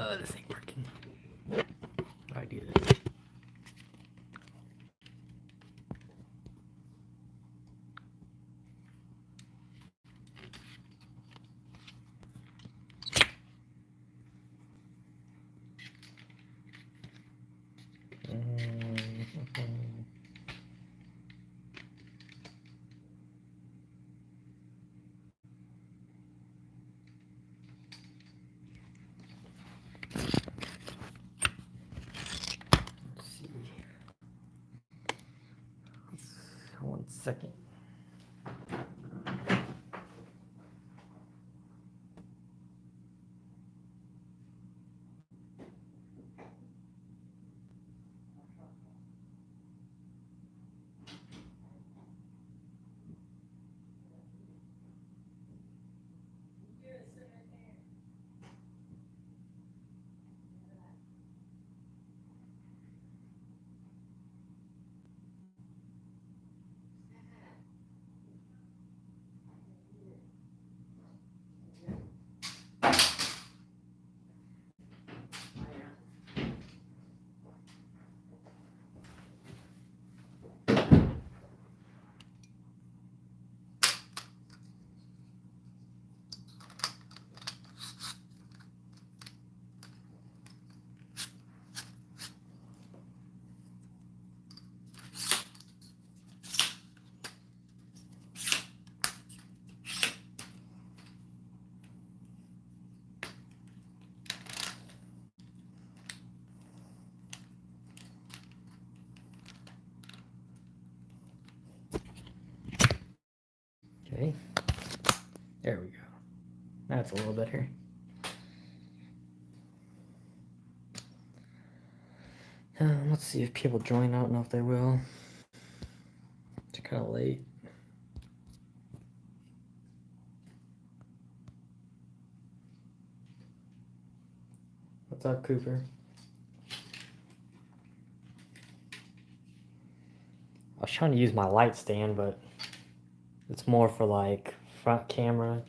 This ain't working. How do I do this? One second. Okay, there we go. That's a little better. Let's see if people join. I don't know if they will. It's kind of late. What's up, Cooper? I was trying to use my light stand, but it's more for like front camera.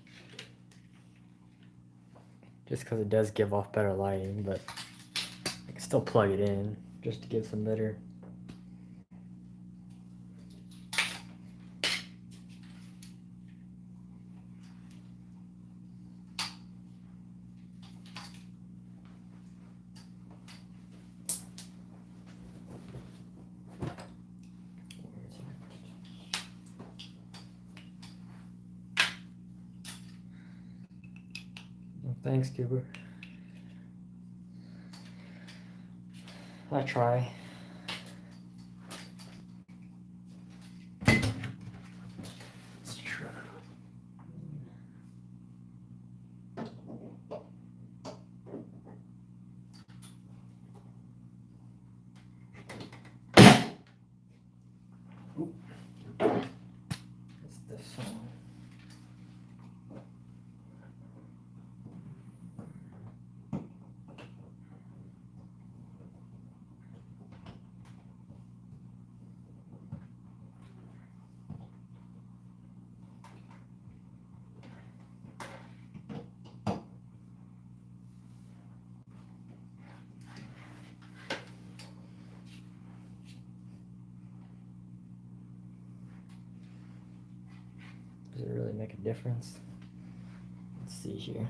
Just because it does give off better lighting, but I can still plug it in just to give some better. Thanks, Cooper. I try. Let's try. Ooh. What's this one? Does it really make a difference? Let's see here.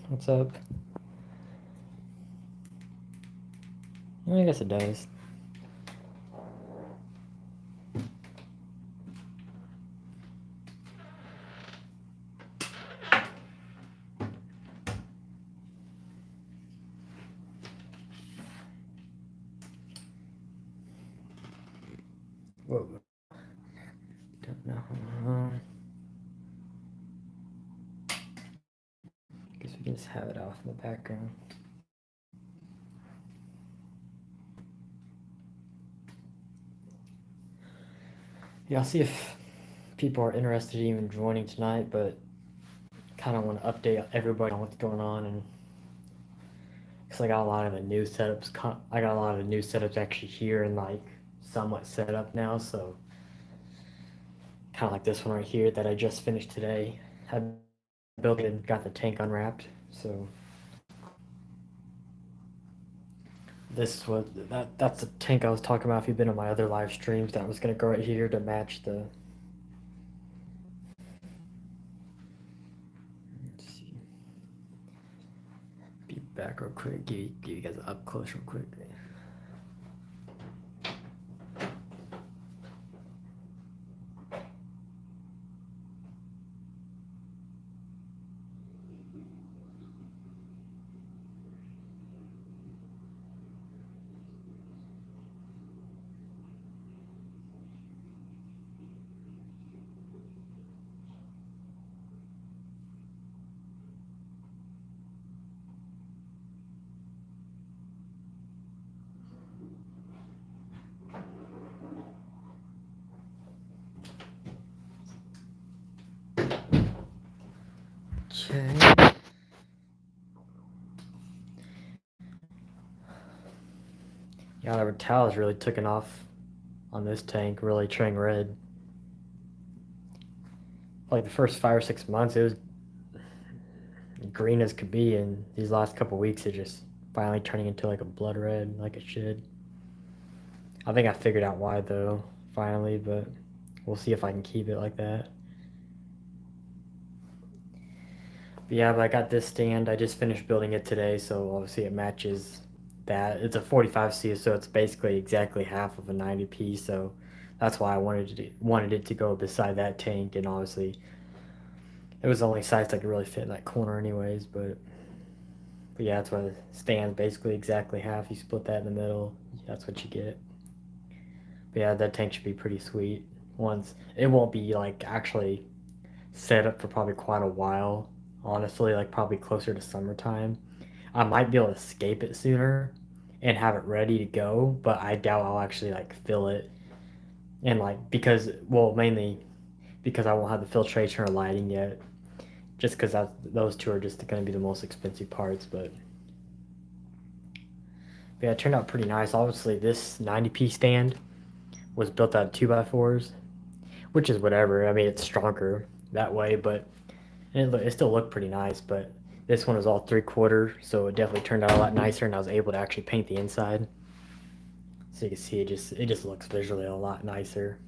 What's up? I guess it does. Whoa. Don't know. Guess we can just have it off in the background. Yeah, I'll see if people are interested in even joining tonight, but kind of want to update everybody on what's going on, and because I got a lot of the new setups. I got a lot of the new setups actually here and like somewhat set up now, so kind of like this one right here that I just finished today. I built it and got the tank unwrapped. So this is that's the tank I was talking about. If you've been on my other live streams, that was gonna go right here to match the. Let's see. Be back real quick. Give you guys an up close real quick. Okay. Yeah, the towels really taken off on this tank, really turning red. Like the first 5 or 6 months, it was green as could be, and these last couple weeks, it just finally turning into like a blood red, like it should. I think I figured out why though, finally, but we'll see if I can keep it like that. But yeah, but I got this stand. I just finished building it today, so obviously it matches that. It's a 45C, so it's basically exactly half of a 90P. So that's why I wanted it to go beside that tank, and obviously it was the only size that could really fit in that corner, anyways. But yeah, that's why the stand's basically exactly half. You split that in the middle, that's what you get. But yeah, that tank should be pretty sweet. Once it won't be like actually set up for probably quite a while. Honestly, like probably closer to summertime. I might be able to escape it sooner and have it ready to go, but I doubt I'll actually like fill it. And like because well mainly because I won't have the filtration or lighting yet. Just because those two are just going to be the most expensive parts, but yeah, it turned out pretty nice. Obviously, this 90p stand was built out of 2x4s, which is whatever. I mean, it's stronger that way, but it still looked pretty nice. But this one was all 3/4, so it definitely turned out a lot nicer, and I was able to actually paint the inside. So you can see it just looks visually a lot nicer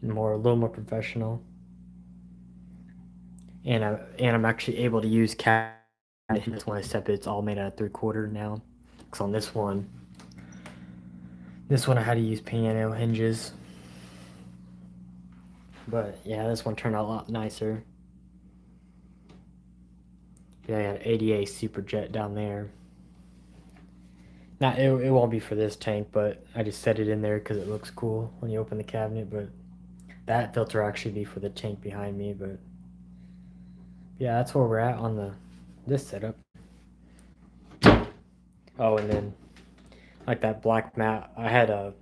and a little more professional. And I'm actually able to use cabinet in this one, except it's all made out of 3/4 now. Because on this one I had to use piano hinges. But yeah, this one turned out a lot nicer. Yeah, I had ADA Superjet down there. Not it won't be for this tank, but I just set it in there because it looks cool when you open the cabinet. But that filter actually be for the tank behind me. But yeah, that's where we're at on this setup. Oh, and then like that black mat, I had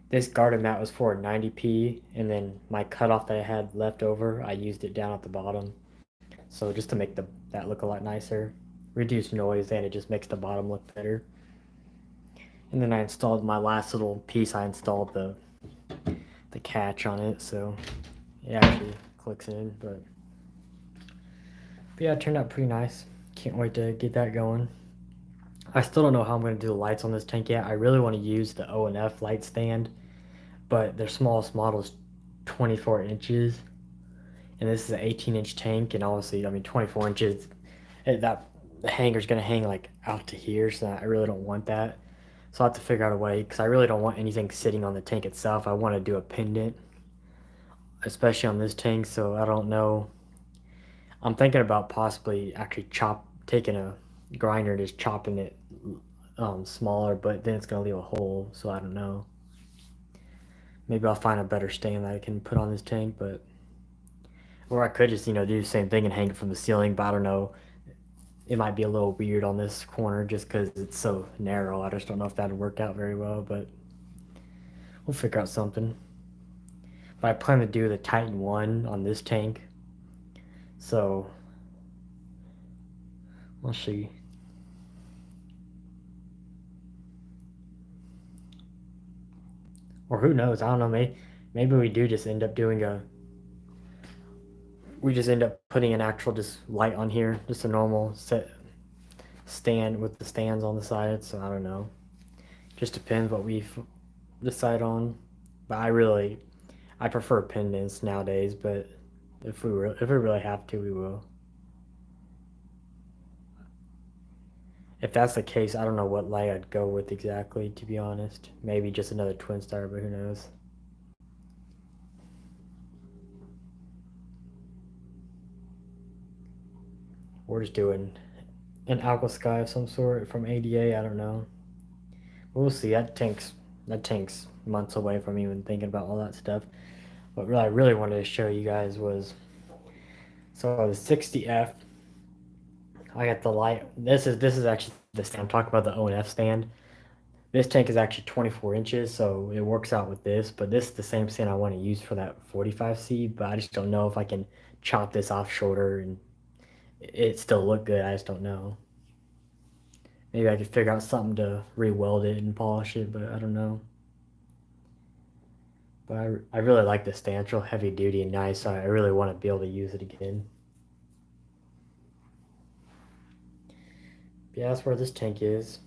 this garden mat was for a 90p, and then my cutoff that I had left over, I used it down at the bottom. So just to make that look a lot nicer, reduce noise, and it just makes the bottom look better. And then I installed my last little piece. I installed the catch on it, so it actually clicks in. But yeah, it turned out pretty nice. Can't wait to get that going. I still don't know how I'm going to do the lights on this tank yet. I really want to use the O&F light stand, but their smallest model is 24 inches, and this is an 18-inch tank, and obviously, I mean, 24 inches, that the hanger's going to hang like out to here, so I really don't want that. So I have to figure out a way, because I really don't want anything sitting on the tank itself. I want to do a pendant, especially on this tank, so I don't know. I'm thinking about possibly actually taking a grinder, just chopping it smaller, but then it's going to leave a hole, so I don't know. Maybe I'll find a better stand that I can put on this tank, but or I could just, do the same thing and hang it from the ceiling, but I don't know. It might be a little weird on this corner just because it's so narrow. I just don't know if that'd work out very well, but we'll figure out something. But I plan to do the Titan 1 on this tank, so we'll see. Or who knows? I don't know. Maybe we do just end up doing we just end up putting an actual just light on here, just a normal set stand with the stands on the side. So I don't know, just depends what we decide on. But I prefer pendants nowadays. But if we really have to, we will. If that's the case, I don't know what light I'd go with exactly, to be honest. Maybe just another twin star, but who knows. We're just doing an aqua sky of some sort from ADA. I don't know. We'll see. That tank's months away from even thinking about all that stuff. What really I really wanted to show you guys was, so the 60F. I got the light. This is actually the stand. I'm talking about the O&F stand. This tank is actually 24 inches, so it works out with this. But this is the same stand I want to use for that 45C. But I just don't know if I can chop this off shorter and it still look good. I just don't know. Maybe I could figure out something to re-weld it and polish it, but I don't know. But I really like this stand. It's real heavy duty and nice, so I really want to be able to use it again. Yeah, that's where this tank is.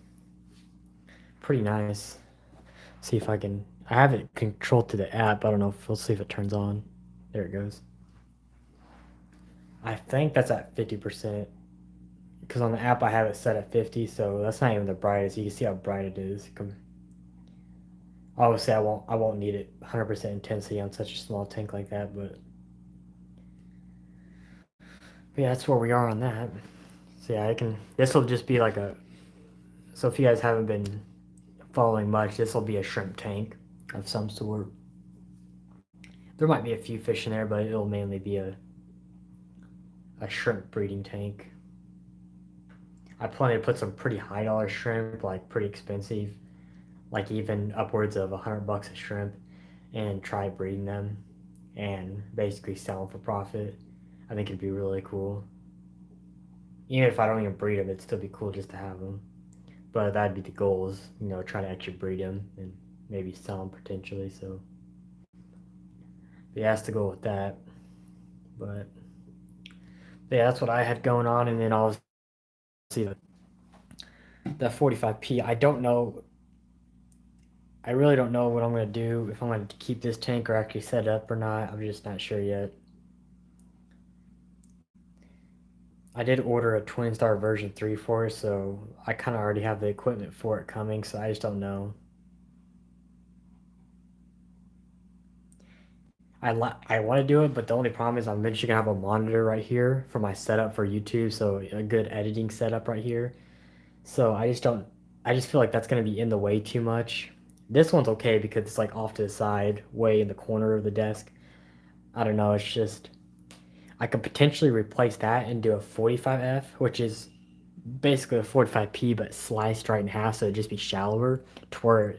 Pretty nice. See if I can. I have it controlled to the app. I don't know if we'll see if it turns on. There it goes. I think that's at 50%. Because on the app I have it set at 50, so that's not even the brightest. You can see how bright it is. Obviously, I won't need it 100% intensity on such a small tank like that, but yeah, that's where we are on that. So yeah, I can. This will just be like a. So if you guys haven't been following much, this will be a shrimp tank of some sort. There might be a few fish in there, but it'll mainly be a shrimp breeding tank. I plan to put some pretty high dollar shrimp, like pretty expensive, like even upwards of $100 a shrimp, and try breeding them and basically sell them for profit. I think it'd be really cool. Even if I don't even breed them, it'd still be cool just to have them. But that'd be the goal, is, try to actually breed them and maybe sell them potentially. So yeah, has to go with that. But yeah, that's what I had going on, and then obviously the 45P. I don't know. I really don't know what I'm gonna do, if I'm gonna keep this tank or actually set it up or not. I'm just not sure yet. I did order a Twin Star version 3 for it, so I kind of already have the equipment for it coming, so I just don't know. I want to do it, but the only problem is I'm eventually gonna have a monitor right here for my setup for YouTube, so a good editing setup right here. So I just don't. I just feel like that's gonna be in the way too much. This one's okay because it's like off to the side, way in the corner of the desk. I don't know. It's just I could potentially replace that and do a 45F, which is basically a 45P but sliced right in half, so it'd just be shallower to where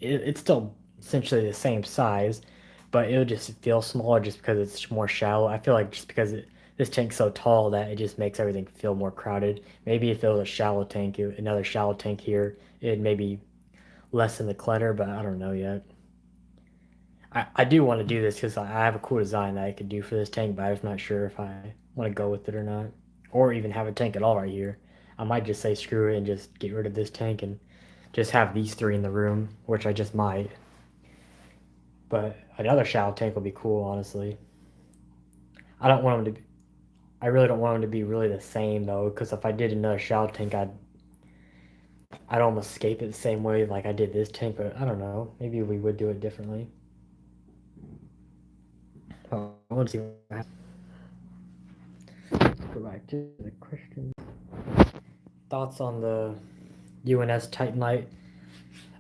it's still essentially the same size, but it would just feel smaller just because it's more shallow. I feel like just because this tank's so tall that it just makes everything feel more crowded. Maybe if it was a shallow tank, another shallow tank here, it'd maybe lessen the clutter, but I don't know yet. I do want to do this because I have a cool design that I could do for this tank, but I'm just not sure if I want to go with it or not, or even have a tank at all right here. I might just say screw it and just get rid of this tank and just have these three in the room, which I just might. But another shallow tank would be cool, honestly. I don't want them to. I really don't want them to be really the same though, because if I did another shallow tank, I'd almost escape it the same way like I did this tank. But I don't know. Maybe we would do it differently. Well, let's see what happens. Go back to the question. Thoughts on the UNS Titan light?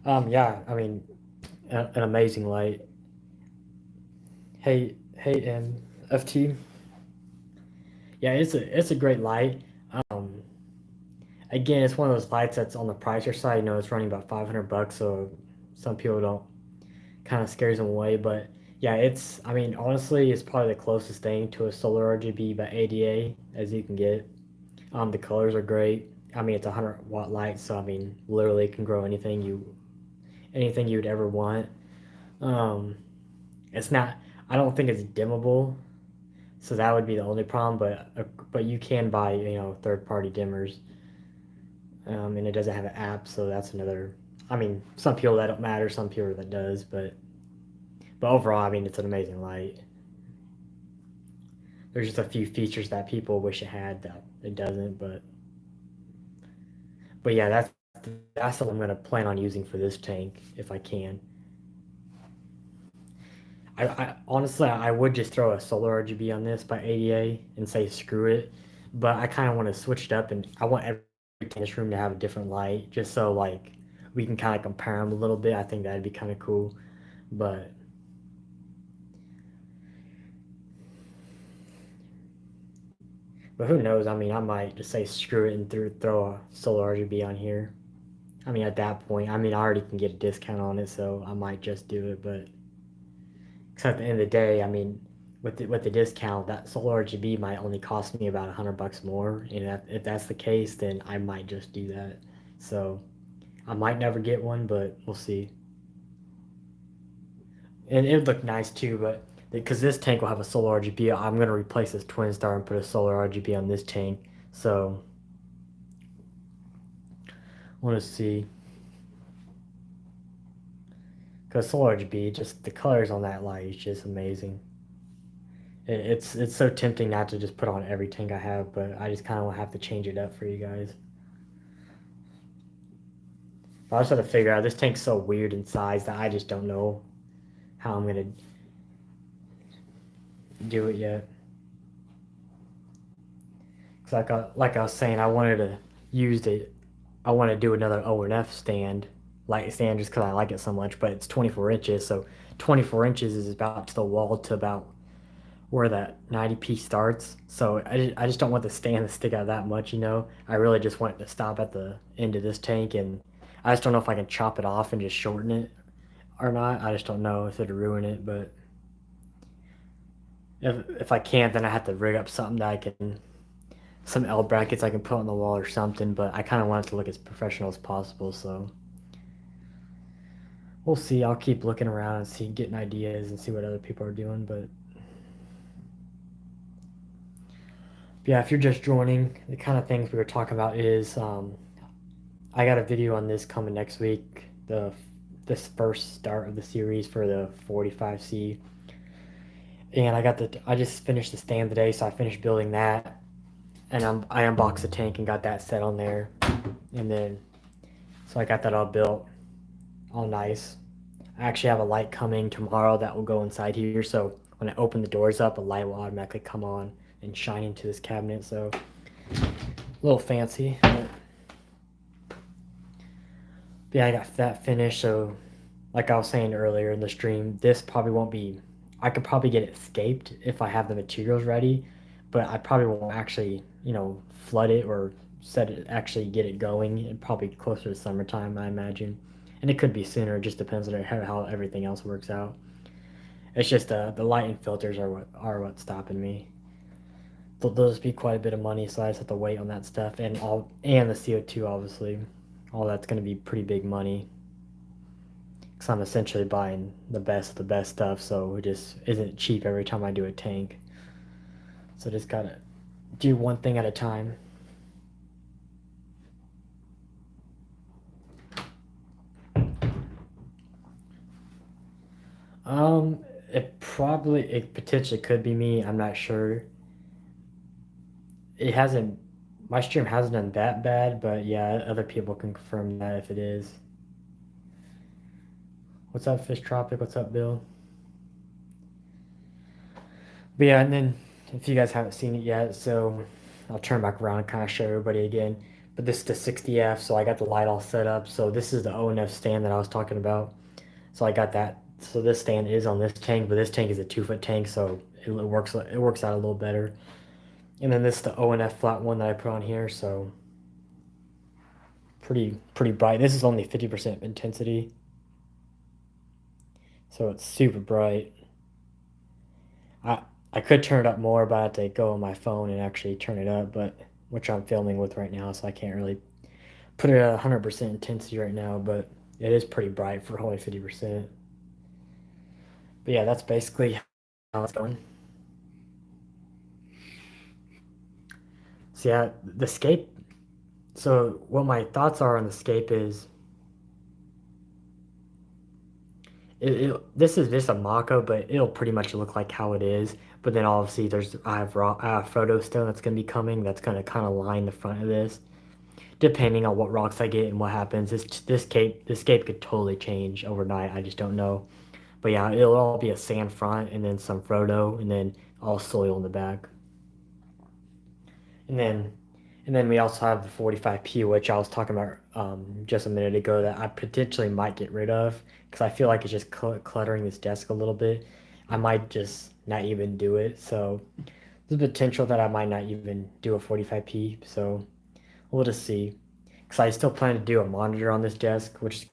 Yeah, I mean, an amazing light. Hey, FT. Yeah, it's a great light. Um, Again, it's one of those lights that's on the pricier side. It's running about $500, so some people don't kind of scares them away. But yeah, I mean, honestly, it's probably the closest thing to a solar RGB by ADA as you can get. The colors are great. I mean, it's a 100-watt light, so I mean, literally can grow anything you'd ever want. Um, it's not. I don't think it's dimmable, So that would be the only problem, but you can buy, you know, third-party dimmers, and it doesn't have an app, so that's another. I mean, some people that don't matter, some people that does, but overall, I mean, it's an amazing light. There's just a few features that people wish it had that it doesn't, but yeah, that's what I'm gonna plan on using for this tank if I can. I honestly I would just throw a solar RGB on this by ADA and say screw it, but I kind of want to switch it up and I want every tennis room to have a different light just so like we can kind of compare them a little bit. I think that'd be kind of cool, but who knows? I mean, I might just say screw it and throw a solar RGB on here. I mean, at that point, I mean, I already can get a discount on it, so I might just do it. But because at the end of the day, I mean, with the discount, that solar RGB might only cost me about $100 more, and if that's the case, then I might just do that. So I might never get one, but we'll see. And it would look nice too, but because this tank will have a solar RGB, I'm gonna replace this Twin Star and put a solar RGB on this tank. So I want to see because solar RGB, just the colors on that light is just amazing. It's so tempting not to just put on every tank I have, but I just kind of have to change it up for you guys. But I just have to figure out this tank's so weird in size that I just don't know how I'm gonna do it yet. Cause like I was saying, I wanted to use it. I want to do another O and F stand, light stand, just because I like it so much. But it's 24 inches, so 24 inches is about to the wall to about where that 90p starts. So I just don't want the stand to stick out that much, you know. I really just want it to stop at the end of this tank, and I just don't know if I can chop it off and just shorten it or not. I just don't know if it'd ruin it, but if I can't, then I have to rig up something that I can some L brackets I can put on the wall or something. But I kind of want it to look as professional as possible, so we'll see. I'll keep looking around and see, getting ideas and see what other people are doing, but yeah, if you're just joining, the kind of things we were talking about is I got a video on this coming next week. This first start of the series for the 45C, and I just finished the stand today, so I finished building that, and I unboxed the tank and got that set on there, and then so I got that all built, all nice. I actually have a light coming tomorrow that will go inside here, so when I open the doors up, a light will automatically come on and shine into this cabinet. So a little fancy, but yeah, I got that finished. So like I was saying earlier in the stream, this probably won't be. I could probably get it scaped if I have the materials ready, but I probably won't actually, you know, flood it or set it actually get it going. It probably closer to summertime, I imagine, and it could be sooner. It just depends on how everything else works out. It's just the lighting filters are what's stopping me. They'll just be quite a bit of money, so I just have to wait on that stuff and the CO2 obviously. All that's going to be pretty big money because I'm essentially buying the best of the best stuff, so it just isn't cheap every time I do a tank. So just gotta do one thing at a time. Um, it potentially could be me. I'm not sure. It hasn't. My stream hasn't done that bad, but yeah, other people can confirm that if it is. What's up, Fish Tropic? What's up, Bill? But yeah, and then if you guys haven't seen it yet, so I'll turn back around and kind of show everybody again. But this is the 60F, so I got the light all set up. So this is the O&F stand that I was talking about. So I got that. So this stand is on this tank, but this tank is a 2-foot tank, so it works out a little better. And then this is the O&F flat one that I put on here, so pretty bright. This is only 50% intensity, so it's super bright. I I could turn it up more, but I have to go on my phone and actually turn it up, but which I'm filming with right now, so I can't really put it at 100% intensity right now, but it is pretty bright for only 50%. But yeah, that's basically how it's going. So yeah, the scape. So what my thoughts are on the scape is, this is just a mock-up, but it'll pretty much look like how it is. But then obviously I have photo stone that's gonna be coming. That's gonna kind of line the front of this. Depending on what rocks I get and what happens, this scape could totally change overnight. I just don't know. But yeah, it'll all be a sand front and then some Frodo and then all soil in the back. And then we also have the 45p, which I was talking about just a minute ago, that I potentially might get rid of because I feel like it's just cluttering this desk a little bit. I might just not even do it. So there's a potential that I might not even do a 45p. So we'll just see. Because I still plan to do a monitor on this desk, which is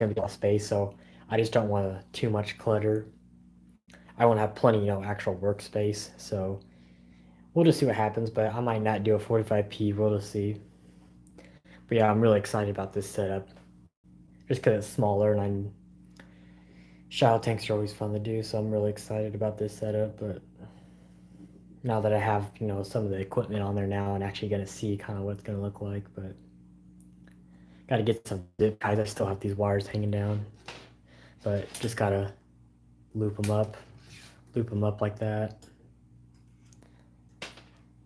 going to be a lot of space. So I just don't want too much clutter. I want to have plenty, actual workspace. So we'll just see what happens. But I might not do a 45p. We'll just see. But yeah, I'm really excited about this setup. Just because it's smaller and shadow tanks are always fun to do. So I'm really excited about this setup. But now that I have, some of the equipment on there now and actually going to see kind of what it's going to look like. But got to get some zip ties. I still have these wires hanging down. But just got to loop them up like that.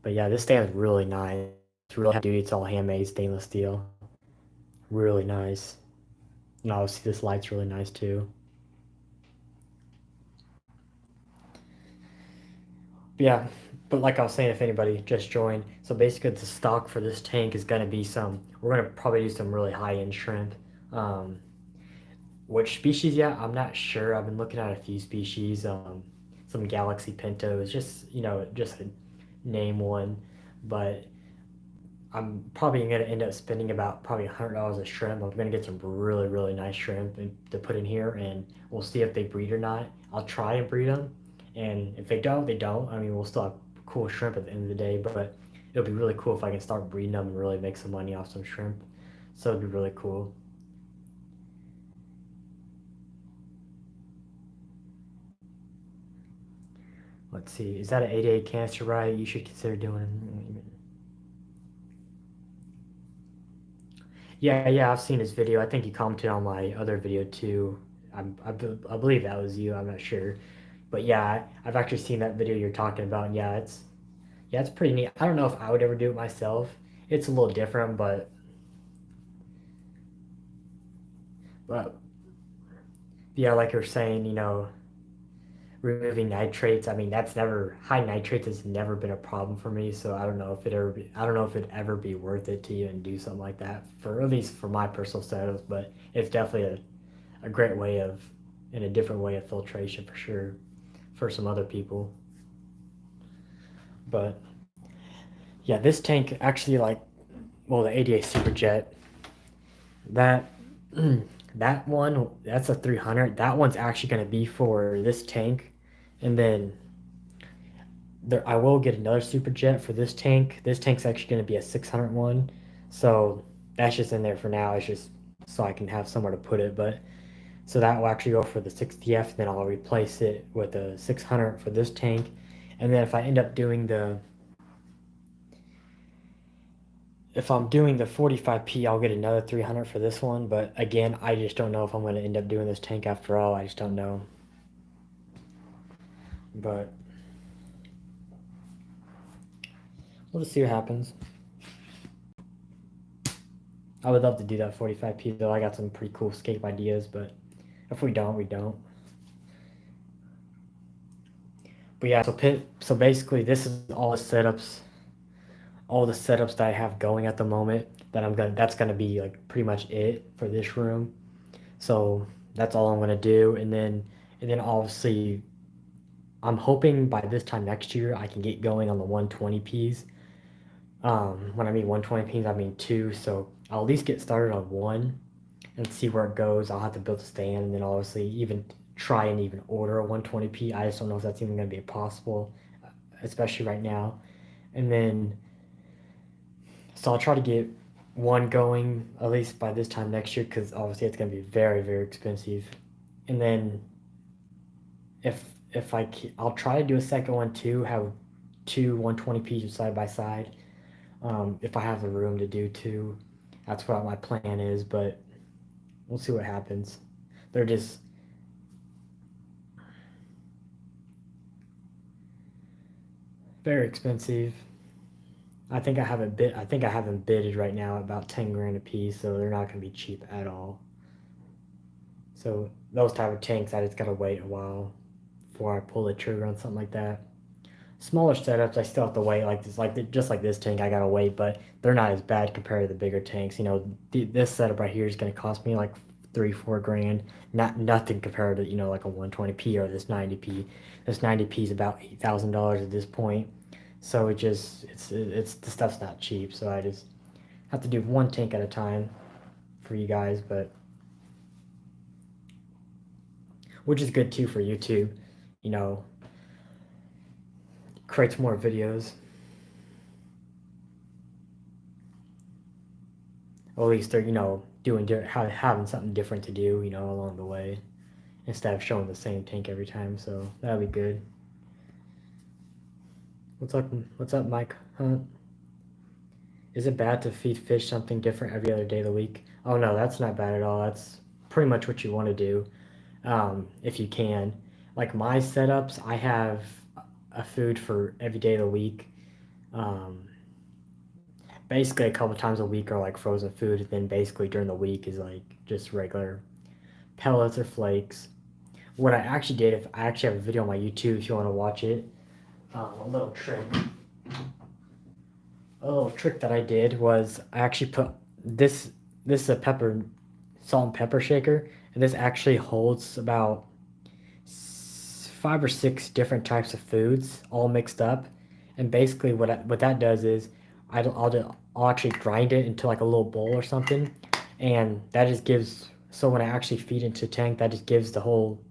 But yeah, this stand is really nice. It's really heavy duty. It's all handmade stainless steel. Really nice. And obviously this light's really nice too. But yeah, but like I was saying, if anybody just joined, so basically the stock for this tank is gonna be we're gonna probably do some really high-end shrimp. Which species yet? I'm not sure. I've been looking at a few species. Some Galaxy Pintos, just a name one, but I'm probably gonna end up spending about probably $100 a shrimp. I'm gonna get some really really nice shrimp to put in here, and we'll see if they breed or not. I'll try and breed them, and if they don't, they don't. I mean, we'll still have cool shrimp at the end of the day, but it'll be really cool if I can start breeding them and really make some money off some shrimp. So it'd be really cool. Let's see. Is that an 88 cancer right? You should consider doing. Yeah, I've seen his video. I think you commented on my other video too. I believe that was you. I'm not sure, but yeah, I've actually seen that video you're talking about. And yeah, it's pretty neat. I don't know if I would ever do it myself. It's a little different, but yeah, like you're saying, removing nitrates. I mean, that's never high nitrates has never been a problem for me. So I don't know if it'd ever be worth it to even do something like that for at least for my personal setups. But it's definitely a great way in a different way of filtration for sure for some other people. But yeah, this tank actually the ADA Superjet, that that one, that's a 300. That one's actually going to be for this tank, and then I will get another Superjet for this tank. This tank's actually going to be a 600 one, so that's just in there for now. It's just so I can have somewhere to put it. But so that will actually go for the 60F. Then I'll replace it with a 600 for this tank, and then if I'm doing the 45p, I'll get another 300 for this one. But again, I just don't know if I'm going to end up doing this tank after all. I just don't know. But we'll just see what happens. I would love to do that 45p though. I got some pretty cool scape ideas, but if we don't, we don't. But yeah, so basically this is all the setups that I have going at the moment that's gonna be like pretty much it for this room. So that's all I'm gonna do, and then obviously I'm hoping by this time next year I can get going on the 120Ps. When I mean 120Ps, I mean two. So I'll at least get started on one and see where it goes. I'll have to build a stand and then obviously even try and even order a 120p. I just don't know if that's even going to be possible, especially right now. And then, so I'll try to get one going at least by this time next year because obviously it's going to be very, very expensive. And then if I'll try to do a second one too, have two 120p's side by side. if I have the room to do two. That's what my plan is, but we'll see what happens. They're just very expensive. I think I haven't bid. I think I haven't bidded right now about 10 grand a piece, so they're not gonna be cheap at all. So those type of tanks, I just gotta wait a while before I pull the trigger on something like that. Smaller setups, I still have to wait. Like this, just like this tank, I gotta wait, but they're not as bad compared to the bigger tanks. You know, this setup right here is gonna cost me like 3-4 grand. Nothing compared to like a 120p or this 90p. This 90p is about $8,000 at this point. So it's the stuff's not cheap. So I just have to do one tank at a time for you guys, but which is good too for YouTube. You know, creates more videos. Or at least they're doing having something different to do along the way instead of showing the same tank every time. So that'll be good. What's up? What's up, Mike Hunt? Is it bad to feed fish something different every other day of the week? Oh no, that's not bad at all. That's pretty much what you want to do, if you can. Like my setups, I have a food for every day of the week. Um, Basically, a couple times a week are like frozen food, and then basically during the week is like just regular pellets or flakes. What I actually did, if I actually have a video on my YouTube, if you want to watch it, a little trick. A little trick that I did was I actually put this. This is a salt and pepper shaker, and this actually holds about 5 or 6 different types of foods all mixed up. And basically, what that does is I'll actually grind it into like a little bowl or something, and that just gives. So when I actually feed into tank, that just gives the whole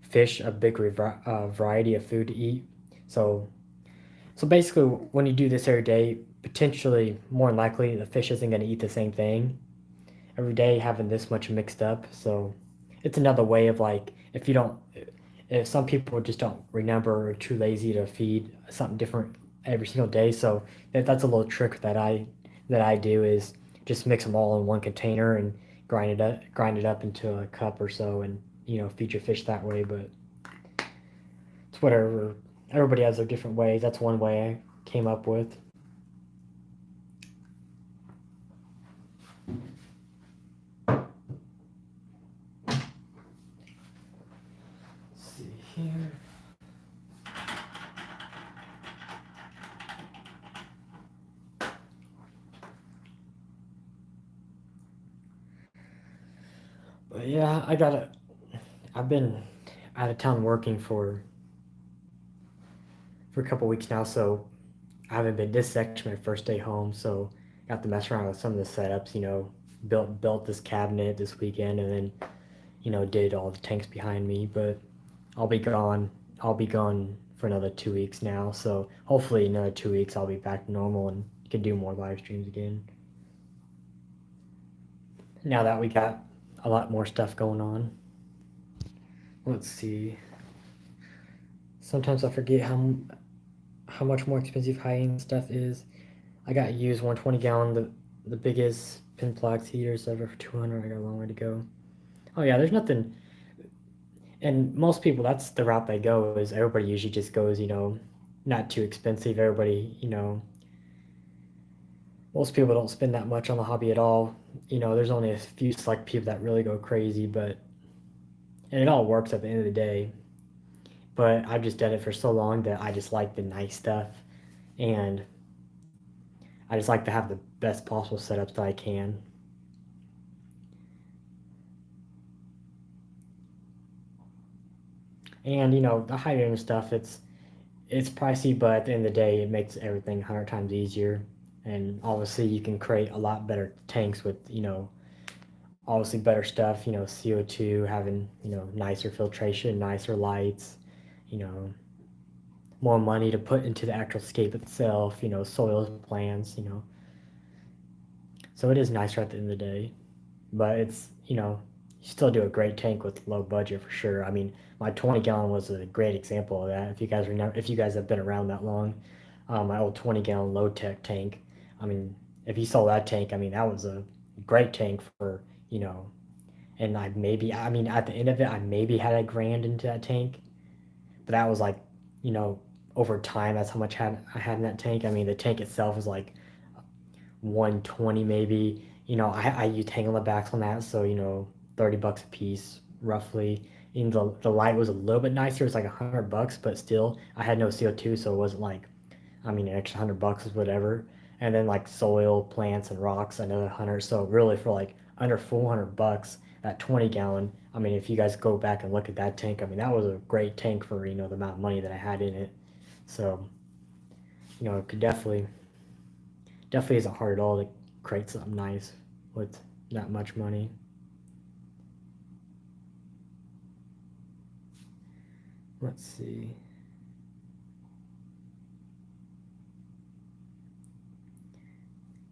fish a big variety of food to eat. So basically, when you do this every day, potentially more than likely the fish isn't going to eat the same thing every day, having this much mixed up. So it's another way of like if some people just don't remember or are too lazy to feed something different every single day. So that's a little trick that I do is just mix them all in one container and grind it up into a cup or so, and feed your fish that way. But it's whatever. Everybody has their different ways. That's one way I came up with. Let's see here. But yeah, I've been out of town working for a couple weeks now, so I haven't been. This is actually my first day home, so got to mess around with some of the setups. Built this cabinet this weekend, and then did all the tanks behind me. But I'll be gone. I'll be gone for another 2 weeks now, so hopefully another 2 weeks I'll be back to normal and can do more live streams again. Now that we got a lot more stuff going on. Let's see. Sometimes I forget how much more expensive high-end stuff is. I got used 120-gallon, the biggest Pinplex heaters ever for 200. I got a long way to go. Oh yeah, there's nothing. And most people, that's the route they go. Is everybody usually just goes, not too expensive. Everybody, most people don't spend that much on the hobby at all. There's only a few select people that really go crazy, and it all works at the end of the day. But I've just done it for so long that I just like the nice stuff, and I just like to have the best possible setups that I can. And the higher end stuff, it's pricey, but at the end of the day, it makes everything 100 times easier. And obviously, you can create a lot better tanks with obviously better stuff. CO2, having nicer filtration, nicer lights, more money to put into the actual scape itself. Soil plants. So it is nicer at the end of the day, but it's you still do a great tank with low budget for sure. I mean, my 20-gallon was a great example of that. If you guys have been around that long, my old 20-gallon low tech tank, I mean, if you saw that tank, I mean, that was a great tank for, and I mean, at the end of it, I maybe had $1,000 into that tank, but that was like, you know, over time, that's how much I had in that tank. I mean, the tank itself was like 120 maybe. I used hang backs on that, so 30 bucks a piece roughly. And the light was a little bit nicer. It's like $100, but still, I had no CO2, so it wasn't like, I mean, an extra $100 is whatever. And then like soil, plants, and rocks, another 100. So really, for like under $400, that 20 gallon. I mean, if you guys go back and look at that tank, I mean, that was a great tank for the amount of money that I had in it. So it could definitely isn't hard at all to create something nice with not much money. Let's see.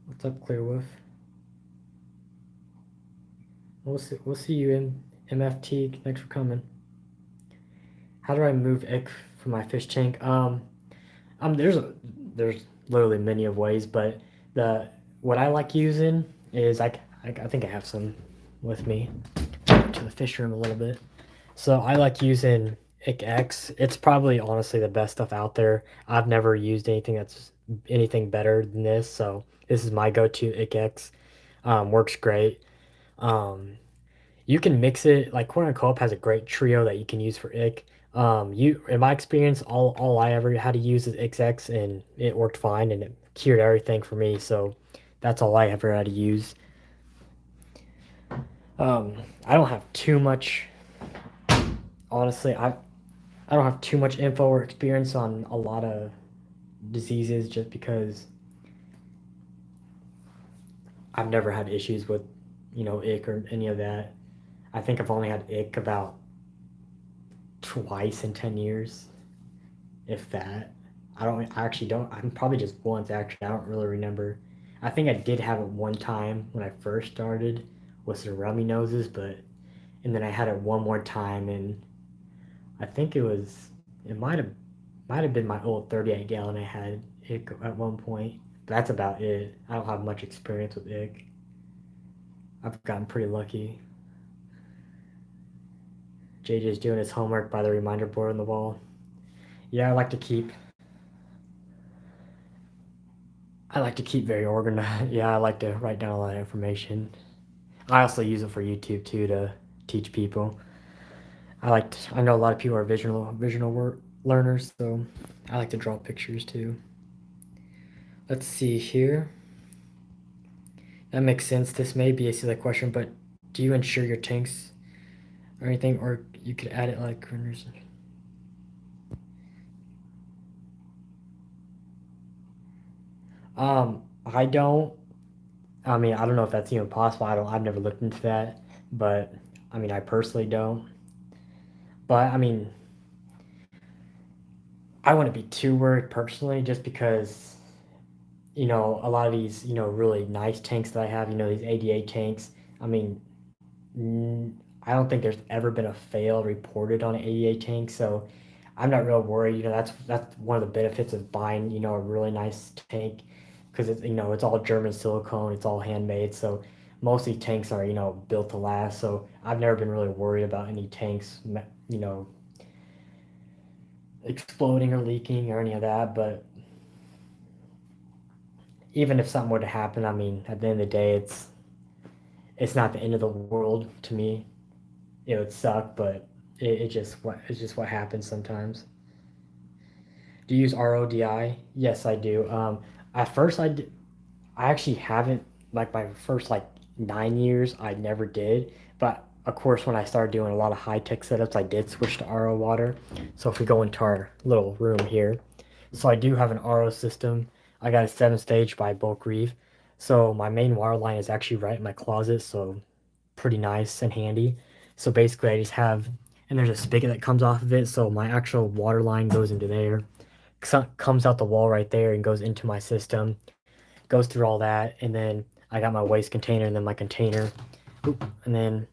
What's up, Clearwolf? We'll see you in MFT. Thanks for coming. How do I move egg from my fish tank? There's literally many of ways, but the what I like using is I think I have some with me. To the fish room a little bit. So I like using ICX. It's probably honestly the best stuff out there. I've never used anything better than this, so this is my go-to ICX. Works great. Um, you can mix it like Corner Co-op has a great trio that you can use for ick. You in my experience, all I ever had to use is XX, and it worked fine and it cured everything for me. So that's all I ever had to use. I don't have too much. Honestly, I don't have too much info or experience on a lot of diseases, just because I've never had issues with ick or any of that. I think I've only had ick about twice in 10 years, if that. I actually don't. I'm probably just once, actually. I don't really remember. I think I did have it one time when I first started with some rummy noses, and then I had it one more time, and I think it might have been my old 38 gallon I had ick at one point. But that's about it. I don't have much experience with ick. I've gotten pretty lucky. JJ's doing his homework by the reminder board on the wall. Yeah, I like to keep very organized. Yeah, I like to write down a lot of information. I also use it for YouTube too to teach people. I know a lot of people are visual learners, so I like to draw pictures too. Let's see here. That makes sense. This may be a silly question, but do you insure your tanks or anything, or you could add it like runners? I don't. I mean, I don't know if that's even possible. I've never looked into that, but I mean, I personally don't. But I mean, I wouldn't be too worried personally, just because a lot of these really nice tanks that I have, these ADA tanks. I mean, I don't think there's ever been a fail reported on an ADA tank, so I'm not real worried. That's one of the benefits of buying a really nice tank, because it's all German silicone, it's all handmade, so most of these tanks are built to last. So I've never been really worried about any tanks you know exploding or leaking or any of that. But even if something were to happen, I mean, at the end of the day, it's not the end of the world to me. It would suck, but it's just what happens sometimes. Do you use RODI? Yes, I do. At first, I actually haven't, like, my first like 9 years. I never did, but of course, when I started doing a lot of high tech setups, I did switch to RO water. So if we go into our little room here, so I do have an RO system. I got a 7 stage by Bulk Reef. So my main water line is actually right in my closet, so pretty nice and handy. So basically, I just have, and there's a spigot that comes off of it, so my actual water line goes into there, comes out the wall right there, and goes into my system, goes through all that, and then I got my waste container and then my container. Oop, and then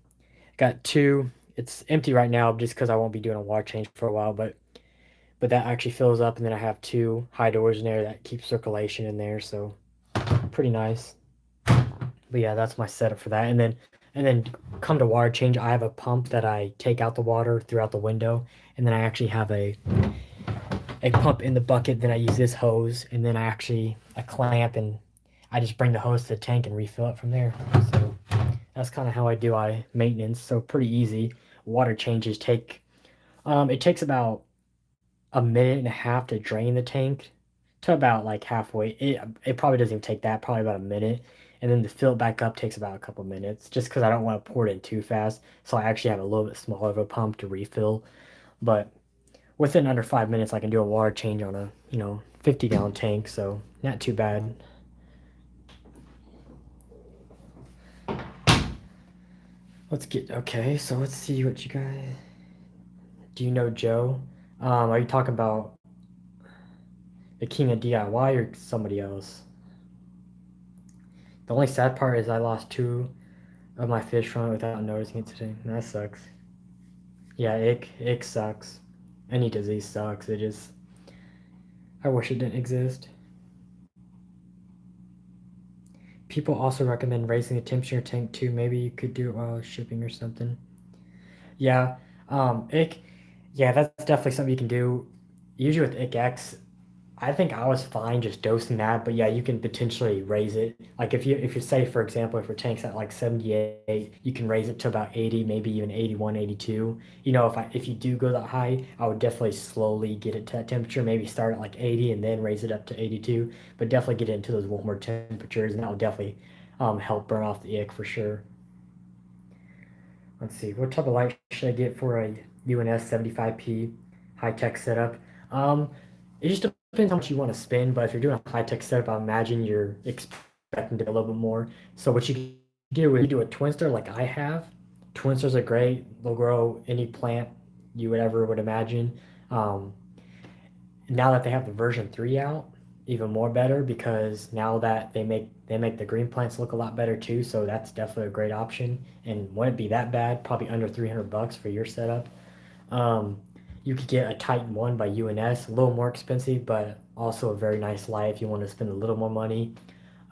got two. It's empty right now just because I won't be doing a water change for a while, but that actually fills up, and then I have two high doors in there that keep circulation in there. So pretty nice. But yeah, that's my setup for that. And then come to water change, I have a pump that I take out the water throughout the window, and then I actually have a pump in the bucket. Then I use this hose, and then I actually a clamp, and I just bring the hose to the tank and refill it from there. So that's kind of how I do maintenance. So pretty easy. Water changes take it takes about a minute and a half to drain the tank to about like halfway. It probably doesn't even take that, probably about a minute. And then to fill it back up takes about a couple minutes just because I don't want to pour it in too fast. So I actually have a little bit smaller of a pump to refill. But within under 5 minutes, I can do a water change on a 50-gallon tank. So not too bad. Okay, so let's see what you guys. Do you know Joe? Are you talking about the king of DIY or somebody else? The only sad part is I lost two of my fish from it without noticing it today. And that sucks. Yeah, ick sucks. Any disease sucks. I wish it didn't exist. People also recommend raising the temperature tank too. Maybe you could do it while shipping or something. Yeah, ick. Yeah, that's definitely something you can do. Usually with ICX, I think I was fine just dosing that, but yeah, you can potentially raise it. Like if you say, for example, if your tank's at like 78, you can raise it to about 80, maybe even 81, 82. If you do go that high, I would definitely slowly get it to that temperature. Maybe start at like 80 and then raise it up to 82, but definitely get it into those warmer temperatures, and that will definitely help burn off the ick for sure. Let's see, what type of light should I get for a UNS 75p high-tech setup? Um, it just depends how much you want to spend, but if you're doing a high-tech setup, I imagine you're expecting to be a little bit more. So what you do is you do a twin star like I have. Twin stars are great. They'll grow any plant you would ever would imagine. Um, Now that they have the version 3 out, even more better because now that they make the green plants look a lot better too, so that's definitely a great option and wouldn't be that bad, probably under 300 bucks for your setup. um, you could get a Titan 1 by UNS, a little more expensive but also a very nice light if you want to spend a little more money.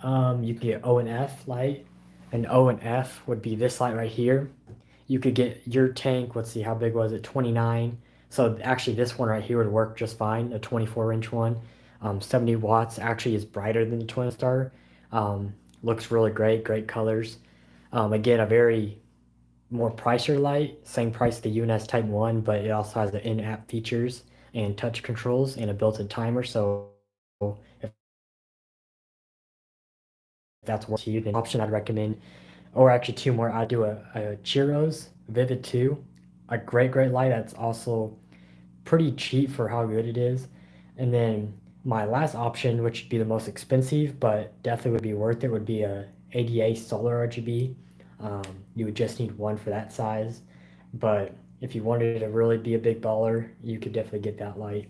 You can get O and F light. An O and F would be this light right here. You could get your tank, let's see, how big was it? 29. So actually this one right here would work just fine, a 24-inch one. 70 watts actually is brighter than the Twin Star. Looks really great colors. Again, a very more pricier light, same price the UNS Titan 1, but it also has the in-app features and touch controls and a built-in timer. So if that's what you, then option I'd recommend, or actually two more. I'd do a Chiro's Vivid 2, a great light that's also pretty cheap for how good it is. And then my last option, which would be the most expensive, but definitely would be worth it, would be a ADA solar RGB. You would just need one for that size, but if you wanted to really be a big baller, you could definitely get that light,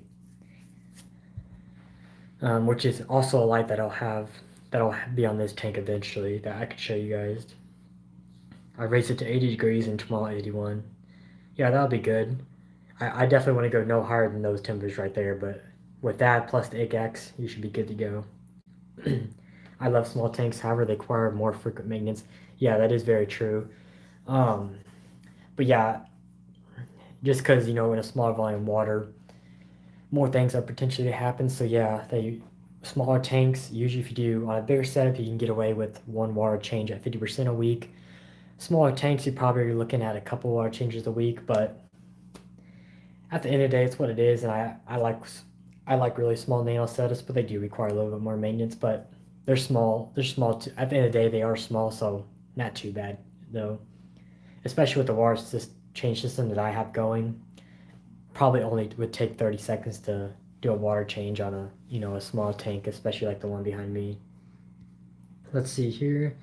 which is also a light that'll be on this tank eventually that I could show you guys. I raised it to 80 degrees and tomorrow 81. Yeah, that'll be good. I definitely want to go no higher than those temperatures right there, but with that plus the ICX, you should be good to go. I love small tanks, however, they require more frequent maintenance. Yeah, that is very true. Um, but yeah, just because, in a smaller volume of water, more things are potentially to happen. So yeah, smaller tanks, usually if you do on a bigger setup, you can get away with one water change at 50% a week. Smaller tanks, you probably are looking at a couple water changes a week, but at the end of the day, it's what it is, and I like really small nano setups, but they do require a little bit more maintenance. But they're small. They're small. At the end of the day, they are small, so not too bad though. Especially with the water change system that I have going, probably only would take 30 seconds to do a water change on a small tank, especially like the one behind me. Let's see here.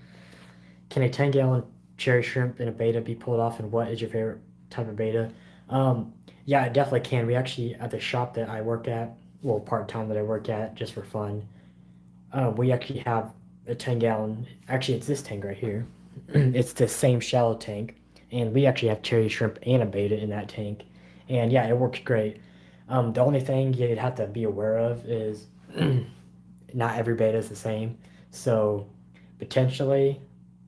Can a 10-gallon cherry shrimp in a beta be pulled off, and what is your favorite type of beta? Um, yeah, it definitely can. We actually, at the shop that I work at, well, part-time that I work at, just for fun, we actually have a 10-gallon, actually it's this tank right here. It's the same shallow tank, and we actually have cherry shrimp and a beta in that tank. And yeah, it works great. The only thing you'd have to be aware of is not every beta is the same. So potentially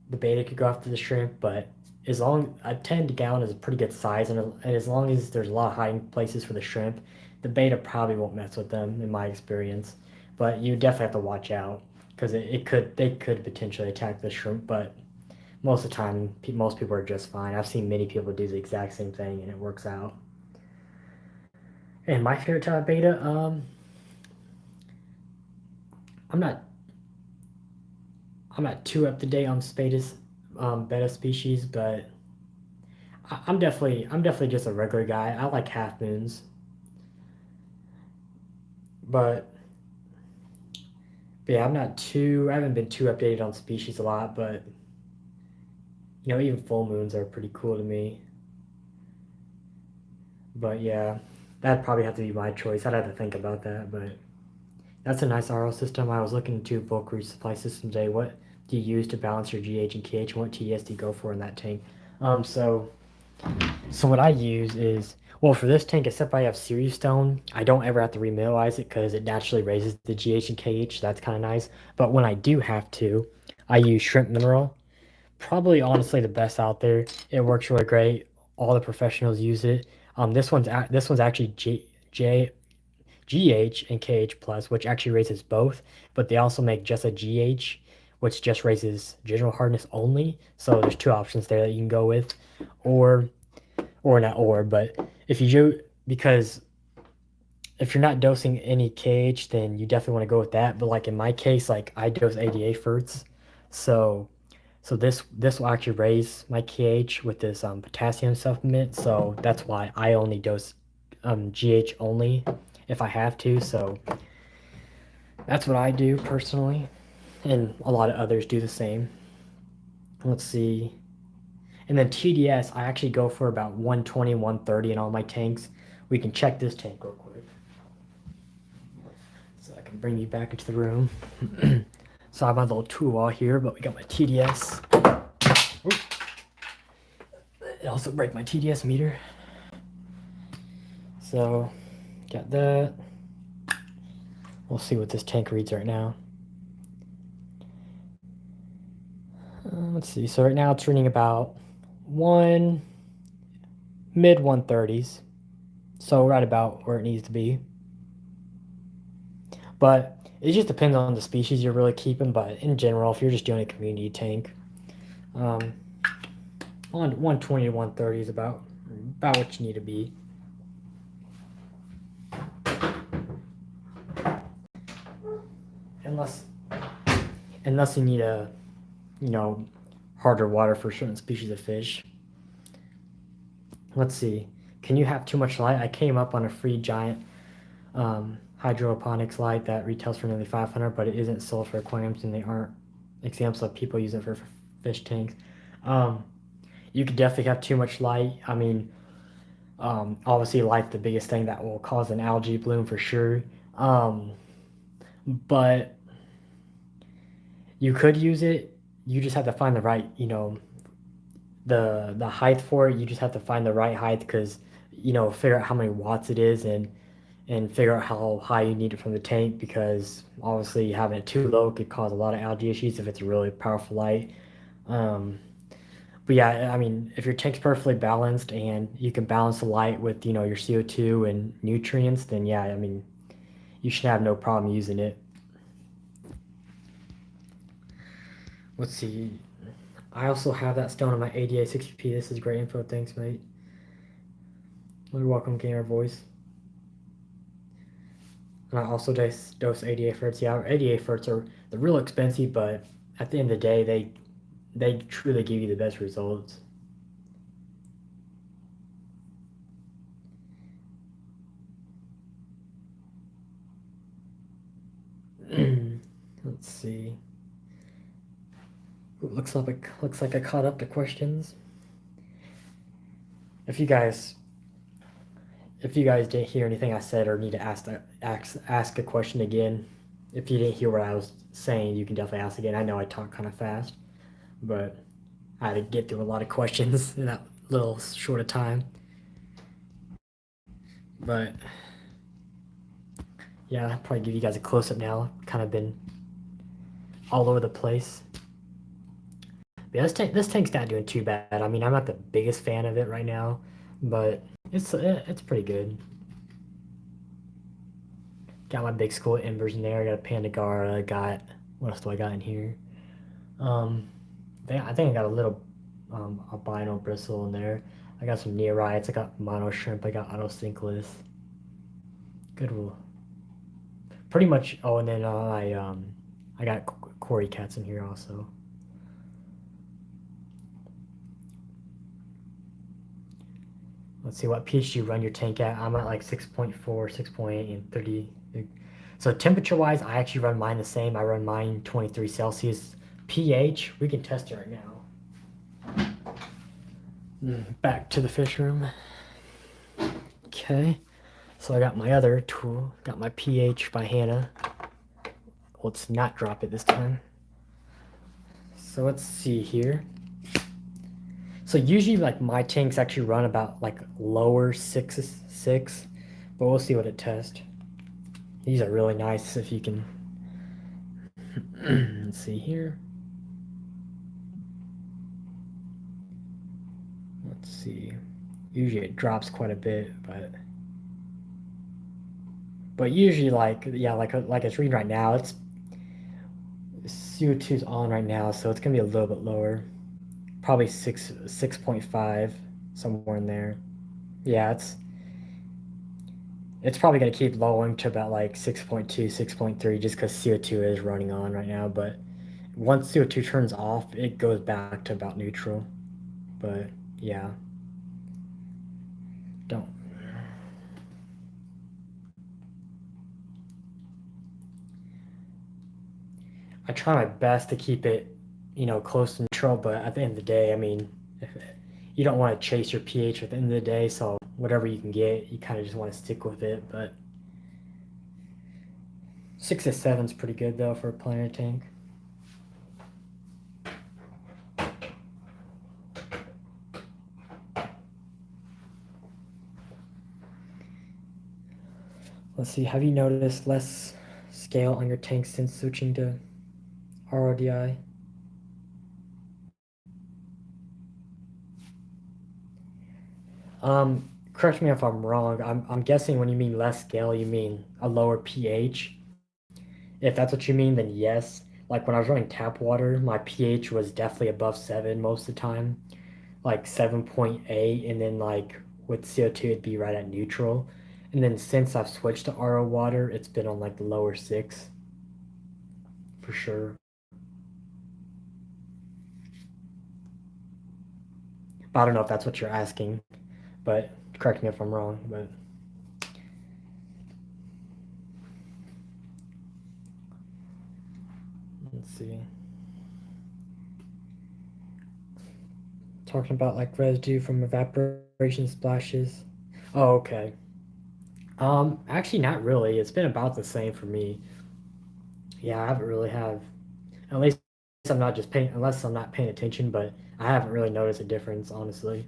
the beta could go after the shrimp, but as long a 10 gallon is a pretty good size, and as long as there's a lot of hiding places for the shrimp, the beta probably won't mess with them in my experience. But you definitely have to watch out because they could potentially attack the shrimp, but most of the time most people are just fine. I've seen many people do the exact same thing and it works out. And my favorite type of beta, I'm not I'm not too up to date on beta species, but I'm definitely just a regular guy. I like half moons, but, yeah, I haven't been too updated on species a lot, but even full moons are pretty cool to me. But yeah, that'd probably have to be my choice. I'd have to think about that, but that's a nice RO system. I was looking into bulk resupply systems today. What do you use to balance your GH and KH? What TDS do you go for in that tank? So what I use is, well, for this tank, except I have Series Stone, I don't ever have to remineralize it because it naturally raises the GH and KH. That's kind of nice. But when I do have to, I use Shrimp Mineral. Probably honestly the best out there. It works really great. All the professionals use it. This one's actually GH and KH plus, which actually raises both, but they also make just a GH, which just raises general hardness only. So there's two options there that you can go with, or not or, but if you do, because if you're not dosing any KH, then you definitely want to go with that. But like in my case, like I dose 88 ferts, so this will actually raise my KH with this potassium supplement. So that's why I only dose GH only if I have to. So that's what I do personally, and a lot of others do the same. Let's see. And then TDS, I actually go for about 120, 130 in all my tanks. We can check this tank real quick. So I can bring you back into the room. So I have my little tool wall here, but we got my TDS. Ooh. It also break my TDS meter. So got that. We'll see what this tank reads right now. Let's see. So right now it's reading about mid 130s. So right about where it needs to be. But it just depends on the species you're really keeping. But in general, if you're just doing a community tank, on 120 to 130 is about what you need to be. Unless you need a harder water for certain species of fish. Let's see. Can you have too much light? I came up on a free giant hydroponics light that retails for nearly 500, but it isn't sold for aquariums, and they aren't examples of people use it for fish tanks. You could definitely have too much light. I mean, obviously light's the biggest thing that will cause an algae bloom for sure. But you could use it. You just have to find the right, the height for it. You just have to find the right height because, figure out how many watts it is, and figure out how high you need it from the tank, because obviously having it too low could cause a lot of algae issues if it's a really powerful light. But yeah, I mean, if your tank's perfectly balanced and you can balance the light with, your CO2 and nutrients, then yeah, I mean, you should have no problem using it. Let's see. I also have that stone on my ADA 60P. This is great info. Thanks, mate. You're welcome, Gamer Voice. And I also dose 88 ferts. Yeah, 88 ferts they're real expensive, but at the end of the day, they truly give you the best results. Let's see. Ooh, looks like I caught up to questions. If you guys didn't hear anything I said or need to ask a question again, if you didn't hear what I was saying, you can definitely ask again. I know I talk kind of fast, but I had to get through a lot of questions in that little short of time. But yeah, I'll probably give you guys a close-up now. Kind of been all over the place. But yeah, this tank's not doing too bad. I mean, I'm not the biggest fan of it right now, but it's pretty good. Got my big school embers in there. I got a Pandagara. Got what else do I got in here? Um, I think I got a little albino bristle in there. I got some neorites. I got mono shrimp. I got autocinculus. Good. Pretty much. Oh, and then I got quarry cats in here also. Let's see what pH you run your tank at. I'm at like 6.4, 6.8, and 30. So temperature wise, I actually run mine the same. I run mine 23 Celsius. pH, we can test it right now. Back to the fish room. Okay, so I got my other tool. Got my pH by Hannah. Let's not drop it this time. So let's see here. So usually like my tanks actually run about like lower 6, but we'll see what it tests. These are really nice if you can. Let's see here. Let's see. Usually it drops quite a bit, but usually like it's reading right now. It's CO2's on right now, so it's gonna be a little bit lower. Probably 6.5, somewhere in there. Yeah, it's probably gonna keep lowering to about like 6.2, 6.3, just because CO2 is running on right now. But once CO2 turns off, it goes back to about neutral. But yeah, don't. I try my best to keep it, close to neutral. But at the end of the day, I mean, if you don't want to chase your pH at the end of the day. So whatever you can get, you kind of just want to stick with it. But 6 to 7 is pretty good though for a planet tank. Let's see. Have you noticed less scale on your tank since switching to RODI? Correct me if I'm wrong. I'm guessing when you mean less scale, you mean a lower pH. If that's what you mean, then yes. Like when I was running tap water, my pH was definitely above 7 most of the time, like 7.8, and then like with CO2 it'd be right at neutral. And then since I've switched to RO water, it's been on like the lower 6 for sure. But I don't know if that's what you're asking, but correct me if I'm wrong, but let's see. Talking about like residue from evaporation splashes. Oh, okay. Actually not really. It's been about the same for me. Yeah, I haven't really have at least I'm not just paying unless I'm not paying attention, but I haven't really noticed a difference, honestly.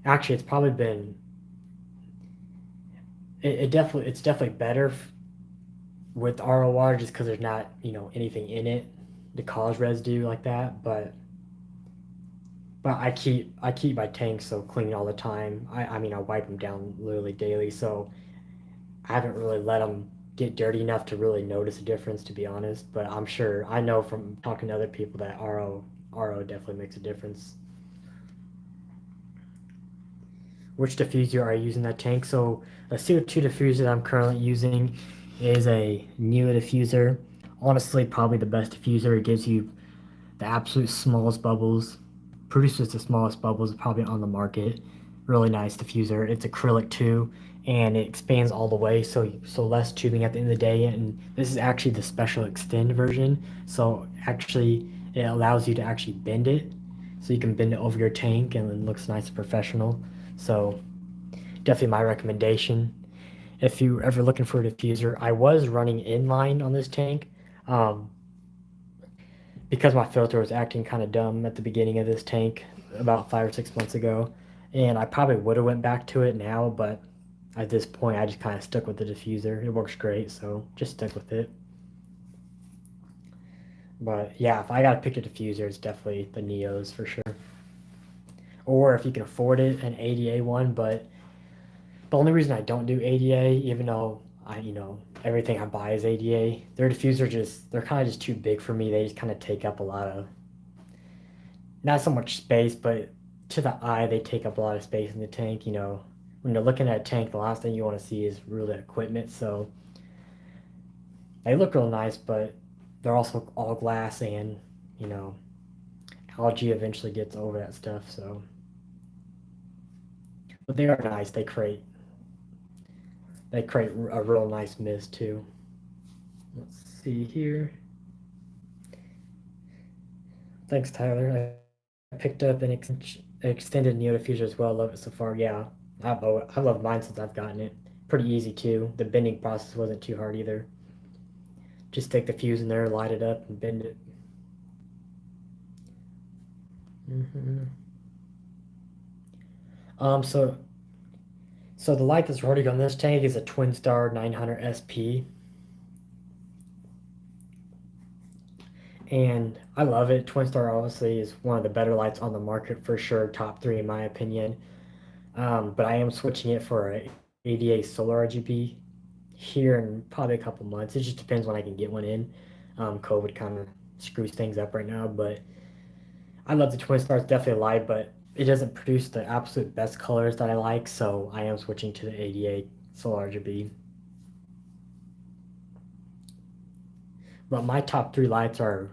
Actually, it's definitely better with RO water just because there's not anything in it to cause residue like that. But I keep my tanks so clean all the time. I mean I wipe them down literally daily, so I haven't really let them get dirty enough to really notice a difference, to be honest. But I'm sure I know from talking to other people that RO definitely makes a difference. Which diffuser are you using that tank? So the CO2 diffuser that I'm currently using is a Neo diffuser. Honestly, probably the best diffuser. It gives you the absolute smallest bubbles, produces the smallest bubbles probably on the market. Really nice diffuser. It's acrylic too, and it expands all the way, so less tubing at the end of the day. And this is actually the special extend version. So actually, it allows you to actually bend it, so you can bend it over your tank, and it looks nice and professional. So definitely my recommendation. If you're ever looking for a diffuser, I was running inline on this tank. Um, because my filter was acting kind of dumb at the beginning of this tank about 5 or 6 months ago, and I probably would have went back to it now, but at this point, I just kind of stuck with the diffuser. It works great, so just stick with it. But yeah, if I gotta pick a diffuser, it's definitely the Neos for sure. Or if you can afford it, an ADA one. But the only reason I don't do ADA, even though everything I buy is ADA, their diffusers they're kind of just too big for me. They just kind of take up a lot of, not so much space, but to the eye, they take up a lot of space in the tank. When you're looking at a tank, the last thing you want to see is really equipment. So they look real nice, but they're also all glass, and you know algae eventually gets over that stuff. So, but they are nice. They create a real nice mist too. Let's see here. Thanks, Tyler. I picked up an extended Neo diffuser as well. Love it so far. Yeah, I love mine since I've gotten it. Pretty easy too. The bending process wasn't too hard either. Just stick the fuse in there, light it up, and bend it. hmm so the light that's running on this tank is a Twin Star 900 SP, and I love it. Twin Star obviously is one of the better lights on the market for sure, top three in my opinion. But I am switching it for a ADA Solar RGB here in probably a couple months. It just depends when I can get one in. COVID kind of screws things up right now, but I love the Twin Star. It's definitely a light, but it doesn't produce the absolute best colors that I like, so I am switching to the ADA Solar RGB. But my top three lights are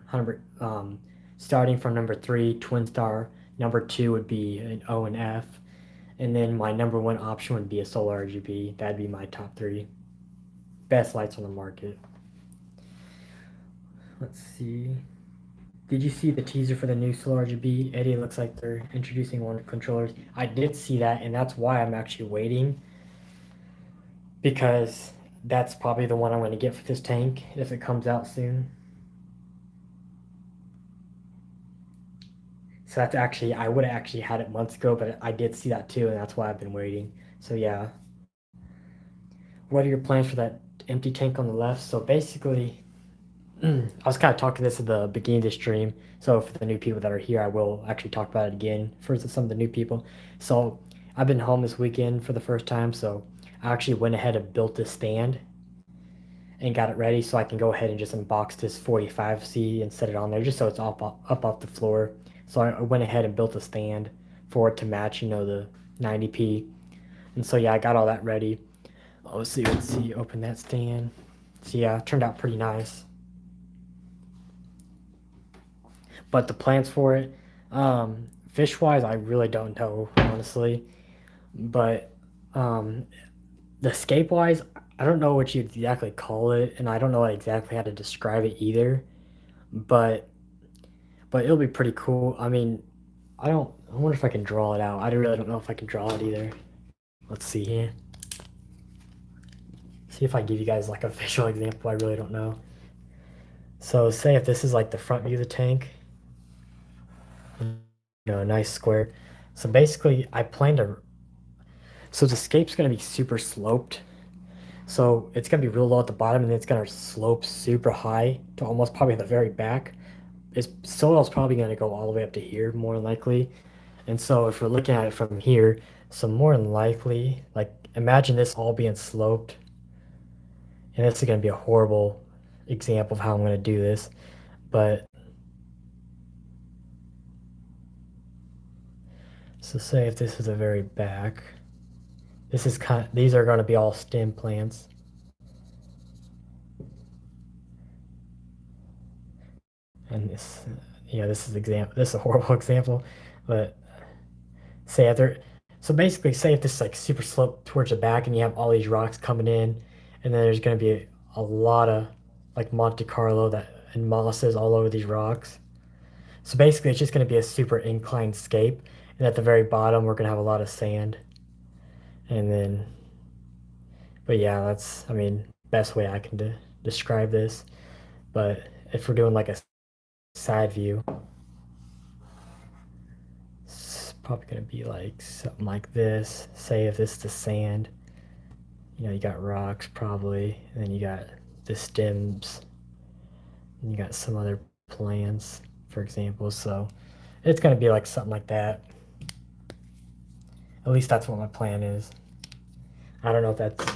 starting from number three, Twin Star. Number two would be an O and F, and then my number one option would be a Solar RGB. That'd be my top three best lights on the market. Let's see. Did you see the teaser for the new Solar RGB? Eddie, looks like they're introducing one of the controllers. I did see that, and that's why I'm actually waiting, because that's probably the one I'm going to get for this tank if it comes out soon. So that's actually, I would have actually had it months ago, but I did see that too, and that's why I've been waiting. So yeah. What are your plans for that empty tank on the left? So basically, I was kind of talking this at the beginning of the stream. So for the new people that are here, I will actually talk about it again for some of the new people. So I've been home this weekend for the first time, so I actually went ahead and built this stand and got it ready so I can go ahead and just unbox this 45C and set it on there just so it's up off the floor. So I went ahead and built a stand for it to match, the 90p. And so yeah, I got all that ready. Oh, let's see, open that stand. So yeah, it turned out pretty nice. But the plans for it, fish wise, I really don't know, honestly. But the scape wise, I don't know what you exactly call it, and I don't know exactly how to describe it either. But it'll be pretty cool. I mean, I wonder if I can draw it out. I really don't know if I can draw it either. Let's see here. See if I give you guys like a visual example. I really don't know. So say if this is like the front view of the tank, a nice square. So basically, I plan to. So the scape's gonna be super sloped. So it's gonna be real low at the bottom, and then it's gonna slope super high to almost probably the very back. Soil's probably gonna go all the way up to here, more than likely. And so if we're looking at it from here, so more than likely, like imagine this all being sloped, and this is gonna be a horrible example of how I'm gonna do this, but so say if this is the very back, these are gonna be all stem plants. And this is a horrible example, but say after, so basically say if this is like super sloped towards the back and you have all these rocks coming in, and then there's going to be a lot of like Monte Carlo and mosses all over these rocks. So basically it's just going to be a super inclined scape, and at the very bottom we're going to have a lot of sand. And then, but yeah, that's, I mean, best way I can describe this. But if we're doing like a side view, it's probably going to be like something like this. Say if this is the sand, You know, you got rocks probably, and then you got the stems, and you got some other plants, for example. So it's gonna be like something like that. At least that's what my plan is. I don't know if that's.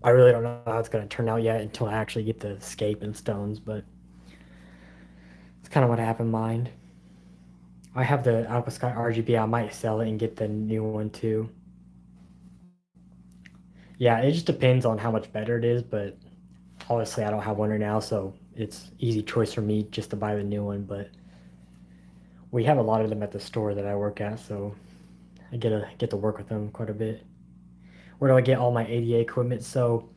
I really don't know how it's gonna turn out yet until I actually get the scaping stones, but it's kind of what I have in mind. I have the Aqua Sky RGB. I might sell it and get the new one too. Yeah, it just depends on how much better it is, but obviously I don't have one right now, so it's easy choice for me just to buy the new one. But we have a lot of them at the store that I work at, so I get to work with them quite a bit. Where do I get all my ADA equipment? So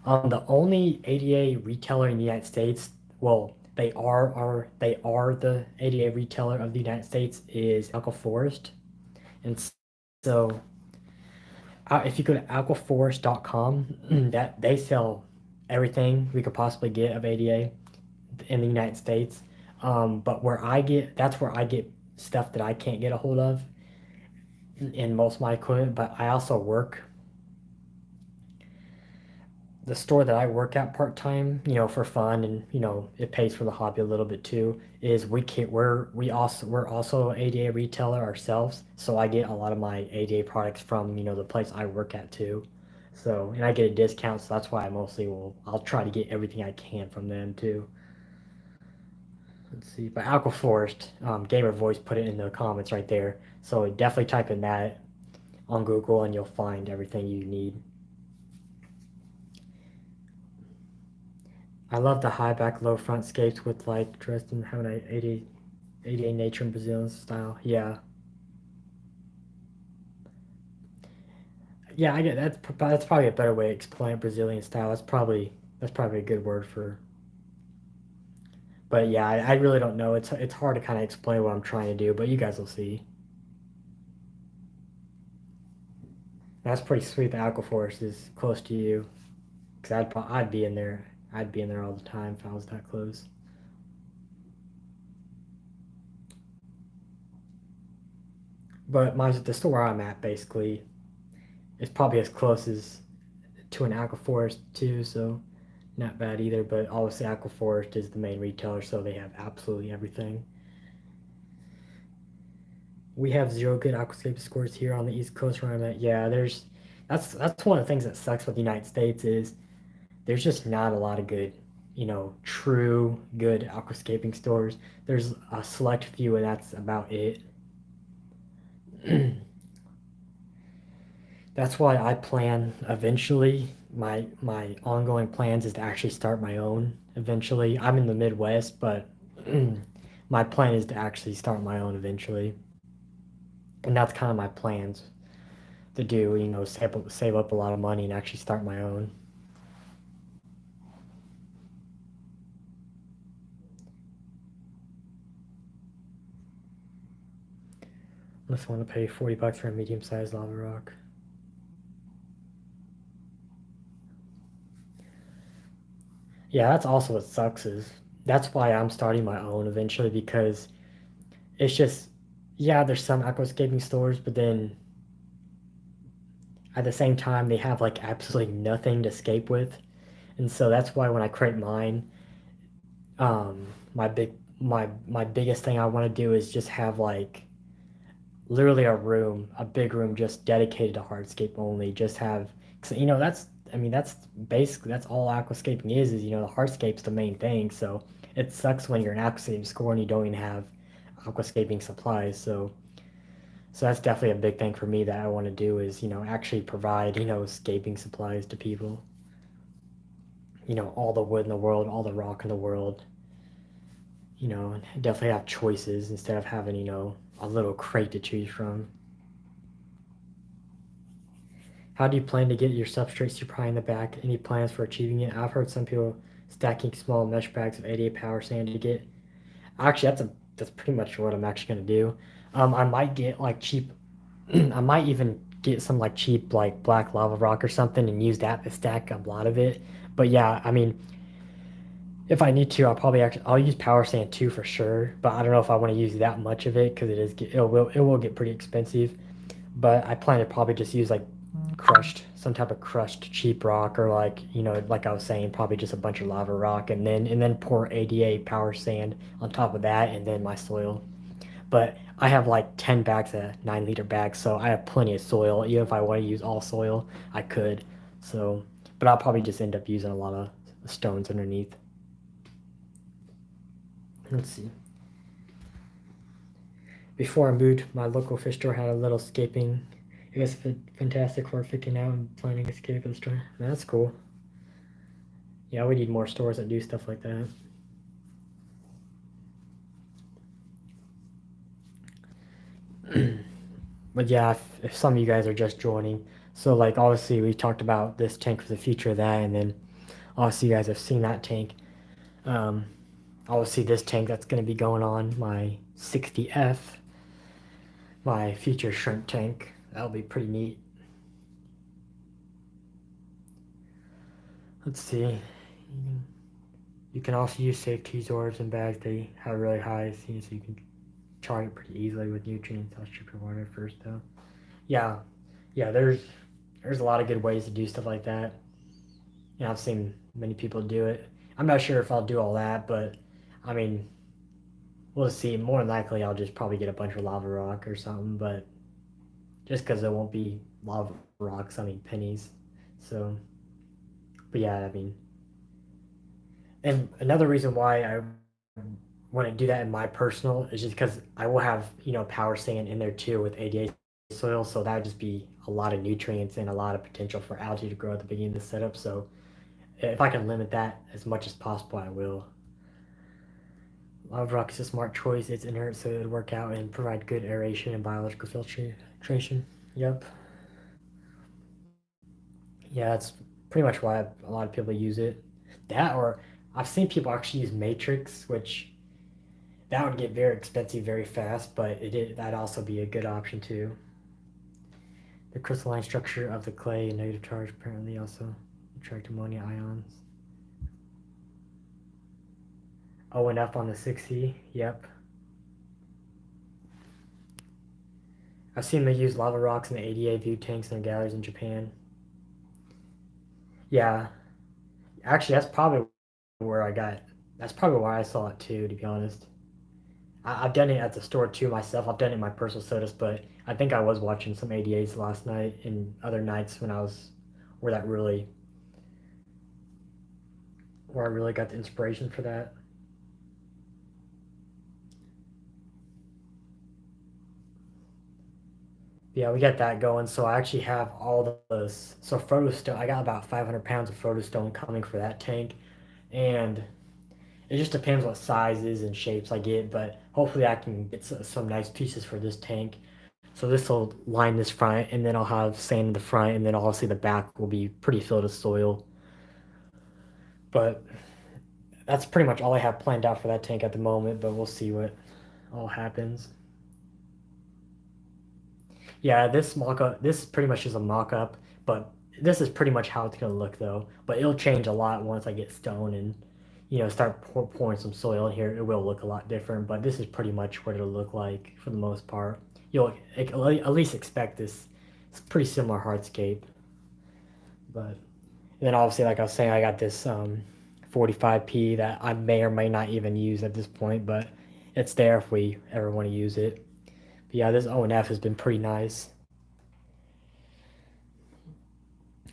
the only ADA retailer in the United States, well, they are the ADA retailer of the United States is Alka Forest, and so if you go to aquaforest.com, that they sell everything we could possibly get of ADA in the United States. But that's where I get stuff that I can't get a hold of in most of my equipment. But I also work the store that I work at part time, you know, for fun, and you know, it pays for the hobby a little bit too. Is we can we're also ADA retailer ourselves, so I get a lot of my ADA products from the place I work at too. So and I get a discount, so that's why I'll try to get everything I can from them too. Let's see, but Aqua Forest, Gamer Voice put it in the comments right there. So definitely type in that on Google, and you'll find everything you need. I love the high back, low front scapes with like dressed in having a 80 nature and Brazilian style. Yeah, yeah, I get that's probably a better way to explain Brazilian style. That's probably a good word for. But yeah, I really don't know. It's hard to kind of explain what I'm trying to do, but you guys will see. That's pretty sweet. The Aquaforest is close to you, cause I'd be in there. I'd be in there all the time if I was that close. But mine's at the store I'm at basically. It's probably as close as to an Aquaforest too, so not bad either. But obviously Aquaforest is the main retailer, so they have absolutely everything. We have zero good aquascape scores here on the East Coast where I'm at. Yeah, that's one of the things that sucks with the United States is there's just not a lot of good, true good aquascaping stores. There's a select few, and that's about it. That's why I plan eventually. My ongoing plans is to actually start my own eventually. I'm in the Midwest, but my plan is to actually start my own eventually, and that's kind of my plans to do. Save up a lot of money and actually start my own. Unless I want to pay $40 for a medium-sized lava rock. Yeah, that's also what sucks is that's why I'm starting my own eventually because it's just yeah, there's some aquascaping stores, but then at the same time they have like absolutely nothing to scape with. And so that's why when I create mine, my biggest thing I want to do is just have like literally a big room just dedicated to hardscape only. Just have, 'cause, that's basically that's all aquascaping is the hardscape's the main thing. So it sucks when you're an aquascaping score and you don't even have aquascaping supplies. So that's definitely a big thing for me that I want to do is actually provide scaping supplies to people. All the wood in the world, all the rock in the world. And definitely have choices instead of having a little crate to choose from. How do you plan to get your substrate super high in the back? Any plans for achieving it? I've heard some people stacking small mesh bags of 88 power sand to get. Actually, that's pretty much what I'm actually gonna do. I might get like cheap. I might even get some like cheap like black lava rock or something and use that to stack a lot of it. But yeah, I mean, if I need to, I'll use power sand too for sure. But I don't know if I want to use that much of it because it will get pretty expensive. But I plan to probably just use like some type of crushed cheap rock, or like, you know, like I was saying, probably just a bunch of lava rock, and then pour ADA power sand on top of that, and then my soil. But I have like 10 bags of 9-liter bags, so I have plenty of soil. Even if I want to use all soil, I could. So, but I'll probably just end up using a lot of stones underneath. Let's see. Before I moved, my local fish store had a little escaping. It was fantastic for picking out and planning escape at the store. That's cool. Yeah, we need more stores that do stuff like that. But yeah, if some of you guys are just joining, so like obviously we talked about this tank for the future of that, and then obviously you guys have seen that tank. Um, obviously this tank that's going to be going on my 60F, my future shrimp tank. That'll be pretty neat. Let's see. You can also use safety orbs and bags. They have really high C, so you can charge it pretty easily with nutrients. I'll strip your water first though. Yeah, yeah. There's a lot of good ways to do stuff like that. And I've seen many people do it. I'm not sure if I'll do all that, but I mean, we'll see. More than likely, I'll just probably get a bunch of lava rock or something, but just because it won't be lava rocks, I mean pennies. So, but yeah, I mean, and another reason why I want to do that in my personal is just because I will have, you know, power sand in there too with ADA soil, so that would just be a lot of nutrients and a lot of potential for algae to grow at the beginning of the setup. So if I can limit that as much as possible, I will. Lava rock is a smart choice. It's inert, so it'll work out and provide good aeration and biological filtration. Yep. Yeah, that's pretty much why a lot of people use it. That, or I've seen people actually use matrix, which that would get very expensive very fast, but that'd also be a good option too. The crystalline structure of the clay and negative charge apparently also attract ammonia ions. O and F on the 6E. Yep. I've seen them use lava rocks in the ADA view tanks in their galleries in Japan. Yeah, actually, where I got. That's probably where I saw it too. To be honest, I've done it at the store too myself. I've done it in my personal sodas, but I think I was watching some ADAs last night and other nights when I was where that really where I really got the inspiration for that. Yeah, we got that going. So I actually have all those. So Photostone, I got about 500 pounds of Photostone coming for that tank, and it just depends what sizes and shapes I get. But hopefully, I can get some nice pieces for this tank. So this will line this front, and then I'll have sand in the front, and then obviously the back will be pretty filled with soil. But that's pretty much all I have planned out for that tank at the moment. But we'll see what all happens. Yeah, this pretty much is a mock-up, but this is pretty much how it's gonna look though. But it'll change a lot once I get stone and, you know, start pouring some soil in here. It will look a lot different, but this is pretty much what it'll look like for the most part. You'll at least expect this. It's pretty similar hardscape, but then obviously, like I was saying, I got this 45p that I may or may not even use at this point, but it's there if we ever want to use it. But yeah, this O&F has been pretty nice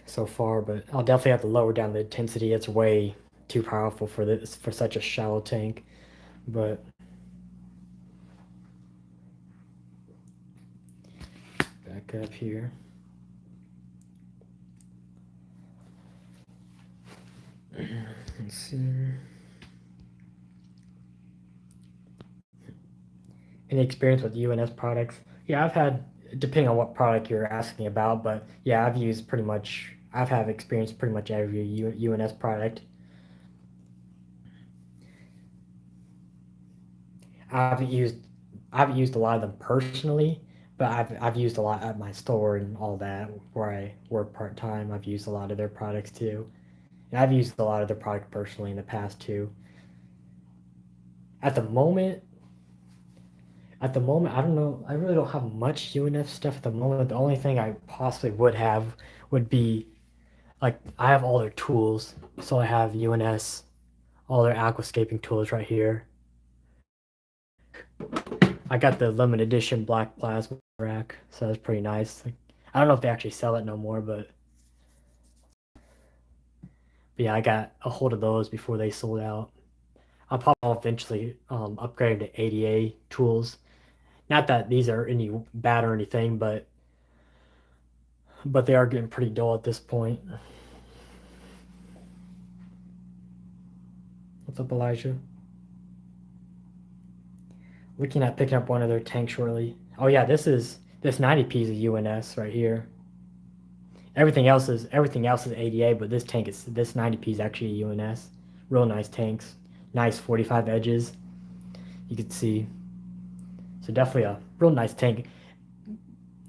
so far, but I'll definitely have to lower down the intensity. It's way too powerful for this for such a shallow tank. But back up here. Let's see. Any experience with UNS products? Yeah, I've had, depending on what product you're asking about, but yeah, I've had experience pretty much every UNS product. I've used I've used a lot of them personally, but I've used a lot at my store and all that where I work part time. I've used a lot of their products too, and I've used a lot of their product personally in the past too. At the moment, At the moment, I don't know. I really don't have much UNF stuff at the moment. The only thing I possibly would have would be like I have all their tools. So I have UNS, all their aquascaping tools right here. I got the limited edition black plasma rack, so that's pretty nice. Like, I don't know if they actually sell it no more, but yeah, I got a hold of those before they sold out. I'll probably eventually upgrade to ADA tools. Not that these are any bad or anything, but they are getting pretty dull at this point. What's up, Elijah? Looking at picking up one of their tanks shortly. Oh yeah, this 90p is a UNS right here. Everything else is ADA, but this 90p is actually a UNS. Real nice tanks. Nice 45 edges. You can see. So definitely a real nice tank.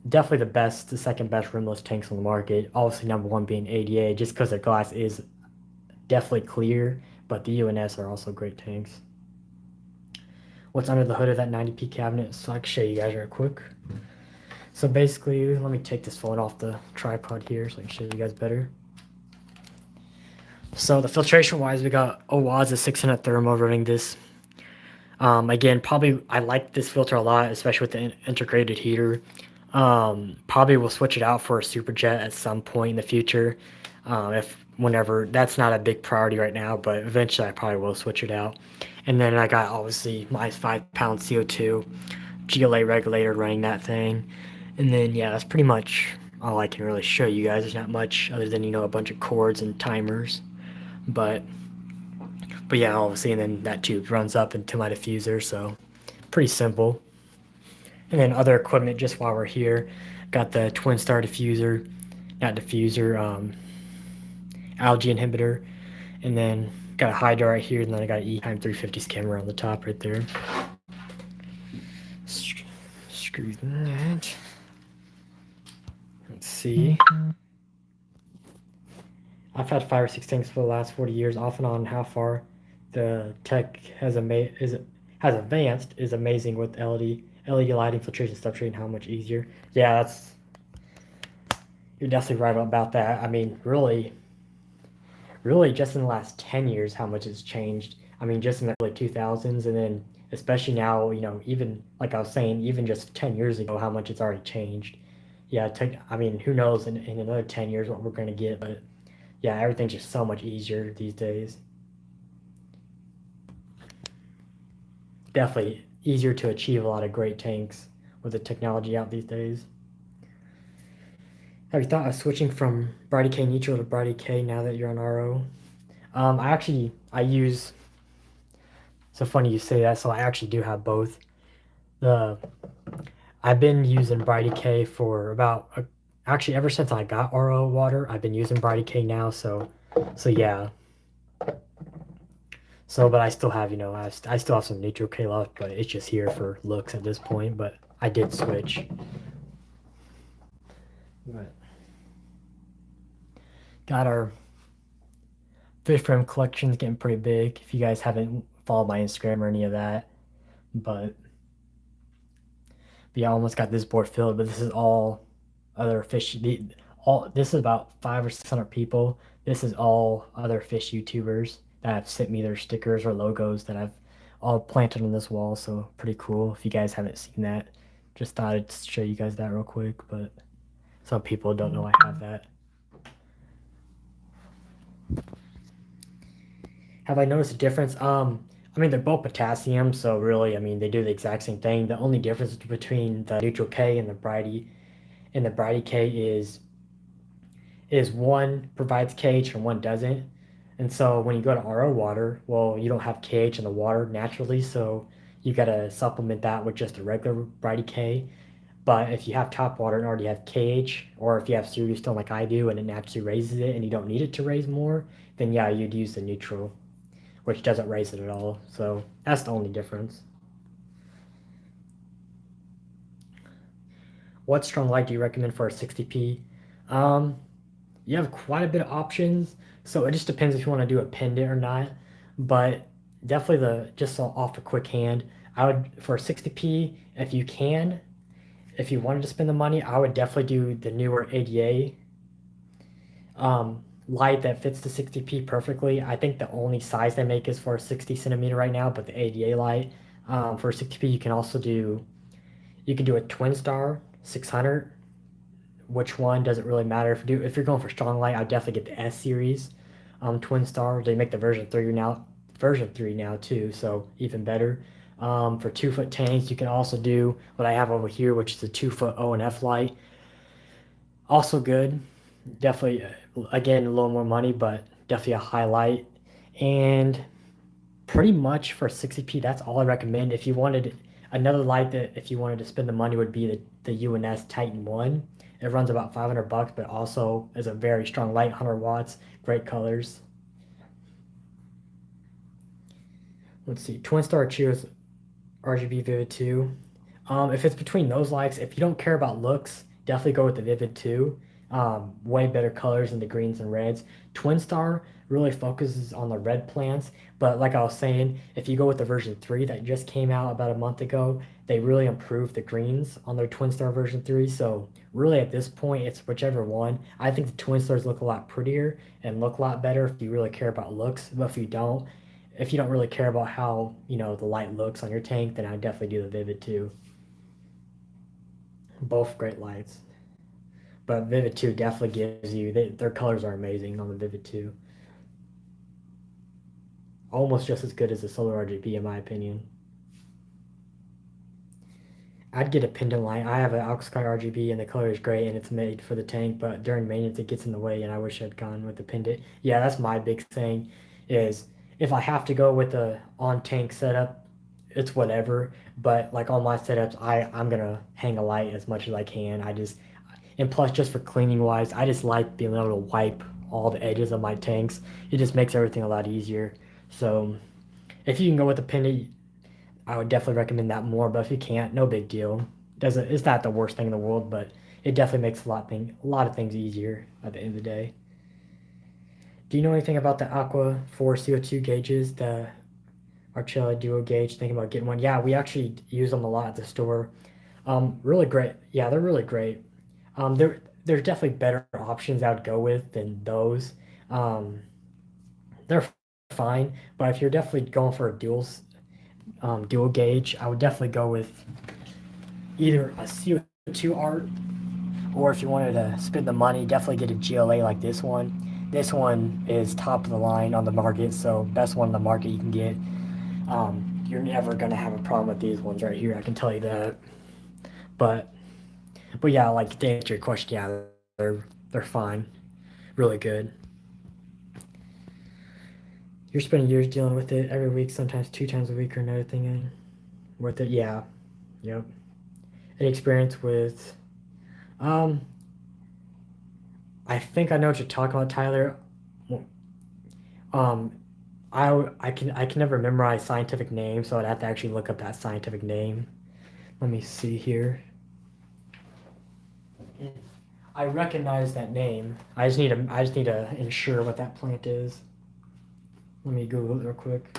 Definitely the second best rimless tanks on the market. Obviously number one being ADA, just because their glass is definitely clear, but the UNS are also great tanks. What's under the hood of that 90p cabinet? So I can show you guys real quick. So basically, let me take this phone off the tripod here so I can show you guys better. So the filtration wise, we got Owaza 600 thermo running this. Again, probably I like this filter a lot, especially with the integrated heater. Probably will switch it out for a superjet at some point in the future. If whenever that's not a big priority right now, but eventually I probably will switch it out. And then I got obviously my 5-pound CO2 GLA regulator running that thing. And then yeah, that's pretty much all I can really show you guys. There's not much other than a bunch of cords and timers, but yeah, obviously, and then that tube runs up into my diffuser, so pretty simple. And then other equipment, just while we're here, got the twin star diffuser, not diffuser, algae inhibitor, and then got a hydro right here, and then I got an E-Time 350 camera on the top right there. Screw that. Let's see. I've had 5 or 6 tanks for the last 40 years, off and on. How far the tech has advanced is amazing with LED lighting, filtration, substrate, how much easier. Yeah, you're definitely right about that. I mean, really, just in the last 10 years, how much it's changed. I mean, just in the early 2000s, and then especially now, even like I was saying, even just 10 years ago, how much it's already changed. Yeah, I mean, who knows in another 10 years what we're going to get, but yeah, everything's just so much easier these days. Definitely easier to achieve a lot of great tanks with the technology out these days. Have you thought of switching from Brighty K Neutral to Brighty K now that you're on RO? I use. So funny you say that. So I actually do have both. I've been using Brighty K for actually ever since I got RO water. I've been using Brighty K now. So yeah. So, but I still have, I still have some Neutral K left, but it's just here for looks at this point. But I did switch. But got our fish frame collection's getting pretty big. If you guys haven't followed my Instagram or any of that, but yeah, I almost got this board filled. But this is all other fish. This is about 500 or 600 people. This is all other fish YouTubers that have sent me their stickers or logos that I've all planted on this wall. So pretty cool. If you guys haven't seen that, just thought I'd show you guys that real quick. But some people don't know I have that. Have I noticed a difference? I mean, they're both potassium, so really, I mean, they do the exact same thing. The only difference between the Neutral K and the Brighty K is one provides KH and one doesn't. And so when you go to RO water, well, you don't have KH in the water naturally, so you gotta supplement that with just a regular Brighty K. But if you have top water and already have KH, or if you have serious stone like I do and it naturally raises it and you don't need it to raise more, then yeah, you'd use the neutral, which doesn't raise it at all. So that's the only difference. What strong light do you recommend for a 60p? You have quite a bit of options, so it just depends if you want to do a pendant or not. But definitely just off a quick hand, I would for 60p if you wanted to spend the money, I would definitely do the newer ADA light that fits the 60p perfectly. I think the only size they make is for a 60 centimeter right now, but the ADA light for 60p you can do a twin star 600. Which one doesn't really matter if you're going for strong light. I'd definitely get the S series twin star. They make the version 3 now too, so even better. For 2 foot tanks, you can also do what I have over here, which is a 2 foot O and F light. Also good. Definitely, again, a little more money, but definitely a highlight. And pretty much for 60p, that's all I recommend. If you wanted another light that if you wanted to spend the money would be the UNS Titan 1. It runs about 500 bucks, but also is a very strong light, 100 watts, great colors. Let's see, Twin Star Cheers RGB Vivid 2. If it's between those lights, if you don't care about looks, definitely go with the Vivid 2. Way better colors than the greens and reds. Twin Star really focuses on the red plants, but like I was saying, if you go with the version 3 that just came out about a month ago, they really improved the greens on their Twin Star version 3. So really at this point, it's whichever one. I think the Twin Stars look a lot prettier and look a lot better if you really care about looks, but if you don't really care about how, the light looks on your tank, then I definitely do the Vivid 2. Both great lights. But Vivid 2 definitely gives you their colors are amazing on the Vivid 2. Almost just as good as the Solar RGB in my opinion. I'd get a pendant light. I have an Alksky RGB and the color is great and it's made for the tank, but during maintenance it gets in the way and I wish I'd gone with the pendant. Yeah, that's my big thing is if I have to go with the on tank setup, it's whatever. But like on my setups, I'm gonna hang a light as much as I can. And plus just for cleaning wise, I just like being able to wipe all the edges of my tanks. It just makes everything a lot easier. So if you can go with the pendant, I would definitely recommend that more. But if you can't, no big deal. Doesn't It's not the worst thing in the world, but it definitely makes a lot of things easier at the end of the day. Do you know anything about the Aqua 4 CO2 gauges, the Archella Duo gauge? Thinking about getting one. Yeah, we actually use them a lot at the store. Really great. Yeah, they're really great. There's definitely better options I would go with than those. Um, they're fine, but if you're definitely going for a dual gauge, I would definitely go with either a CO2 art, or if you wanted to spend the money, definitely get a GLA like this one. This one is top of the line on the market, so best one on the market you can get. You're never gonna have a problem with these ones right here. I can tell you that. But but yeah, like to answer your question, yeah, they're fine, really good. You're spending years dealing with it every week, sometimes 2 times a week or another thing. Worth it, yeah, yep. Any experience with um I think I know what you're talking about, Tyler. Um, I can never memorize scientific names, so I'd have to actually look up that scientific name. Let me see here. I recognize that name. I just need to ensure what that plant is. Let me Google it real quick.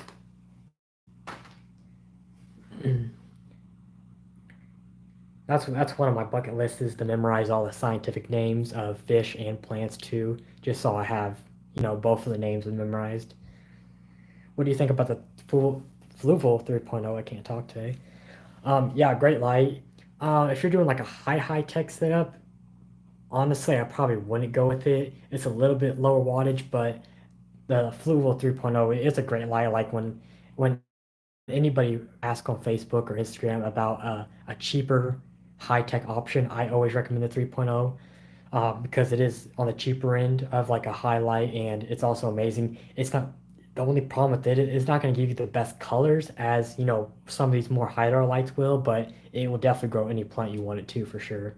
That's one of my bucket lists is to memorize all the scientific names of fish and plants too, just so I have both of the names memorized. What do you think about the Fluval 3.0? I can't talk today. Yeah, great light. If you're doing like a high tech setup, honestly, I probably wouldn't go with it. It's a little bit lower wattage, but the Fluval 3.0 is a great light. Like when anybody asks on Facebook or Instagram about a cheaper high tech option, I always recommend the 3.0 because it is on the cheaper end of like a highlight and it's also amazing. It's not the only problem with it is not going to give you the best colors as some of these more highlighter lights will, but it will definitely grow any plant you want it to for sure.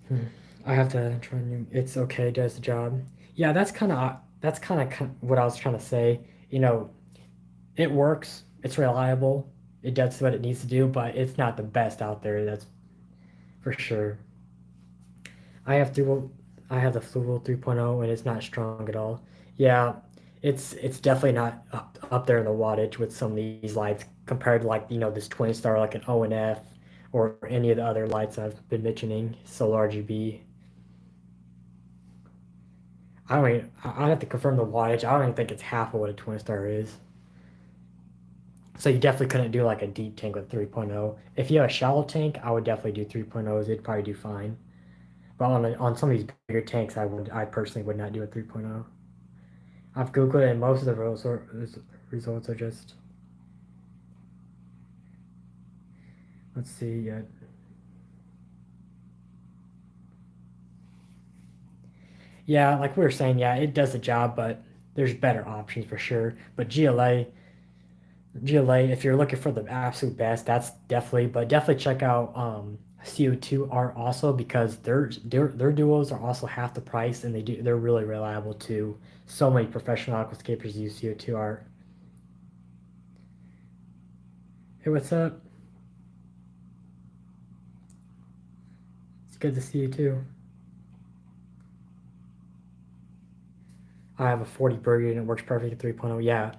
Hmm. I have to try and it's okay, does the job. Yeah, that's kind of what I was trying to say. You know, it works, it's reliable, it does what it needs to do, but it's not the best out there, that's for sure. I have through I have the Fluval 3.0 and it's not strong at all. Yeah, it's definitely not up there in the wattage with some of these lights compared to, like, this twin star, like an ONF or any of the other lights I've been mentioning, solar RGB. I have to confirm the wattage. I don't even think it's half of what a twin star is. So you definitely couldn't do like a deep tank with 3.0. If you have a shallow tank, I would definitely do 3.0s. It'd probably do fine. But on some of these bigger tanks, I personally would not do a 3.0. I've googled it, and most of the results are just, let's see. Yeah, like we were saying, yeah, it does the job, but there's better options for sure. But GLA, if you're looking for the absolute best, that's definitely check out CO2 art also, because their duos are also half the price, and they're really reliable too. So many professional aquascapers use CO2 art. Hey, what's up? It's good to see you too. I have a 40 burger and it works perfect at 3.0. Yeah.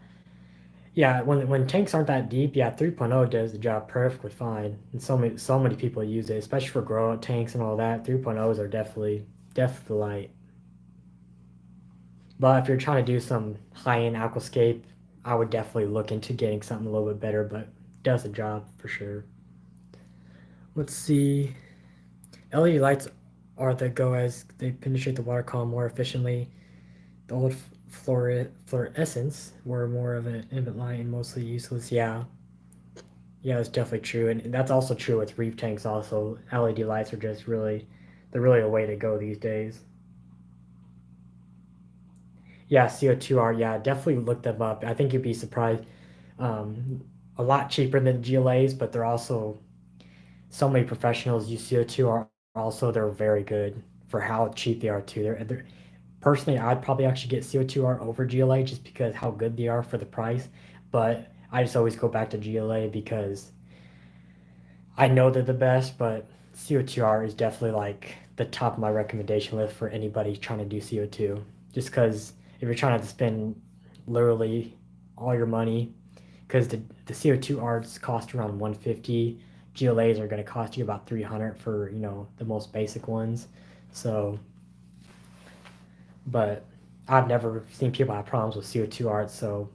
Yeah, when tanks aren't that deep, yeah, 3.0 does the job perfectly fine. And so many people use it, especially for grow out tanks and all that. 3.0s are definitely the light. But if you're trying to do some high-end aquascape, I would definitely look into getting something a little bit better, but does the job for sure. Let's see. LED lights are the go as they penetrate the water column more efficiently. The old fluorescents were more of an ambient light and mostly useless. Yeah, yeah, that's definitely true, and that's also true with reef tanks. Also, LED lights are just they're really a way to go these days. Yeah, CO2 are, yeah, definitely look them up. I think you'd be surprised. Um, a lot cheaper than GLAs, but they're also, so many professionals use CO2 are also, they're very good for how cheap they are too. Personally, I'd probably actually get CO2R over GLA just because how good they are for the price. But I just always go back to GLA because I know they're the best, but CO2R is definitely like the top of my recommendation list for anybody trying to do CO2. Just because if you're trying to spend literally all your money, because the CO2 arts cost around 150, GLAs are going to cost you about 300 for the most basic ones. So, but I've never seen people have problems with CO2 art, so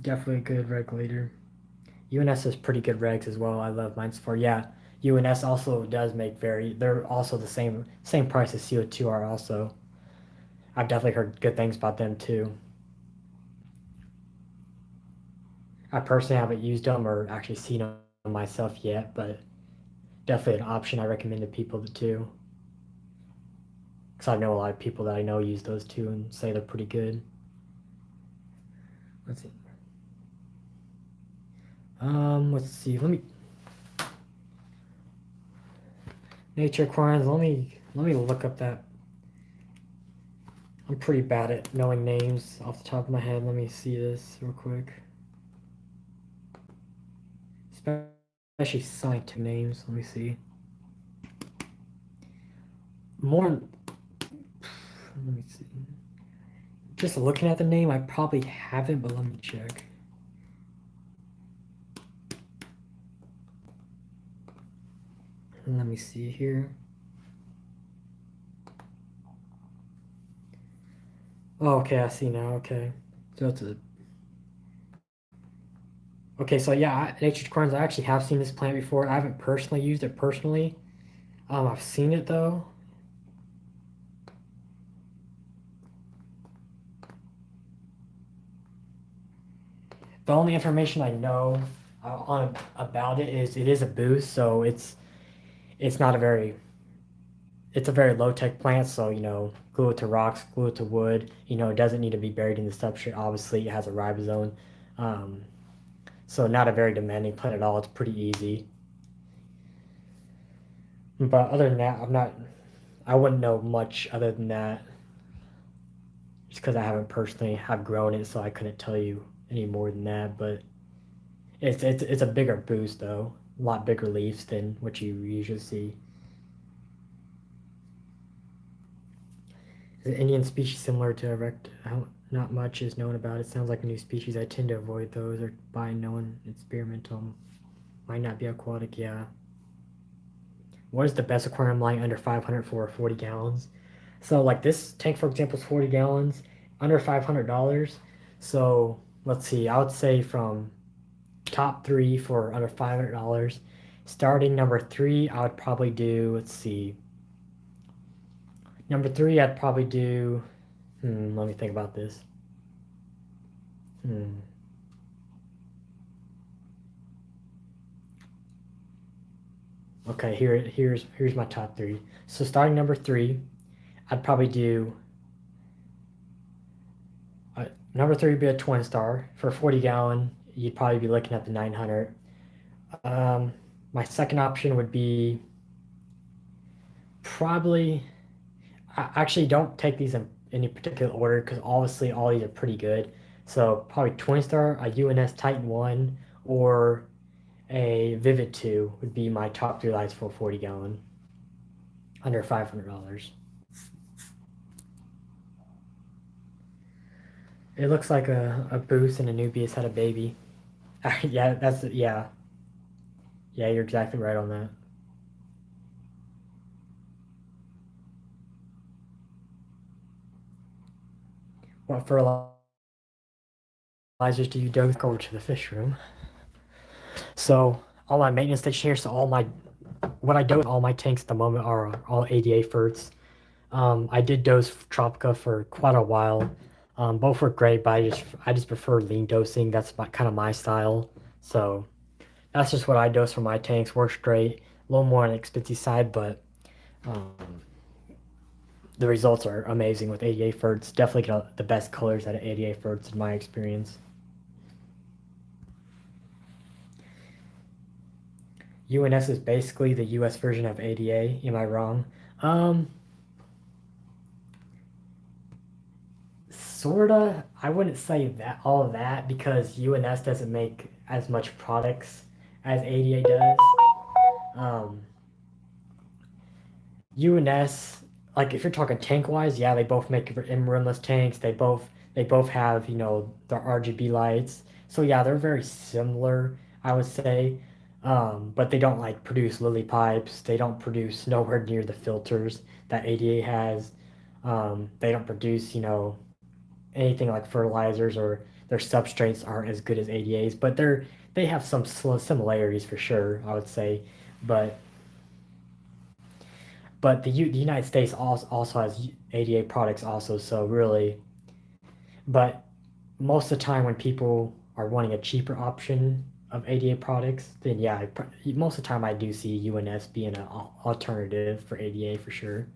definitely a good regulator. UNS has pretty good regs as well. I love mine for, yeah. UNS also does make they're also the same price as CO2 are also. I've definitely heard good things about them too. I personally haven't used them or actually seen them myself yet, but definitely an option I recommend to people too. Because I know a lot of people that I know use those too and say they're pretty good. Let's see. Let's see. Nature Aquariums. Let me look up that. I'm pretty bad at knowing names off the top of my head. Let me see this real quick. Especially scientific names. Let me see. More. Let me see. Just looking at the name, I probably haven't, but let me check. Let me see here. Oh, okay, I see now. Okay, so it's a. Okay, so yeah, Nature's Aquariums. I actually have seen this plant before. I haven't personally used it personally. I've seen it though. The only information I know on about it is a boost, so it's not a very it's a very low tech plant. So glue it to rocks, glue it to wood. It doesn't need to be buried in the substrate. Obviously, it has a ribosome, um, so not a very demanding plant at all. It's pretty easy. But other than that, I wouldn't know much other than that, just because I haven't personally have grown it, so I couldn't tell you any more than that. But it's a bigger boost though, a lot bigger leaves than what you usually see. Is an Indian species similar to erect? Not much is known about it. Sounds like a new species. I tend to avoid those or buy known experimental. Might not be aquatic, yeah. What is the best aquarium line under 500 for 40 gallons? So like this tank, for example, is 40 gallons, under $500. So let's see, I would say from top three for under $500. Starting number three, I would probably do, let's see. Number three, I'd probably do, let me think about this. Okay, here's my top three. So starting number three, I'd probably do number three would be a twin star for 40 gallon. You'd probably be looking at the 900. My second option would be probably. I actually don't take these in any particular order because obviously all these are pretty good. So probably twin star, a UNS Titan 1, or a Vivid 2 would be my top three lights for 40 gallon under $500. It looks like a Boost and a Nubius had a baby. Yeah, yeah, you're exactly right on that. What fertilizers do you dose? Go over to the fish room. So all my maintenance station here, so all my what I dose all my tanks at the moment are all 88 ferts. I did dose Tropica for quite a while. Both were great, but I just prefer lean dosing. That's kind of my style. So that's just what I dose for my tanks. Works great. A little more on the expensive side, but um, the results are amazing with 88 ferts. Definitely get the best colors out of 88 ferts in my experience. UNS is basically the US version of ADA. Am I wrong? Um, Sorta. I wouldn't say that all of that because UNS doesn't make as much products as ADA does. Um, UNS, like if you're talking tank wise, yeah, they both make rimless tanks. They both have their RGB lights. So yeah, they're very similar, I would say. But they don't like produce lily pipes. They don't produce nowhere near the filters that ADA has. They don't produce anything like fertilizers, or their substrates aren't as good as ADA's, but they have some similarities for sure, I would say. But the United States also has ADA products also, so really, but most of the time when people are wanting a cheaper option of ADA products, then yeah, most of the time I do see UNS being an alternative for ADA for sure.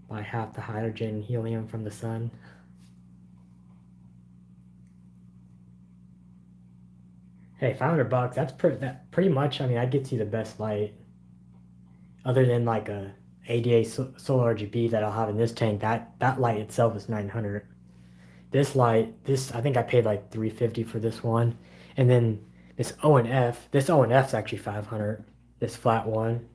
By half the hydrogen and helium from the sun. Hey, $500, that pretty much. I mean, that gets you the best light, other than like a ADA solar RGB that I'll have in this tank. That light itself is 900. This light, I think I paid like 350 for this one, and then this O and F's actually 500. This flat one.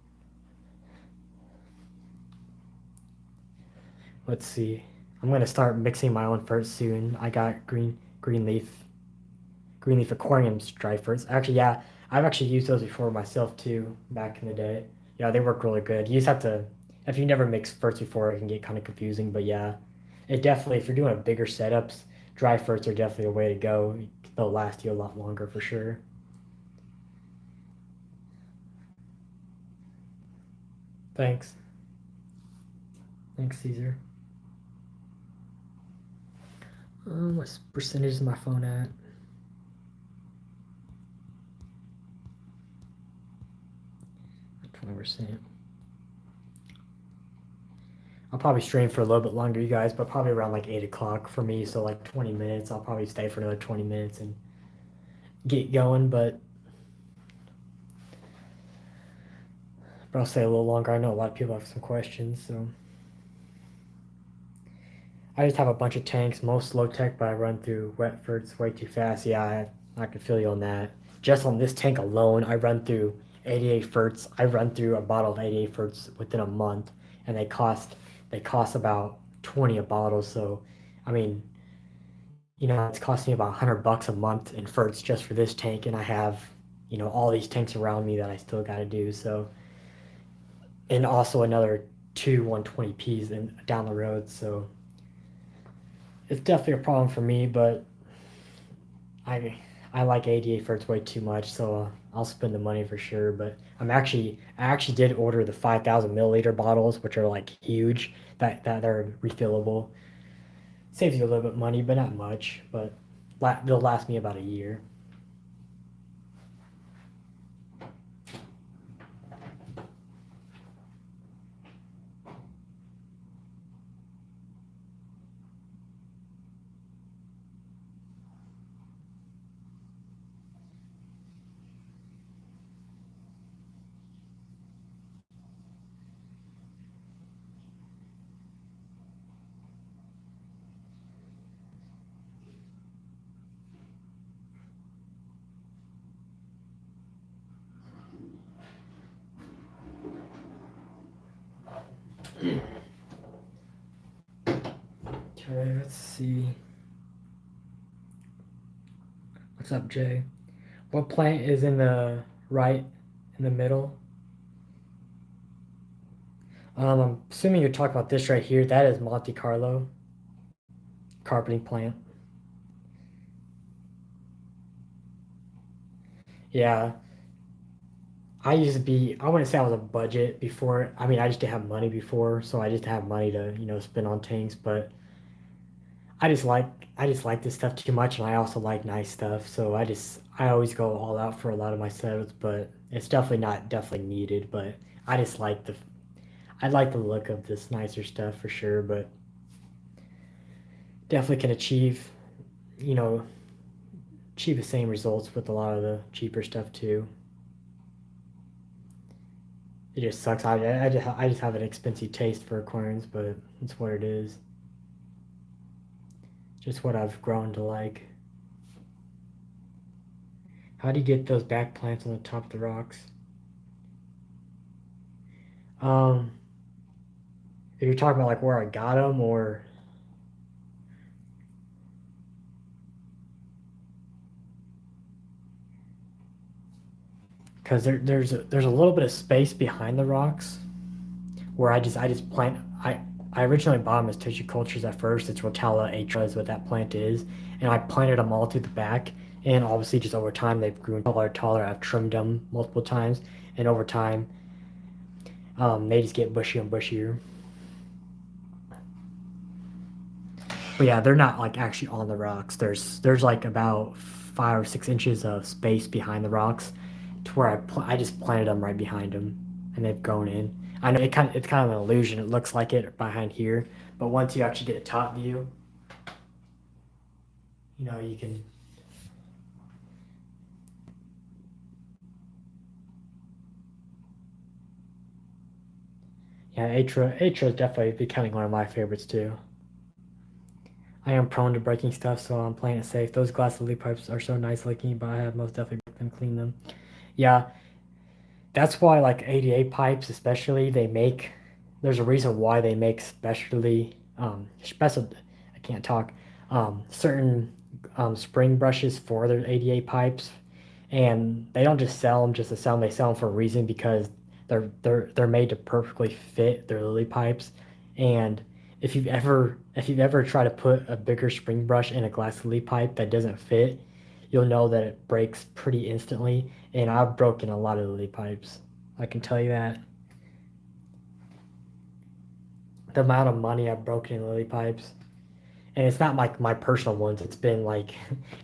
Let's see. I'm gonna start mixing my own first soon. I got green leaf aquariums dry ferts. Actually, yeah, I've actually used those before myself too, back in the day. Yeah, they work really good. You just have to, if you never mixed ferts before, it can get kind of confusing. But yeah, it definitely, if you're doing bigger setups, dry ferts are definitely a way to go. They'll last you a lot longer for sure. Thanks. Thanks, Caesar. What percentage is my phone at? 20%. I'll probably stream for a little bit longer, you guys, but probably around like 8 o'clock for me. So like 20 minutes. I'll probably stay for another 20 minutes and get going, but I'll stay a little longer. I know a lot of people have some questions, so I just have a bunch of tanks, most low tech, but I run through wet ferts way too fast. Yeah, I can feel you on that. Just on this tank alone, I run through 88 ferts. I run through a bottle of 88 ferts within a month, and they cost about 20 a bottle. So, I mean, it's costing me about $100 a month in ferts just for this tank, and I have, all these tanks around me that I still got to do. So, and also another two 120Ps down the road. So, it's definitely a problem for me, but I I like 88 ferts way too much, so I'll spend the money for sure. But I actually did order the 5,000 milliliter bottles, which are like huge, that are refillable. Saves you a little bit of money, but not much. But they'll last me about a year. Okay, let's see. What's up, Jay? What plant is in the right in the middle? I'm assuming you're talking about this right here. That is Monte Carlo carpeting plant. Yeah, I wouldn't say I was a budget before. I mean, I just didn't have money before, so I just have money to, spend on tanks. But I just like, I just like this stuff too much, and I also like nice stuff. So I always go all out for a lot of my setups, but it's definitely not definitely needed. But I just I like the look of this nicer stuff for sure. But definitely can you know, achieve the same results with a lot of the cheaper stuff too. It just sucks. I just have an expensive taste for aquariums, but it's what it is. Just what I've grown to like. How do you get those back plants on the top of the rocks? Um, if you're talking about like where I got them, or because there's a little bit of space behind the rocks where I just plant. I originally bought them as tissue cultures at first. It's Rotella atra is what that plant is, and I planted them all through the back. And obviously, just over time, they've grown taller and taller. I've trimmed them multiple times, and over time, they just get bushier and bushier. But yeah, they're not like actually on the rocks. There's like about 5 or 6 inches of space behind the rocks, to where I just planted them right behind them, and they've grown in. I know it's kind of an illusion. It looks like it behind here, but once you actually get a top view, you can. Yeah, Atra is definitely becoming one of my favorites too. I am prone to breaking stuff, so I'm playing it safe. Those glass lily pipes are so nice looking, but I have most definitely broken them, clean them. Yeah, that's why like ADA pipes, especially, there's a reason why they make special, I can't talk, certain spring brushes for their ADA pipes, and they don't just sell them just to sell them. They sell them for a reason, because they're made to perfectly fit their lily pipes. And if you've ever tried to put a bigger spring brush in a glass lily pipe that doesn't fit, you'll know that it breaks pretty instantly. And I've broken a lot of lily pipes. I can tell you that. The amount of money I've broken in lily pipes. And it's not like my personal ones. It's been like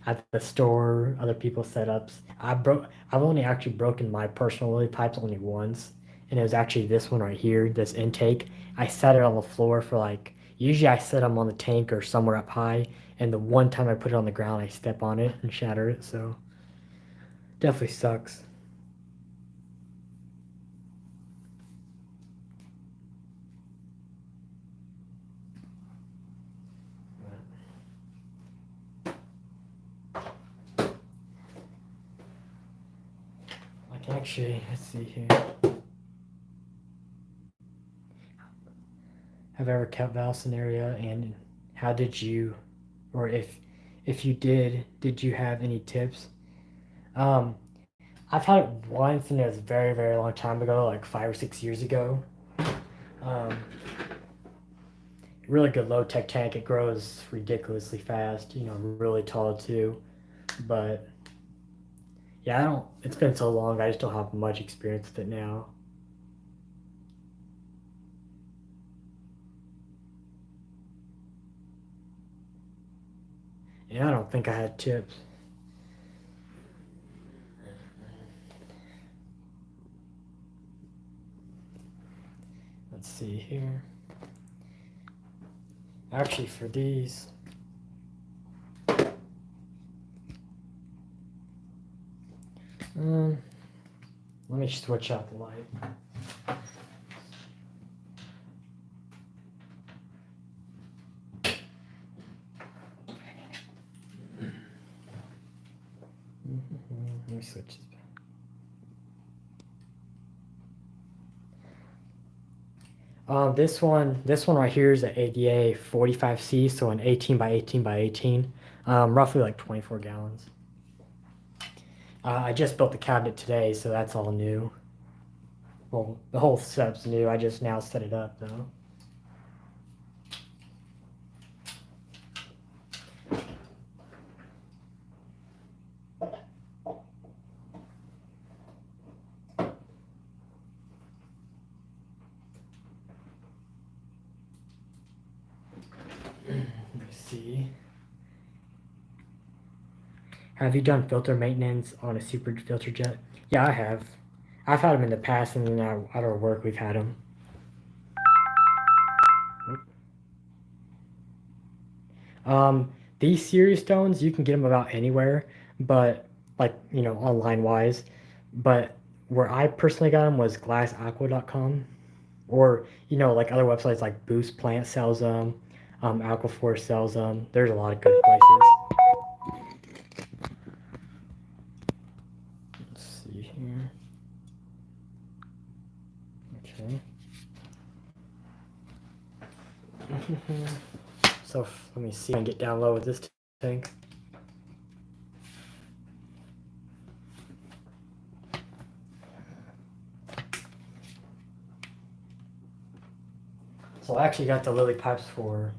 at the store, other people's setups. I've only actually broken my personal lily pipes only once, and it was actually this one right here, this intake. I set it on the floor for like, usually I set them on the tank or somewhere up high, and the one time I put it on the ground, I step on it and shatter it. So definitely sucks. actually, let's see here. Have I ever kept valves in area, and how did you, or if you did you have any tips? Um, I've had it once, and it was a very, very long time ago, like 5 or 6 years ago. Um, really good low tech tank. It grows ridiculously fast. You know, really tall too. But yeah, I don't. It's been so long. I just don't have much experience with it now. Yeah, I don't think I had tips. Let's see here. Actually, for these, um, let me switch out the light. Let me switch this back. This one right here is an ADA 45C, so an 18 by 18 by 18, roughly like 24 gallons. I just built the cabinet today, so that's all new. Well, the whole setup's new. I just now set it up though. Let me see. Have you done filter maintenance on a super filter jet? Yeah, I have. I've had them in the past, and then at our work we've had them. These series stones, you can get them about anywhere, but like, you know, online wise. But where I personally got them was glassaqua.com, or, you know, like other websites like Boost Plant sells them, Aquaforce sells them. There's a lot of good places. Let's see here. Okay. So let me see if I can get down low with this tank. So I actually got the lily pipes for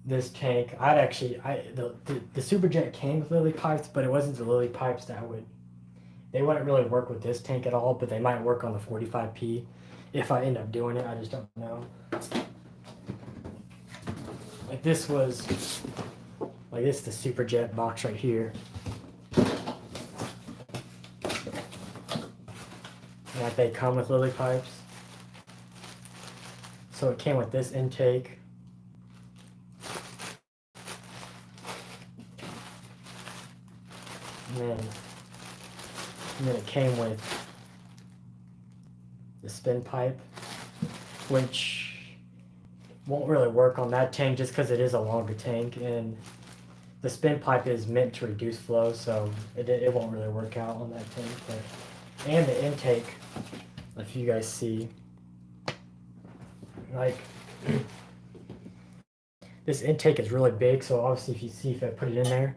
this tank. The Superjet came with lily pipes, but it wasn't the lily pipes they wouldn't really work with this tank at all, but they might work on the 45P if I end up doing it. I just don't know. Like this was, like this is the Superjet box right here. And like they come with lily pipes. So it came with this intake. And then it came with the spin pipe, which won't really work on that tank just because it is a longer tank, and the spin pipe is meant to reduce flow, so it won't really work out on that tank. But, and the intake, if you guys see, like this intake is really big, so obviously if you see, if I put it in there,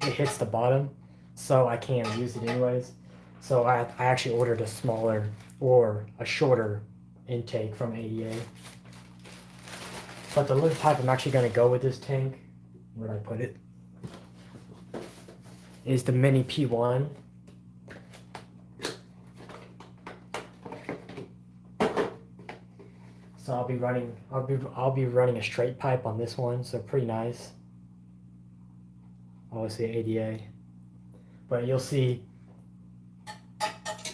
it hits the bottom, so I can't use it anyways. So I actually ordered a smaller or a shorter intake from ADA. But the lily pipe I'm actually going to go with this tank, where did I put it, is the Mini P1. So I'll be running a straight pipe on this one, so pretty nice. Obviously ADA, but you'll see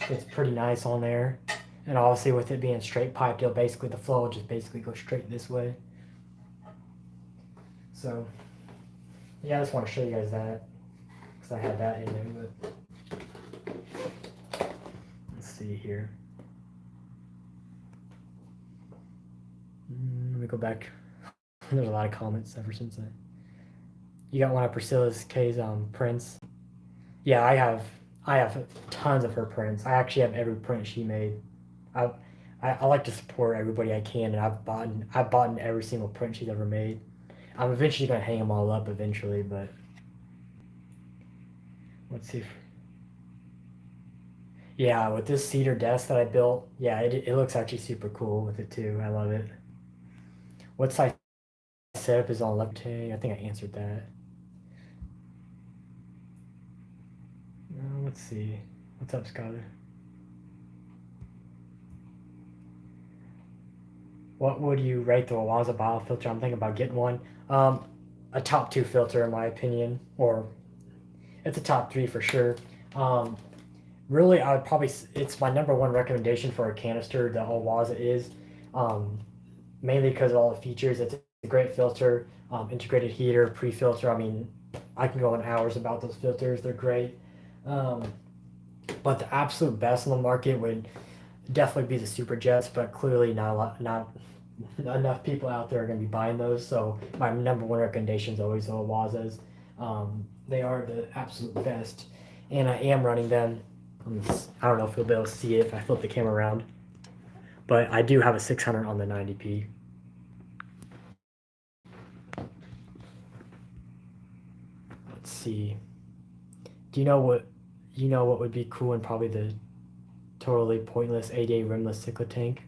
it's pretty nice on there. And obviously with it being straight piped, the flow will just basically go straight this way. So yeah, I just want to show you guys that because I had that in there. But let's see here. Let me go back. There's a lot of comments ever since then. You got one of Priscilla's K's prints. Yeah, I have tons of her prints. I actually have every print she made. I, I like to support everybody I can, and I've bought in every single print she's ever made. I'm eventually gonna hang them all up eventually, but let's see. Yeah, with this cedar desk that I built, yeah, it looks actually super cool with it too. I love it. What size setup is on left? I think I answered that. Let's see. What's up, Skyler? What would you rate the Waza biofilter? I'm thinking about getting one. Um, a top two filter in my opinion, or it's a top three for sure. Um, really, I would probably it's my number one recommendation for a canister. The Waza is, um, mainly because of all the features. It's a great filter, integrated heater, pre-filter. I mean, I can go on hours about those filters. They're great. Um, but the absolute best on the market would definitely be the super jets, but clearly not enough people out there are going to be buying those. So my number one recommendation is always the Wazas. They are the absolute best, and I am running them. I don't know if you'll be able to see it if I flip the camera around, but I do have a 600 on the 90p. Let's see. Do you know what would be cool and probably the totally pointless 88 rimless cichlid tank?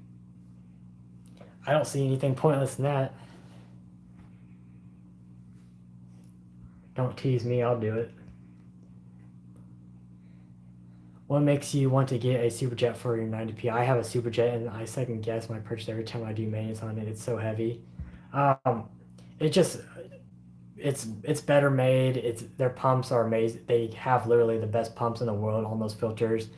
I don't see anything pointless in that. Don't tease me, I'll do it. What makes you want to get a superjet for your 90p? I have a superjet and I second guess my purchase every time I do maintenance on it. It's so heavy. Um, it just it's better made. It's their pumps are amazing. They have literally the best pumps in the world on those filters.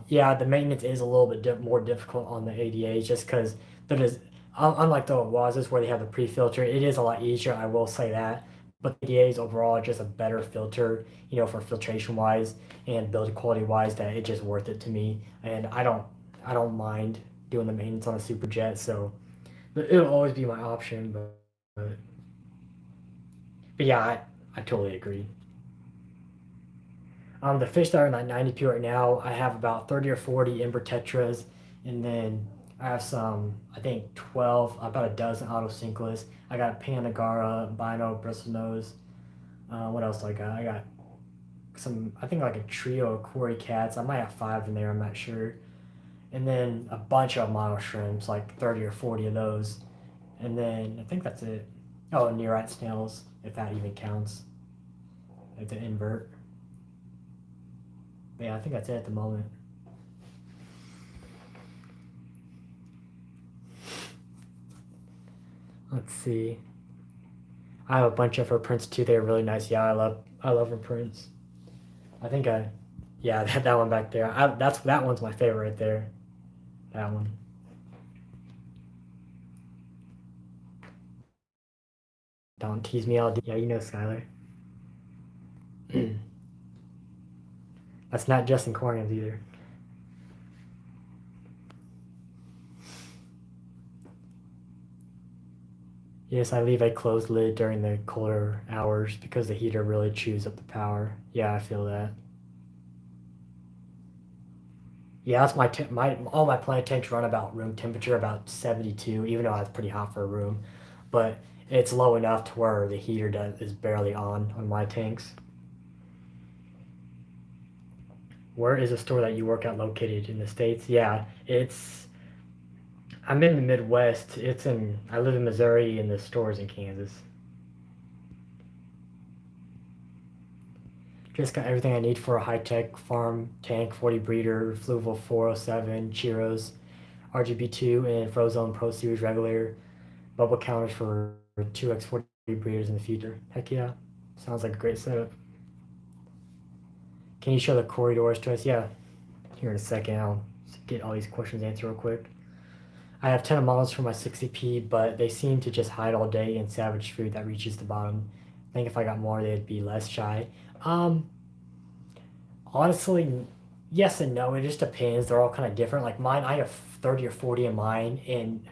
Yeah, the maintenance is a little bit more difficult on the ADAs just because there is, unlike the Wazas where they have the pre-filter, it is a lot easier. I will say that, but the ADAs overall are just a better filter, for filtration wise and build quality wise. That it's just worth it to me, and I don't mind doing the maintenance on a Superjet. So it'll always be my option, but yeah, I totally agree. The fish that are in that 90p right now, I have about 30 or 40 Ember Tetras, and then I have some, I think 12, about a dozen Auto Sinkless. I got Panagara, Bino, Bristlenose. What else do I got? I got some, I think like a trio of Quarry Cats. I might have five in there, I'm not sure. And then a bunch of mono shrimps, like 30 or 40 of those. And then I think that's it. Oh, and Nearite Snails, if that even counts. Like the invert. But yeah, I think that's it at the moment. Let's see. I have a bunch of her prints too. They're really nice. Yeah, I love her prints. I think yeah, that one back there. That one's my favorite right there. That one. Don't tease me. Yeah, Skylar. That's not just in aquariums either. Yes, I leave a closed lid during the colder hours because the heater really chews up the power. Yeah, I feel that. Yeah, that's my all my plant tanks run about room temperature about 72, even though that's pretty hot for a room, but it's low enough to where the heater is barely on my tanks. Where is the store that you work at located in the States? Yeah, I'm in the Midwest. I live in Missouri and the store's in Kansas. Just got everything I need for a high-tech farm tank, 40 breeder, Fluval 407, Chiros, RGB2, and Frozone Pro Series regulator, bubble counters for 2x40 breeders in the future. Heck yeah, sounds like a great setup. Can you show the corridors to us? Yeah, here in a second. I'll get all these questions answered real quick. I have 10 models for my 60p, but they seem to just hide all day in savage food that reaches the bottom. I think if I got more, they'd be less shy. Um, Honestly, yes and no. It just depends. They're all kind of different. Like mine, I have 30 or 40 in mine, and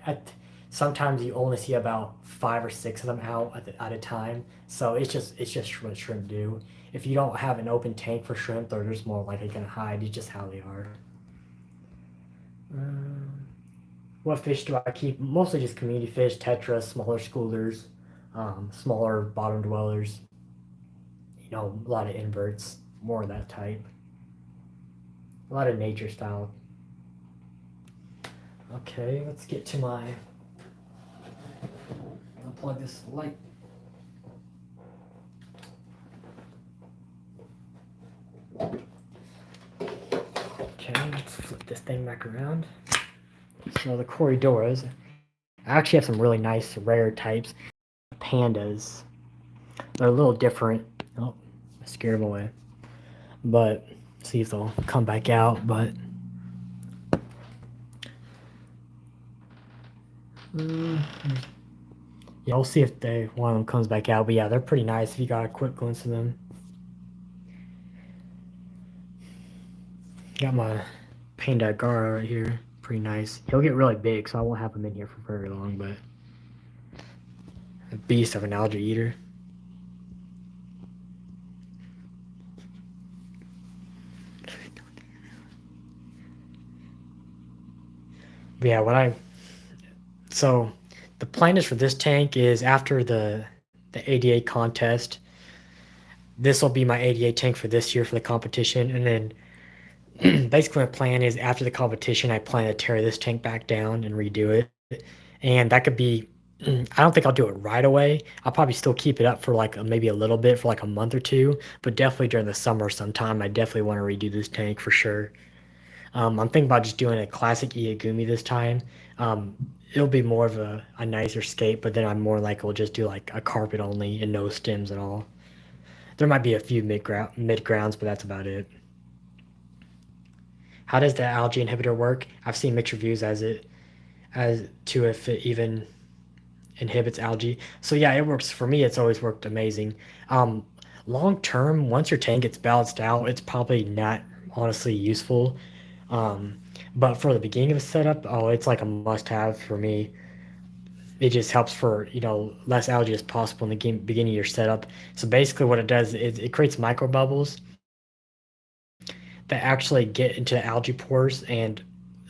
sometimes you only see about 5 or 6 of them out at a time. So it's just what shrimp do. If you don't have an open tank for shrimp, they're just more likely gonna hide. It's just how they are. Um, what fish do I keep? Mostly just community fish, tetras, smaller schoolers, smaller bottom dwellers. A lot of inverts, more of that type. A lot of nature style. Okay, let's get to my. I'll plug this light. Okay, let's flip this thing back around. So the Corridoras, I actually have some really nice rare types. Pandas, they're a little different. Oh, I scared them away. But see if they'll come back out. But yeah, we'll see if one of them comes back out. But yeah, they're pretty nice if you got a quick glimpse of them. Got my Panda Gara right here. Pretty nice. He'll get really big, so I won't have him in here for very long, but a beast of an algae eater. But yeah, so the plan is for this tank is after the ADA contest. This will be my ADA tank for this year for the competition, and then basically my plan is after the competition, I plan to tear this tank back down and redo it, and that could be. I don't think I'll do it right away. I'll probably still keep it up for like maybe a little bit for like a month or two, but definitely during the summer sometime, I definitely want to redo this tank for sure. I'm thinking about just doing a classic Iagumi this time. Um, it'll be more of a nicer scape, but then I'm more like we'll just do like a carpet only and no stems at all. There might be a few mid grounds, but that's about it. How does the algae inhibitor work? I've seen mixed reviews as to if it even inhibits algae. So yeah, it works for me. It's always worked amazing. Um, Long term, once your tank gets balanced out, it's probably not honestly useful. Um, but for the beginning of a setup, oh, it's like a must-have for me. It just helps for less algae as possible in the beginning of your setup. So basically, what it does is it creates micro bubbles that actually get into algae pores, and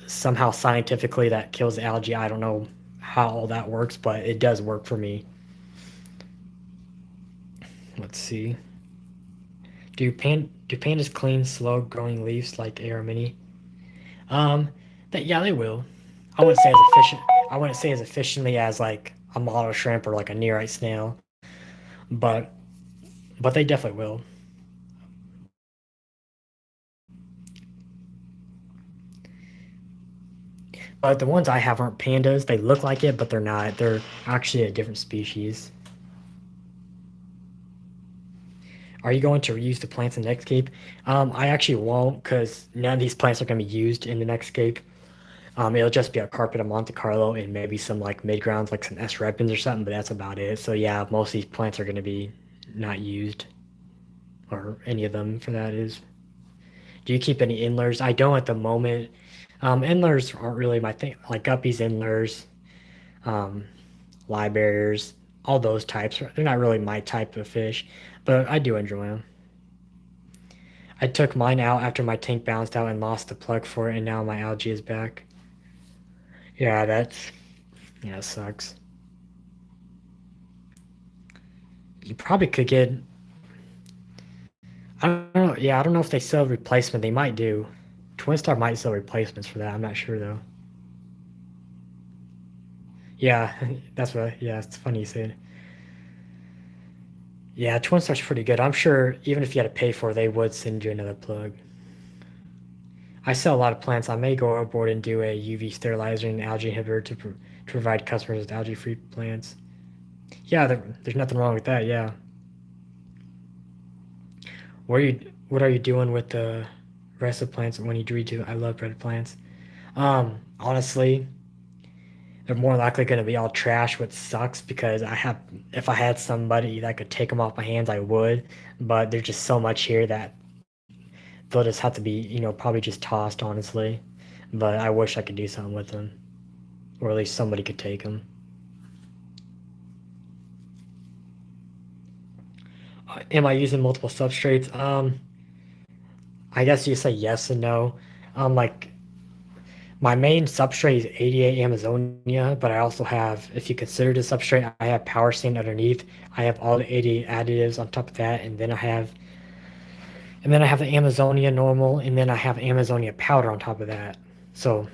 somehow scientifically that kills the algae. I don't know how all that works, but it does work for me. Let's see. Do pandas clean slow growing leaves like AR Mini? Um, yeah, they will. I wouldn't say as efficient. I wouldn't say as efficiently as like a model shrimp or like a nearite snail, but they definitely will. But the ones I have aren't pandas. They look like it, but they're not. They're actually a different species. Are you going to reuse the plants in Nextcape? I actually won't because none of these plants are going to be used in the Nextcape. It'll just be a carpet of Monte Carlo and maybe some like mid grounds, like some S repens or something, but that's about it. So yeah, most of these plants are going to be not used, or any of them for that is. Do you keep any inlers? I don't at the moment. Inlers aren't really my thing, like guppies, inlers, um, livebearers, all those types. They're not really my type of fish, but I do enjoy them. I took mine out after my tank bounced out and lost the plug for it, and now my algae is back. Yeah, yeah, it sucks. You probably could get. I don't know. Yeah, I don't know if they sell replacement. They might do. Twinstar might sell replacements for that. I'm not sure though. Yeah, that's what. Yeah, it's funny you said. Yeah, Twinstar's pretty good. I'm sure even if you had to pay for it, they would send you another plug. I sell a lot of plants. I may go overboard and do a UV sterilizer and algae inhibitor to provide customers with algae-free plants. Yeah, there's nothing wrong with that. Yeah. What are you doing with the rest of plants when you redo? I love breaded plants. Honestly, they're more likely going to be all trash, which sucks because if I had somebody that could take them off my hands, I would. But there's just so much here that they'll just have to be, probably just tossed, honestly. But I wish I could do something with them. or at least somebody could take them. Am I using multiple substrates? I guess you say yes and no. Like my main substrate is 88 Amazonia, but I also have, if you consider the substrate, I have power sand underneath. I have all the 88 additives on top of that, and then I have the Amazonia normal, and then I have Amazonia powder on top of that. So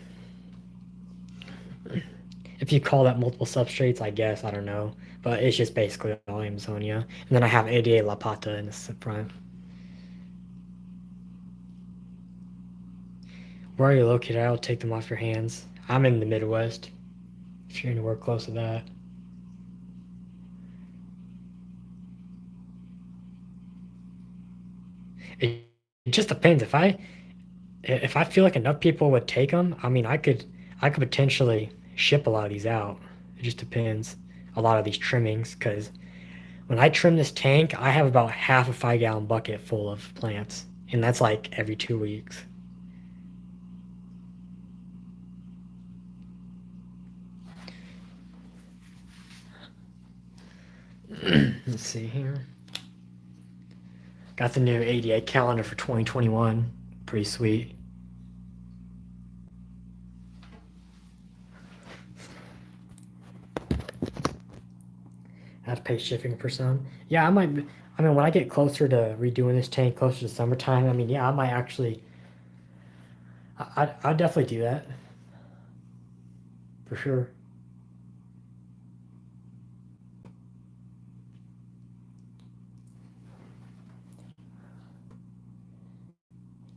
if you call that multiple substrates, I guess, I don't know. But it's just basically all Amazonia. And then I have 88 La Pata in the front. Where are you located? I'll take them off your hands. I'm in the Midwest, if you're anywhere close to that. It just depends. If I feel like enough people would take them, I mean, I could potentially ship a lot of these out. It just depends. A lot of these trimmings, because when I trim this tank, I have about half a 5-gallon bucket full of plants, and that's like every 2 weeks. Let's see here. Got the new ADA calendar for 2021. Pretty sweet. I have to pay shipping for some. Yeah, I might. I mean, when I get closer to redoing this tank, closer to summertime, I mean, yeah, I might actually. I'd definitely do that for sure.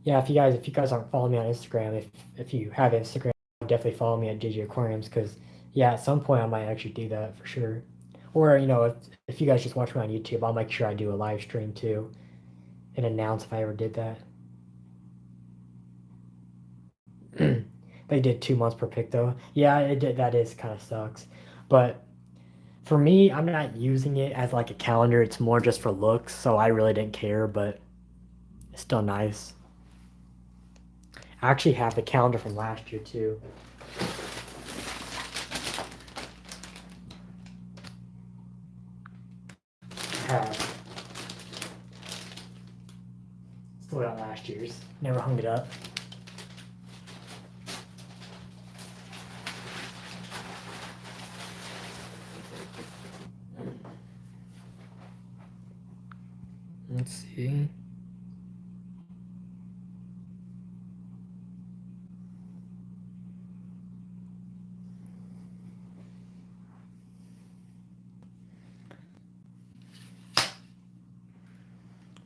Yeah, if you guys aren't following me on Instagram, if you have Instagram, definitely follow me at DJ Aquariums, because yeah, at some point I might actually do that for sure. Or if you guys just watch me on YouTube, I'll make sure I do a live stream too and announce if I ever did that. They did 2 months per pick though. Yeah, it did. That is kind of sucks. But for me, I'm not using it as like a calendar. It's more just for looks, so I really didn't care. But it's still nice. I actually have the calendar from last year too. I have still got last year's. Never hung it up. Let's see.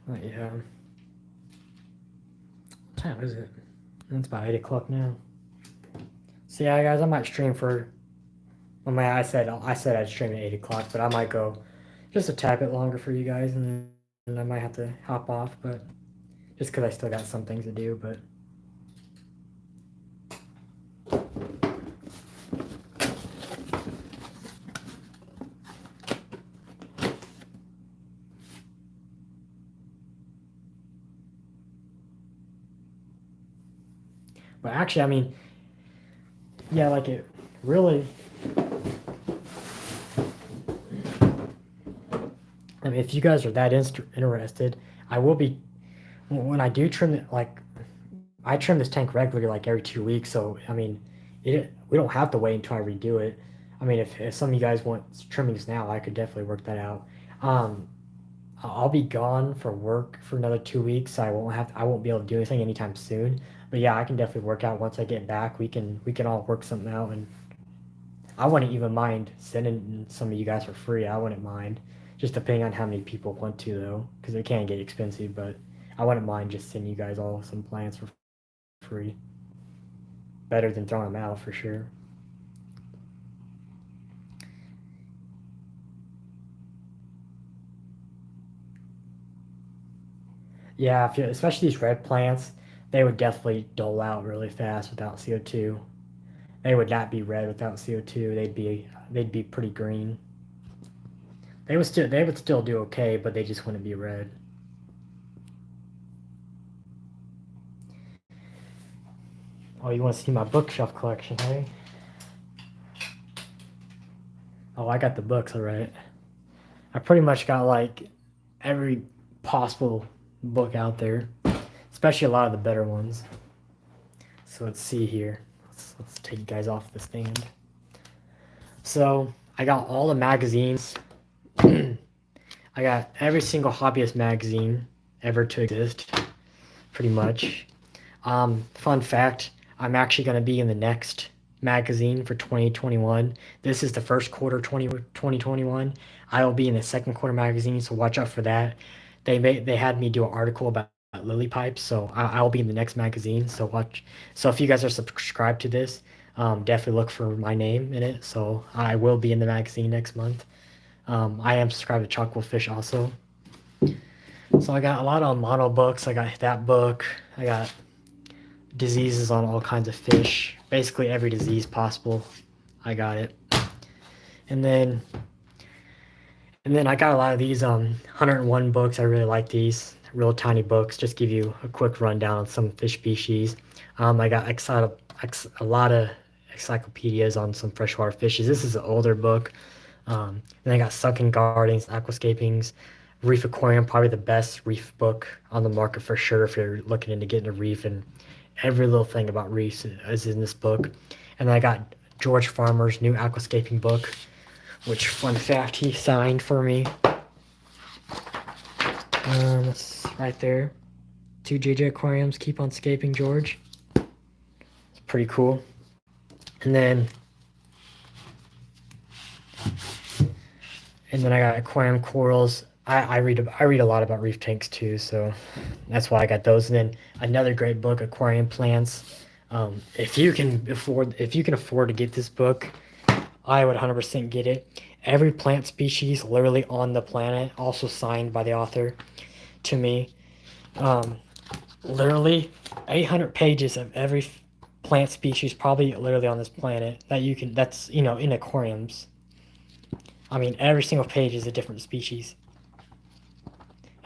Oh yeah. What time is it? It's about 8 o'clock now. So yeah, guys, I might stream for. Well, I said I'd stream at 8 o'clock, but I might go just a tad bit longer for you guys, and then I might have to hop off, but just because I still got some things to do. But actually, I mean, yeah, like it really. I mean, if you guys are that interested, I will be when I do trim it. Like I trim this tank regularly, like every 2 weeks. So I mean, we don't have to wait until I redo it. I mean, if some of you guys want trimmings now, I could definitely work that out. Um, I'll be gone for work for another 2 weeks, so I won't be able to do anything anytime soon. But yeah, I can definitely work out once I get back. We can all work something out, and I wouldn't even mind sending some of you guys for free. I wouldn't mind, just depending on how many people want to though, because it can get expensive. But I wouldn't mind just sending you guys all some plants for free. Better than throwing them out for sure. Yeah, especially these red plants, they would definitely dole out really fast without CO2. They would not be red without CO2. They'd be pretty green. They would still do okay, but they just wouldn't be red. Oh, you want to see my bookshelf collection, hey? Oh, I got the books, all right. I pretty much got like every possible book out there, especially a lot of the better ones. So let's see here. Let's take you guys off the stand. So I got all the magazines. I got every single hobbyist magazine ever to exist, pretty much. Fun fact, I'm actually going to be in the next magazine for 2021. This is the first quarter 2021. I will be in the second quarter magazine, so watch out for that. They had me do an article about lily pipes, so I'll be in the next magazine. So watch. So if you guys are subscribed to this, definitely look for my name in it. So I will be in the magazine next month. I am subscribed to Chocolate Fish also. So I got a lot of mono books. I got that book. I got diseases on all kinds of fish. Basically every disease possible. I got it. And then I got a lot of these 101 books. I really like these real tiny books. Just give you a quick rundown on some fish species. I got a lot of encyclopedias on some freshwater fishes. This is an older book. Then I got Sunken Gardens, Aquascapings, Reef Aquarium, probably the best reef book on the market for sure if you're looking into getting a reef, and every little thing about reefs is in this book. And then I got George Farmer's new aquascaping book, which, fun fact, he signed for me. That's right there. 2 JJ Aquariums, keep on scaping, George. It's pretty cool. And then I got aquarium corals. I read a lot about reef tanks too, so that's why I got those. And then another great book, Aquarium Plants. If you can afford to get this book, I would 100% get it. Every plant species literally on the planet, also signed by the author to me. Literally 800 pages of every plant species probably literally on this planet that's in aquariums. I mean, every single page is a different species.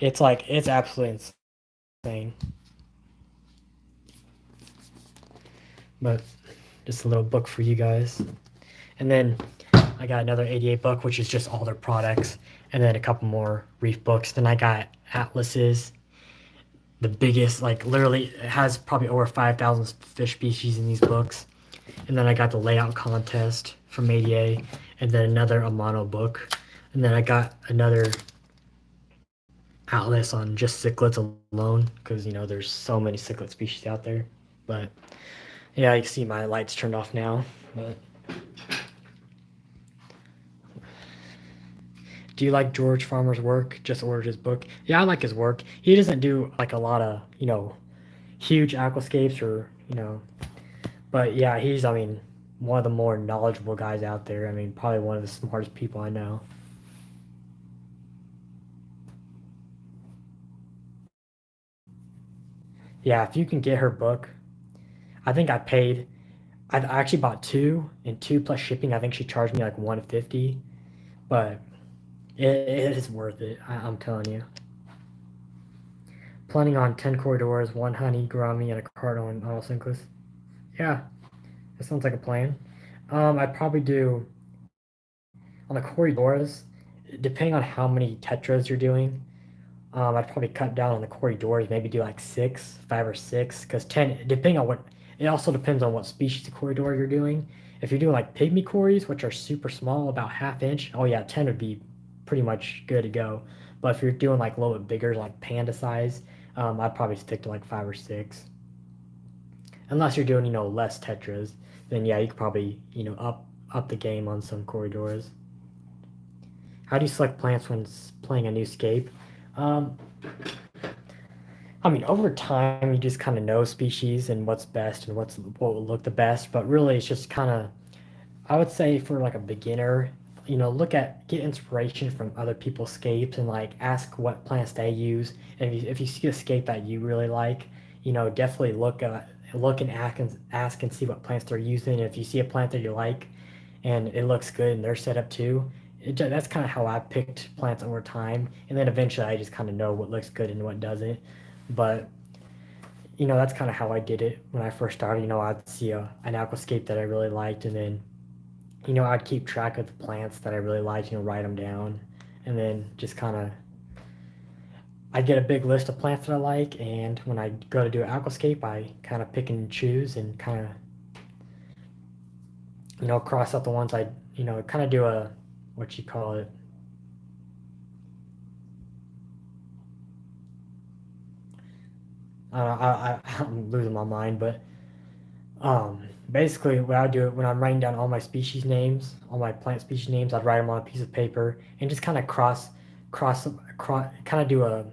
It's absolutely insane. But just a little book for you guys. And then I got another 88 book, which is just all their products, and then a couple more reef books. Then I got atlases, the biggest, like literally it has probably over 5,000 fish species in these books. And then I got the layout contest from ADA, and then another Amano book. And then I got another atlas on just cichlids alone, because there's so many cichlid species out there. But yeah, you see my lights turned off now. But do you like George Farmer's work? Just ordered his book. Yeah, I like his work. He doesn't do like a lot of huge aquascapes but yeah, he's one of the more knowledgeable guys out there. Probably one of the smartest people I know. Yeah, if you can get her book, I think I actually bought two, and two plus shipping. I think she charged me like 150, but it is worth it. I'm telling you. Planning on 10 corridors, one honey, gourami, and a cardinal and all sinkless. Yeah, that sounds like a plan. I'd probably do on the corridors, depending on how many tetras you're doing. I'd probably cut down on the corridors, maybe do like 5 or 6, because 10, depending on what, it also depends on what species of corridor you're doing. If you're doing like pygmy cories, which are super small, about ½ inch, oh yeah, 10 would be pretty much good to go. But if you're doing like a little bit bigger, like panda size, I'd probably stick to like 5 or 6. Unless you're doing, less tetras, then yeah, you could probably, up the game on some corridors. How do you select plants when playing a new scape? Um, over time, you just kind of know species and what's best and what will look the best. But really, it's just kind of, I would say for like a beginner, get inspiration from other people's scapes and like ask what plants they use. And if you see a scape that you really like, definitely look and ask and see what plants they're using. And if you see a plant that you like and it looks good and they're set up too, that's kind of how I picked plants over time. And then eventually I just kind of know what looks good and what doesn't. But that's kind of how I did it when I first started. I'd see an aquascape that I really liked, and then I'd keep track of the plants that I really liked, write them down, and then just kind of I'd get a big list of plants that I like, and when I go to do an aquascape, I kind of pick and choose and kind of cross out the ones I kind of do a what you call it. I'm losing my mind, but basically what I do when I'm writing down all my species names, all my plant species names, I'd write them on a piece of paper and just kind of cross, kind of do a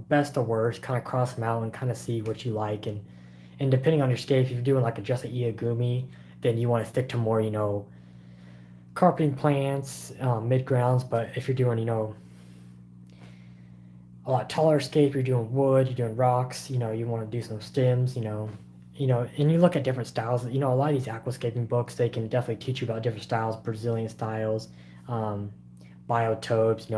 best of worst, kind of cross them out and kind of see what you like, and depending on your scape, if you're doing like just a iagumi, then you want to stick to more carpeting plants, mid grounds. But if you're doing a lot taller scape, you're doing wood, you're doing rocks, you want to do some stems, and you look at different styles. A lot of these aquascaping books, they can definitely teach you about different styles, Brazilian styles, um, biotopes,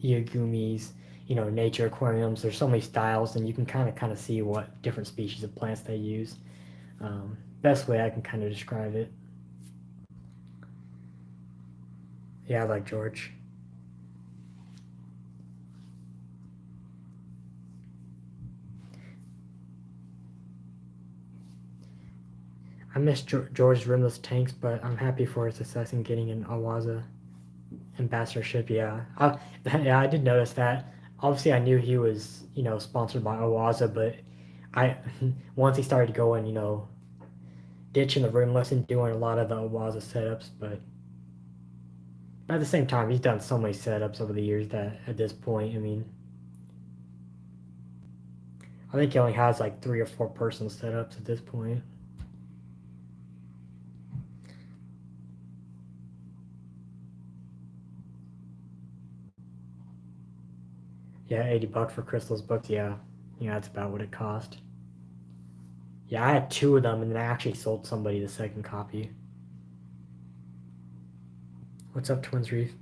iagumis, nature aquariums. There's so many styles, and you can kind of see what different species of plants they use. Best way I can kind of describe it. Yeah, I like George. I miss George's rimless tanks, but I'm happy for his success in getting an Awaza ambassadorship. Yeah, yeah, I did notice that. Obviously, I knew he was sponsored by Awaza, but I once he started going ditching the rimless and doing a lot of the Awaza setups, but at the same time, he's done so many setups over the years that at this point, I mean, I think he only has like 3 or 4 personal setups at this point. Yeah, $80 for Crystal's books. Yeah, that's about what it cost. Yeah, I had 2 of them, and then I actually sold somebody the second copy. What's up, Twins Reef?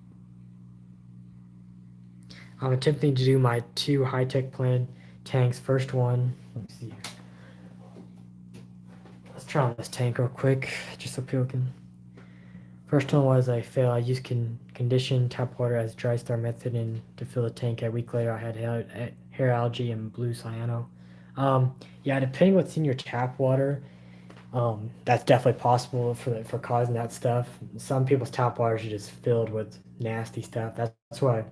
I'm attempting to do my 2 high-tech plan tanks. First one, let me see. Let's try on this tank real quick, just so people can. First one was I failed. I used conditioned tap water as dry star method, and to fill the tank. A week later, I had hair algae and blue cyano. Yeah, depending what's in your tap water, that's definitely possible for causing that stuff. Some people's tap waters are just filled with nasty stuff. That's why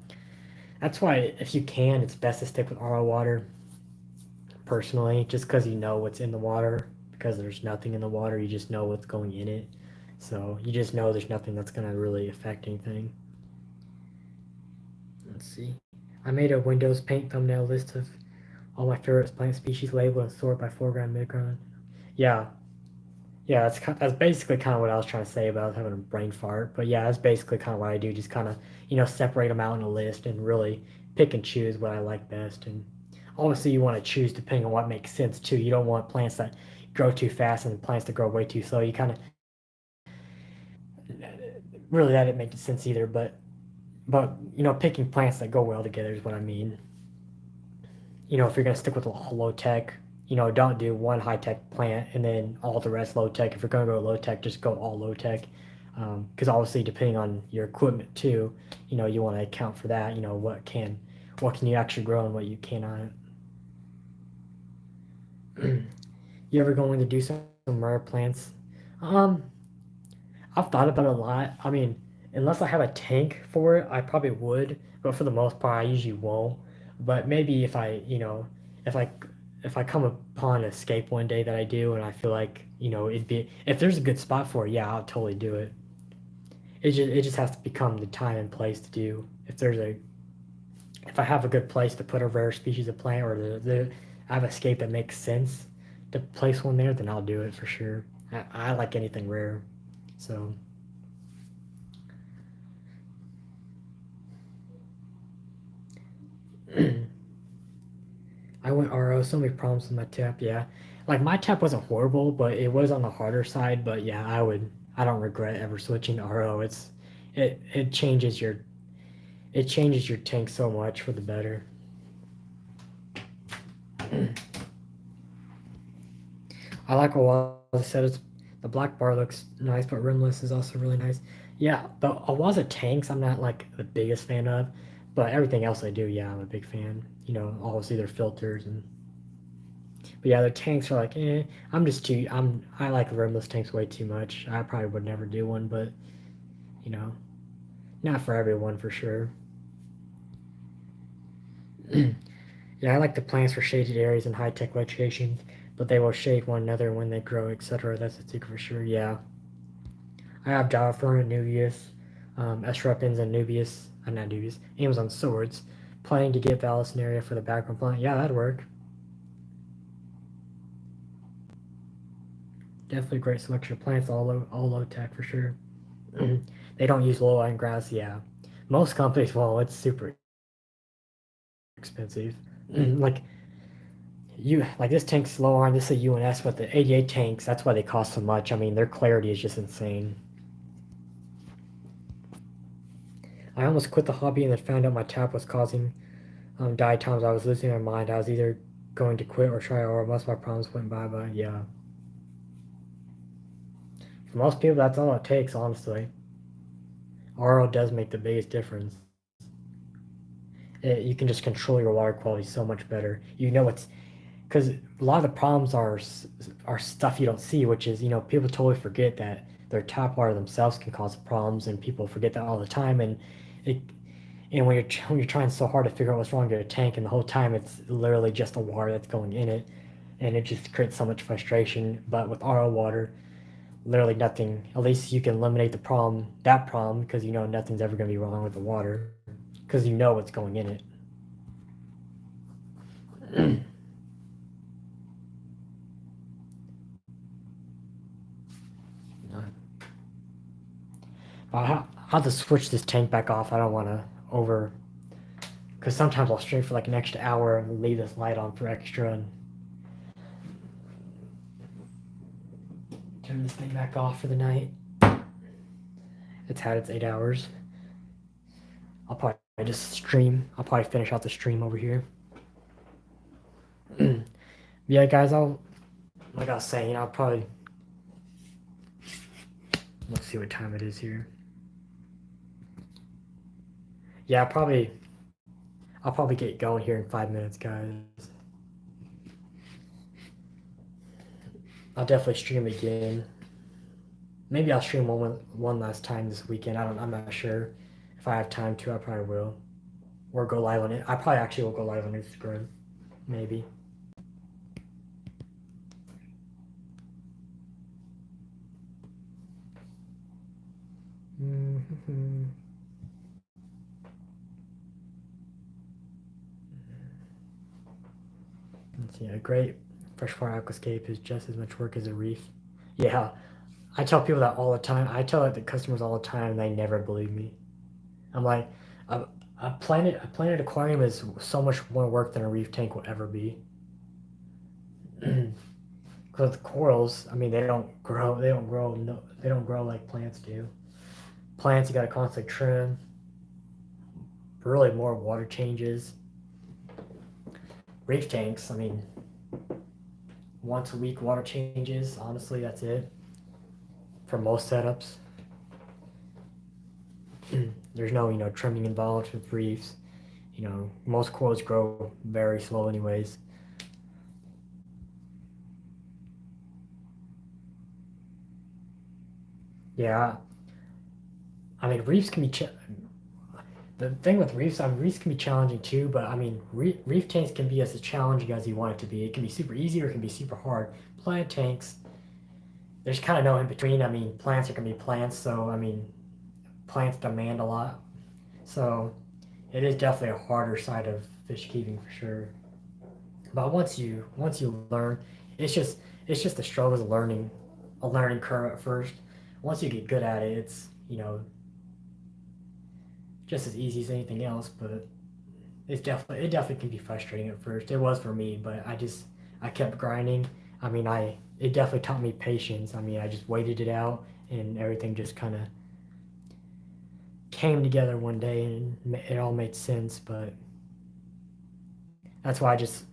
if you can, it's best to stick with RO water. Personally, just because you know what's in the water, because there's nothing in the water, you just know what's going in it. So you just know there's nothing that's gonna really affect anything. Let's see. I made a Windows Paint thumbnail list of all my favorite plant species labeled and sorted by foreground, midground. Yeah, yeah, that's basically kind of what I was trying to say about having a brain fart. But yeah, that's basically kind of what I do. Just kind of separate them out in a list and really pick and choose what I like best. And obviously, you want to choose depending on what makes sense too. You don't want plants that grow too fast and plants that grow way too slow. You kind of really that didn't make sense either. But picking plants that go well together is what I mean. If you're gonna stick with low tech, don't do one high tech plant and then all the rest low tech. If you're gonna go low tech, just go all low tech. Because obviously, depending on your equipment too, you want to account for that. What can you actually grow and what you cannot. You ever going to do some rare plants? Um, I've thought about it a lot. I mean, unless I have a tank for it, I probably would, but for the most part, I usually won't. But maybe if I if I come upon an escape one day that I do, and I feel like it'd be if there's a good spot for it, yeah, I'll totally do it. It just has to become the time and place to do. If I have a good place to put a rare species of plant, or I have an escape that makes sense to place one there, then I'll do it for sure. I like anything rare, so. I went RO. So many problems with my tap. Yeah, like my tap wasn't horrible, but it was on the harder side. But yeah, I don't regret ever switching to RO. It changes your tank so much for the better. I like a lot of setups. The black bar looks nice, but rimless is also really nice. Yeah, the Awaza tanks I'm not like the biggest fan of, but everything else I do, yeah, I'm a big fan. Always either filters and but yeah, the tanks are like, I'm just too I like rimless tanks way too much. I probably would never do one, but you know, not for everyone for sure. Yeah, I like the plants for shaded areas and high tech locations, but they will shade one another when they grow, etc. That's a secret for sure. Yeah, I have Java Fern and Nubius, Esrapins and Nubius, not Nubius, Amazon swords. Planning to get Vallisneria for the background plant. Yeah, that'd work. Definitely great selection of plants, all low tech for sure. They don't use low lying grass. Yeah, most companies, well, it's super expensive. Like this tank's low iron. This is a UNS, but the 88 tanks. That's why they cost so much. I mean, their clarity is just insane. I almost quit the hobby and then found out my tap was causing die times. I was losing my mind. I was either going to quit or try, or most of my problems went by. But yeah, for most people, that's all it takes. Honestly, RO does make the biggest difference. You can just control your water quality so much better. You know it's because a lot of the problems are stuff you don't see, which is people totally forget that their tap water themselves can cause problems, and people forget that all the time. It and when you're trying so hard to figure out what's wrong with your tank, and the whole time it's literally just the water that's going in it, and it just creates so much frustration. But with RO water, literally nothing. At least you can eliminate that problem, because nothing's ever going to be wrong with the water, because you know what's going in it. I'll have to switch this tank back off. I don't want to over, because sometimes I'll stream for like an extra hour and leave this light on for extra and turn this thing back off for the night. It's had its 8 hours. I'll probably just stream. I'll probably finish out the stream over here. Yeah, guys, like I was saying, I'll probably, let's see what time it is here. Yeah, I'll probably get going here in 5 minutes, guys. I'll definitely stream again. Maybe I'll stream one last time this weekend. I'm not sure. If I have time to, I probably will. Or go live on it. I probably actually will go live on Instagram. Maybe. Mm-hmm. Let's see. A great freshwater aquascape is just as much work as a reef. Yeah, I tell people that all the time. I tell it to customers all the time, and they never believe me. I'm like, a planet aquarium is so much more work than a reef tank will ever be. Because the corals, I mean, they don't grow. They don't grow. No, they don't grow like plants do. Plants, you got to constantly trim. Really, more water changes. Reef tanks, I mean, once a week water changes. Honestly, that's it for most setups. There's no trimming involved with reefs. Most corals grow very slow, anyways. Yeah, I mean, reefs can be the thing with reefs. I mean, reefs can be challenging too, but I mean, reef tanks can be as challenging as you want it to be. It can be super easy or it can be super hard. Plant tanks, there's kind of no in between. I mean, plants are gonna be plants, so I mean, plants demand a lot. So it is definitely a harder side of fish keeping for sure. But once you learn, it's just it's just the struggles of learning, a learning curve at first. Once you get good at it, it's just as easy as anything else. But it definitely can be frustrating at first. It was for me, but I kept grinding. I mean, it definitely taught me patience. I mean, I just waited it out, and everything just kind of came together one day, and it all made sense. But that's why I just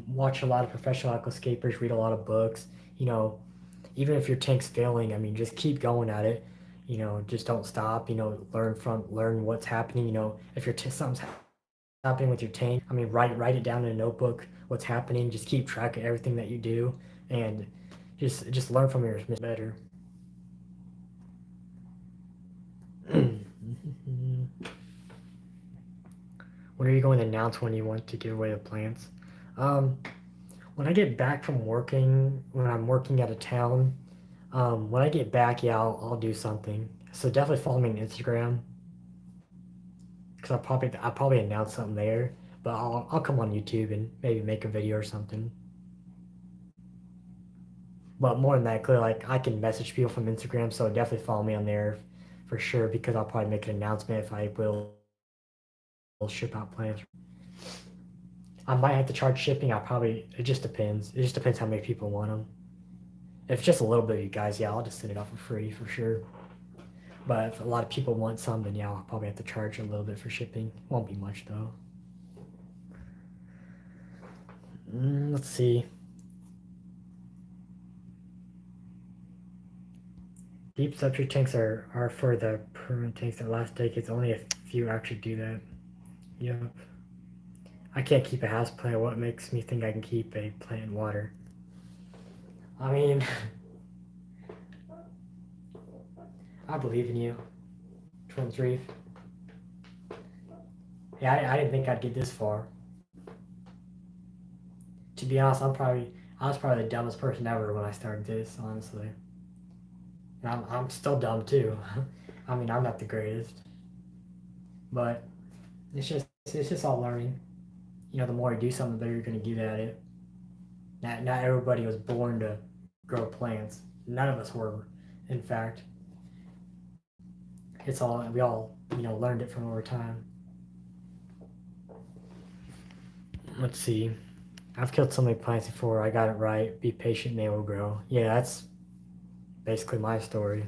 watch a lot of professional aquascapers, read a lot of books. You know, even if your tank's failing, I mean, just keep going at it. Just don't stop. Learn what's happening. If something's happening with your tank, I mean, write it down in a notebook. What's happening? Just keep track of everything that you do, and just learn from your mistakes better. When are you going to announce when you want to give away the plants? Um, when I get back from working, when I'm working out of town, when I get back, yeah, I'll do something. So definitely follow me on Instagram because I'll probably announce something there. But I'll come on YouTube and maybe make a video or something. But more than that, clearly, like I can message people from Instagram, so definitely follow me on there for sure because I'll probably make an announcement if I will ship out plants. I might have to charge shipping. It just depends. It just depends how many people want them. If it's just a little bit of you guys, yeah, I'll just send it out for free for sure. But if a lot of people want some, then yeah, I'll probably have to charge a little bit for shipping. Won't be much though. Let's see. Deep substrate tanks are for the permanent tanks that last decades. Only a few actually do that. Yep. I can't keep a house plant. What makes me think I can keep a plant in water? I mean, I believe in you, Twins Reef. Yeah, I didn't think I'd get this far. To be honest, I was probably the dumbest person ever when I started this, honestly. And I'm still dumb too. I mean, I'm not the greatest, but it's just all learning. The more you do something, the better you're gonna get at it. Not everybody was born to grow plants. None of us were, in fact. We all learned it from over time. Let's see. I've killed so many plants before. I got it right. Be patient, they will grow. Yeah, that's basically my story.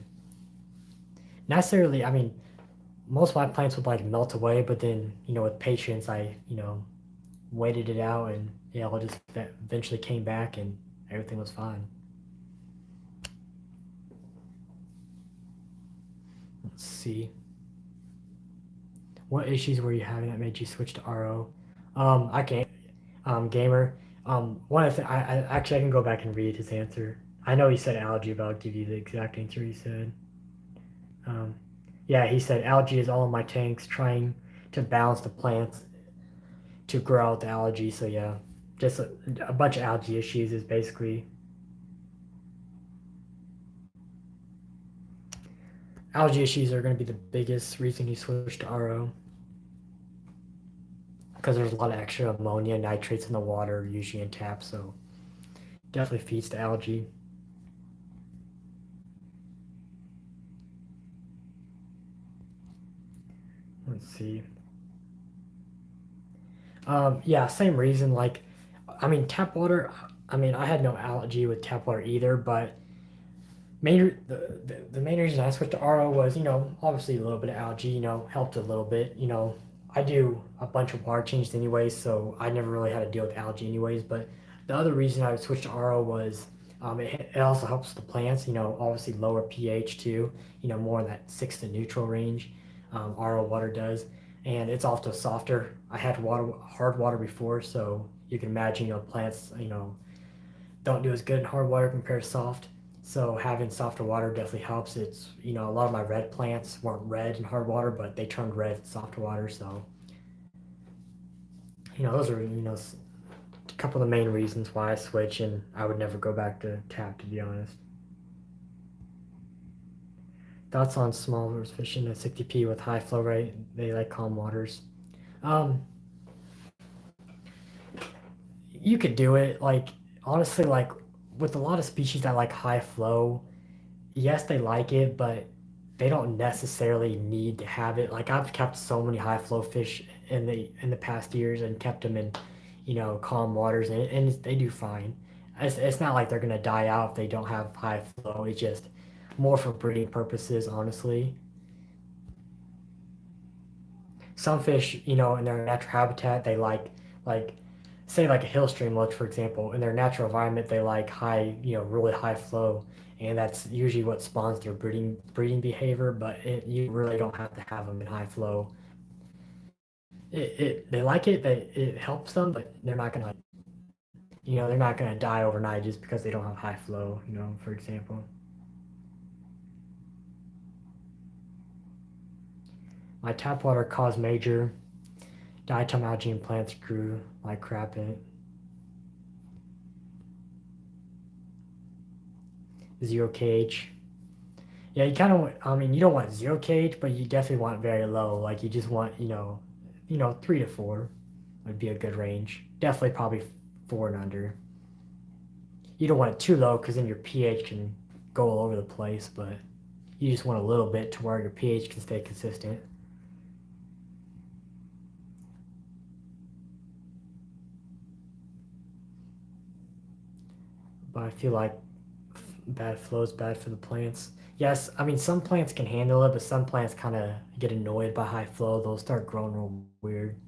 Necessarily, I mean, most of my plants would like melt away, but then with patience, I waited it out, and yeah, it just eventually came back, and everything was fine. Let's see. What issues were you having that made you switch to RO? I can't. Gamer. One of the actually I can go back and read his answer. I know he said algae, but I'll give you the exact answer he said. Um, yeah, he said algae is all in my tanks, trying to balance the plants to grow out the algae. So yeah, just a bunch of algae issues is basically algae issues are going to be the biggest reason he switched to RO because there's a lot of extra ammonia, nitrates in the water, usually in tap. So definitely feeds to algae. Let's see. Yeah, same reason. Like, I mean, tap water. I mean, I had no allergy with tap water either, but the main reason I switched to RO was obviously a little bit of algae helped a little bit. I do a bunch of water changes anyways, so I never really had to deal with algae anyways. But the other reason I would switch to RO was it also helps the plants. Obviously lower pH too. More in that 6 to neutral range. RO water does, and it's also softer. I had hard water before, so you can imagine plants don't do as good in hard water compared to soft. So having softer water definitely helps. It's a lot of my red plants weren't red in hard water, but they turned red in softer water. So those are a couple of the main reasons why I switch, and I would never go back to tap, to be honest. Thoughts on small rivers fishing at 60p with high flow rate? They like calm waters. Um, you could do it. Like honestly, like with a lot of species that like high flow, yes, they like it, but they don't necessarily need to have it. Like I've kept so many high flow fish in the past years and kept them in, calm waters, and they do fine. It's not like they're gonna die out if they don't have high flow. It's just more for breeding purposes, honestly. Some fish, in their natural habitat, they like say like a hill streamlet, for example, in their natural environment, they like high, really high flow, and that's usually what spawns their breeding behavior. But you really don't have to have them in high flow. They like it, that it helps them, but they're not gonna, they're not gonna die overnight just because they don't have high flow. For example, my tap water caused major diatom algae and plants grew like crap in it. 0 kh. Yeah, you kind of. I mean, you don't want 0 kh, but you definitely want very low. Like you just want, 3 to 4 would be a good range. Definitely, probably 4 and under. You don't want it too low because then your pH can go all over the place. But you just want a little bit to where your pH can stay consistent. But I feel like bad flow is bad for the plants. Yes, I mean some plants can handle it, but some plants kind of get annoyed by high flow. They'll start growing real weird.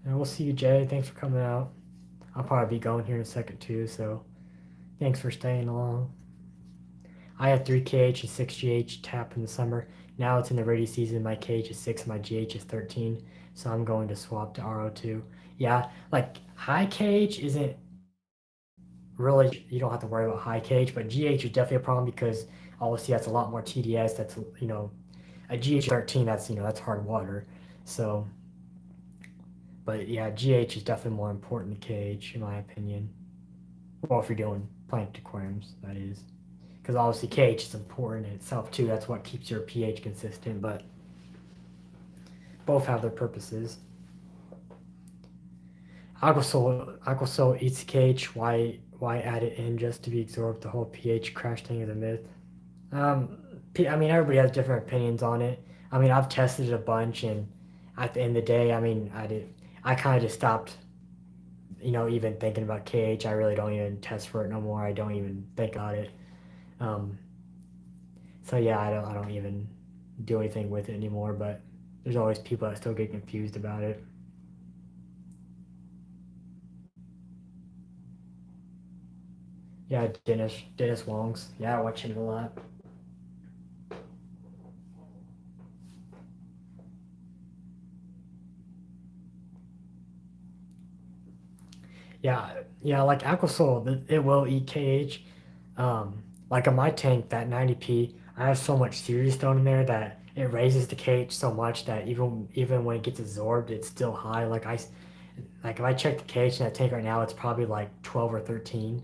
And we'll see you, Jay. Thanks for coming out. I'll probably be going here in a second too, so thanks for staying along. I had 3 kh and 6 GH tap in the summer. Now it's in the rainy season. My KH is 6, my GH is 13, so I'm going to swap to RO2. Yeah, like high KH isn't really, you don't have to worry about high KH, but GH is definitely a problem because obviously that's a lot more TDS. That's, a GH 13, that's hard water. So, but yeah, GH is definitely more important than KH in my opinion. Well, if you're doing plant aquariums, that is. Because obviously KH is important in itself too. That's what keeps your pH consistent, but both have their purposes. Aquasol eats KH. Why add it in just to be absorbed? The whole pH crash thing is a myth. Um, I mean, everybody has different opinions on it. I mean, I've tested it a bunch, and at the end of the day, I mean, I kind of just stopped, even thinking about KH. I really don't even test for it no more. I don't even think about it. Um, so yeah, I don't even do anything with it anymore. But there's always people that still get confused about it. Yeah, Dennis Wong's. Yeah, I watch him a lot. Yeah, yeah, like Aquasol, it will eat KH. Like on my tank, that 90p, I have so much serious stone in there that it raises the KH so much that even when it gets absorbed, it's still high. Like if I check the KH in that tank right now, it's probably like 12 or 13.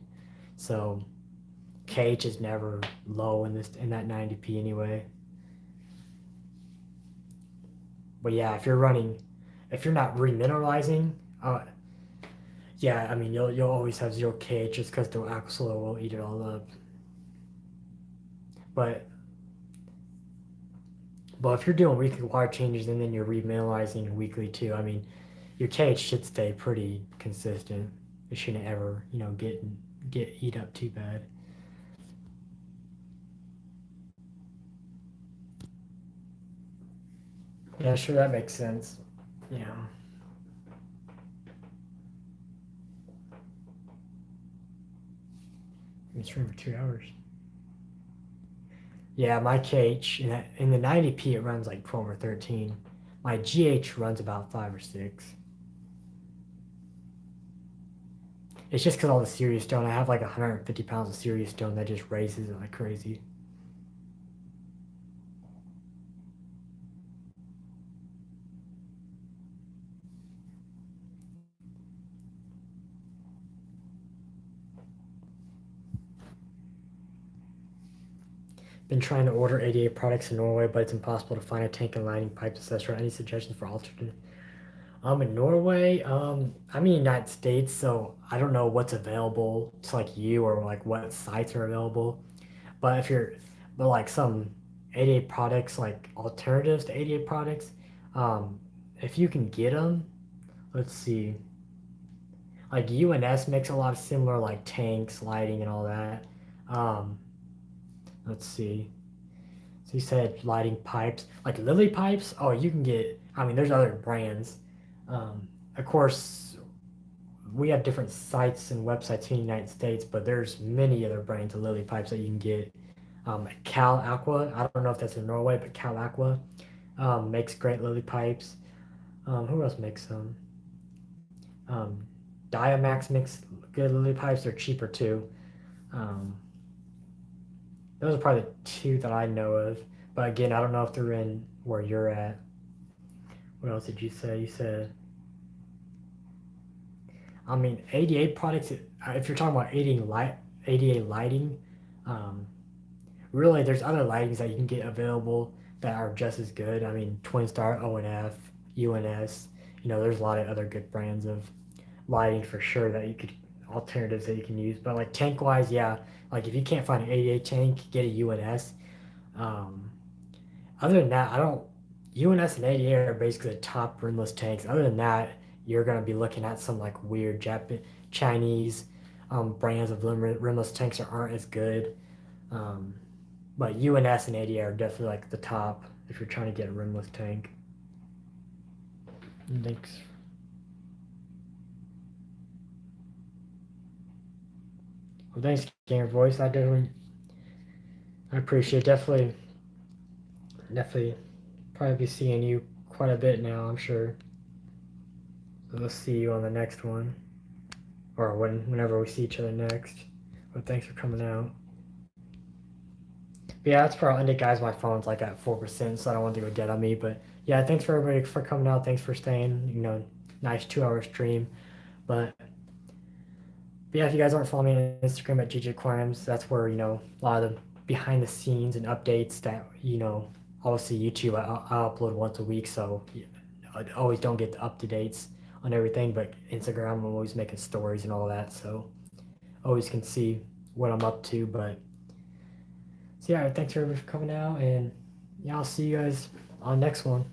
So KH is never low in that 90p anyway. But yeah, if you're not remineralizing, yeah, I mean you'll always have 0 KH just because the Aquasol will eat it all up. But But if you're doing weekly water changes and then you're remineralizing weekly too, I mean, your KH should stay pretty consistent. It shouldn't ever, get eat up too bad. Yeah, sure, that makes sense. Yeah, it's running for 2 hours. Yeah, my KH in the 90p it runs like 12 or 13. My GH runs about 5 or 6. It's just because all the serious stone. I have like 150 pounds of serious stone that just raises it like crazy. Been trying to order 88 products in Norway, but it's impossible to find a tank and lighting pipes, etc. Any suggestions for alternate? In Norway, I'm in the United States, so I don't know what's available to like you or like what sites are available. But but like some 88 products, like alternatives to 88 products, um, if you can get them, let's see, like UNS makes a lot of similar like tanks, lighting, and all that. Um, let's see. You said lighting pipes, like lily pipes. Oh, you can get. I mean, there's other brands. Of course, we have different sites and websites in the United States, but there's many other brands of lily pipes that you can get. Cal Aqua. I don't know if that's in Norway, but Cal Aqua makes great lily pipes. Who else makes them? Um, Diamax makes good lily pipes. They're cheaper too. Um, those are probably the two that I know of. But again, I don't know if they're in where you're at. What else did you say? You said, I mean, ADA products. If you're talking about ADA lighting, um, really, there's other lightings that you can get available that are just as good. I mean, Twin Star, ONF, UNS. There's a lot of other good brands of lighting for sure that you could alternatives that you can use. But like tank wise, yeah, like if you can't find an 88 tank, get a UNS. Um, Other than that, I don't. UNS and 88 are basically the top rimless tanks. Other than that, you're gonna be looking at some like weird Chinese brands of rimless tanks that aren't as good. Um, but UNS and 88 are definitely like the top if you're trying to get a rimless tank. Thanks. Well, thanks, Gamer Voice. I appreciate it. Definitely probably be seeing you quite a bit now, I'm sure. So let's see you on the next one, or whenever we see each other next. But thanks for coming out. But yeah, that's probably it, guys. My phone's like at 4%, so I don't want to go dead on me. But yeah, thanks for everybody for coming out. Thanks for staying. Nice 2 hour stream. But yeah, if you guys aren't following me on Instagram at GG Aquariums, that's where a lot of the behind the scenes and updates that obviously YouTube I upload once a week, so I always don't get the up to dates on everything. But Instagram, I'm always making stories and all that, so always can see what I'm up to. But so yeah, thanks everybody for coming out, and yeah, I'll see you guys on the next one.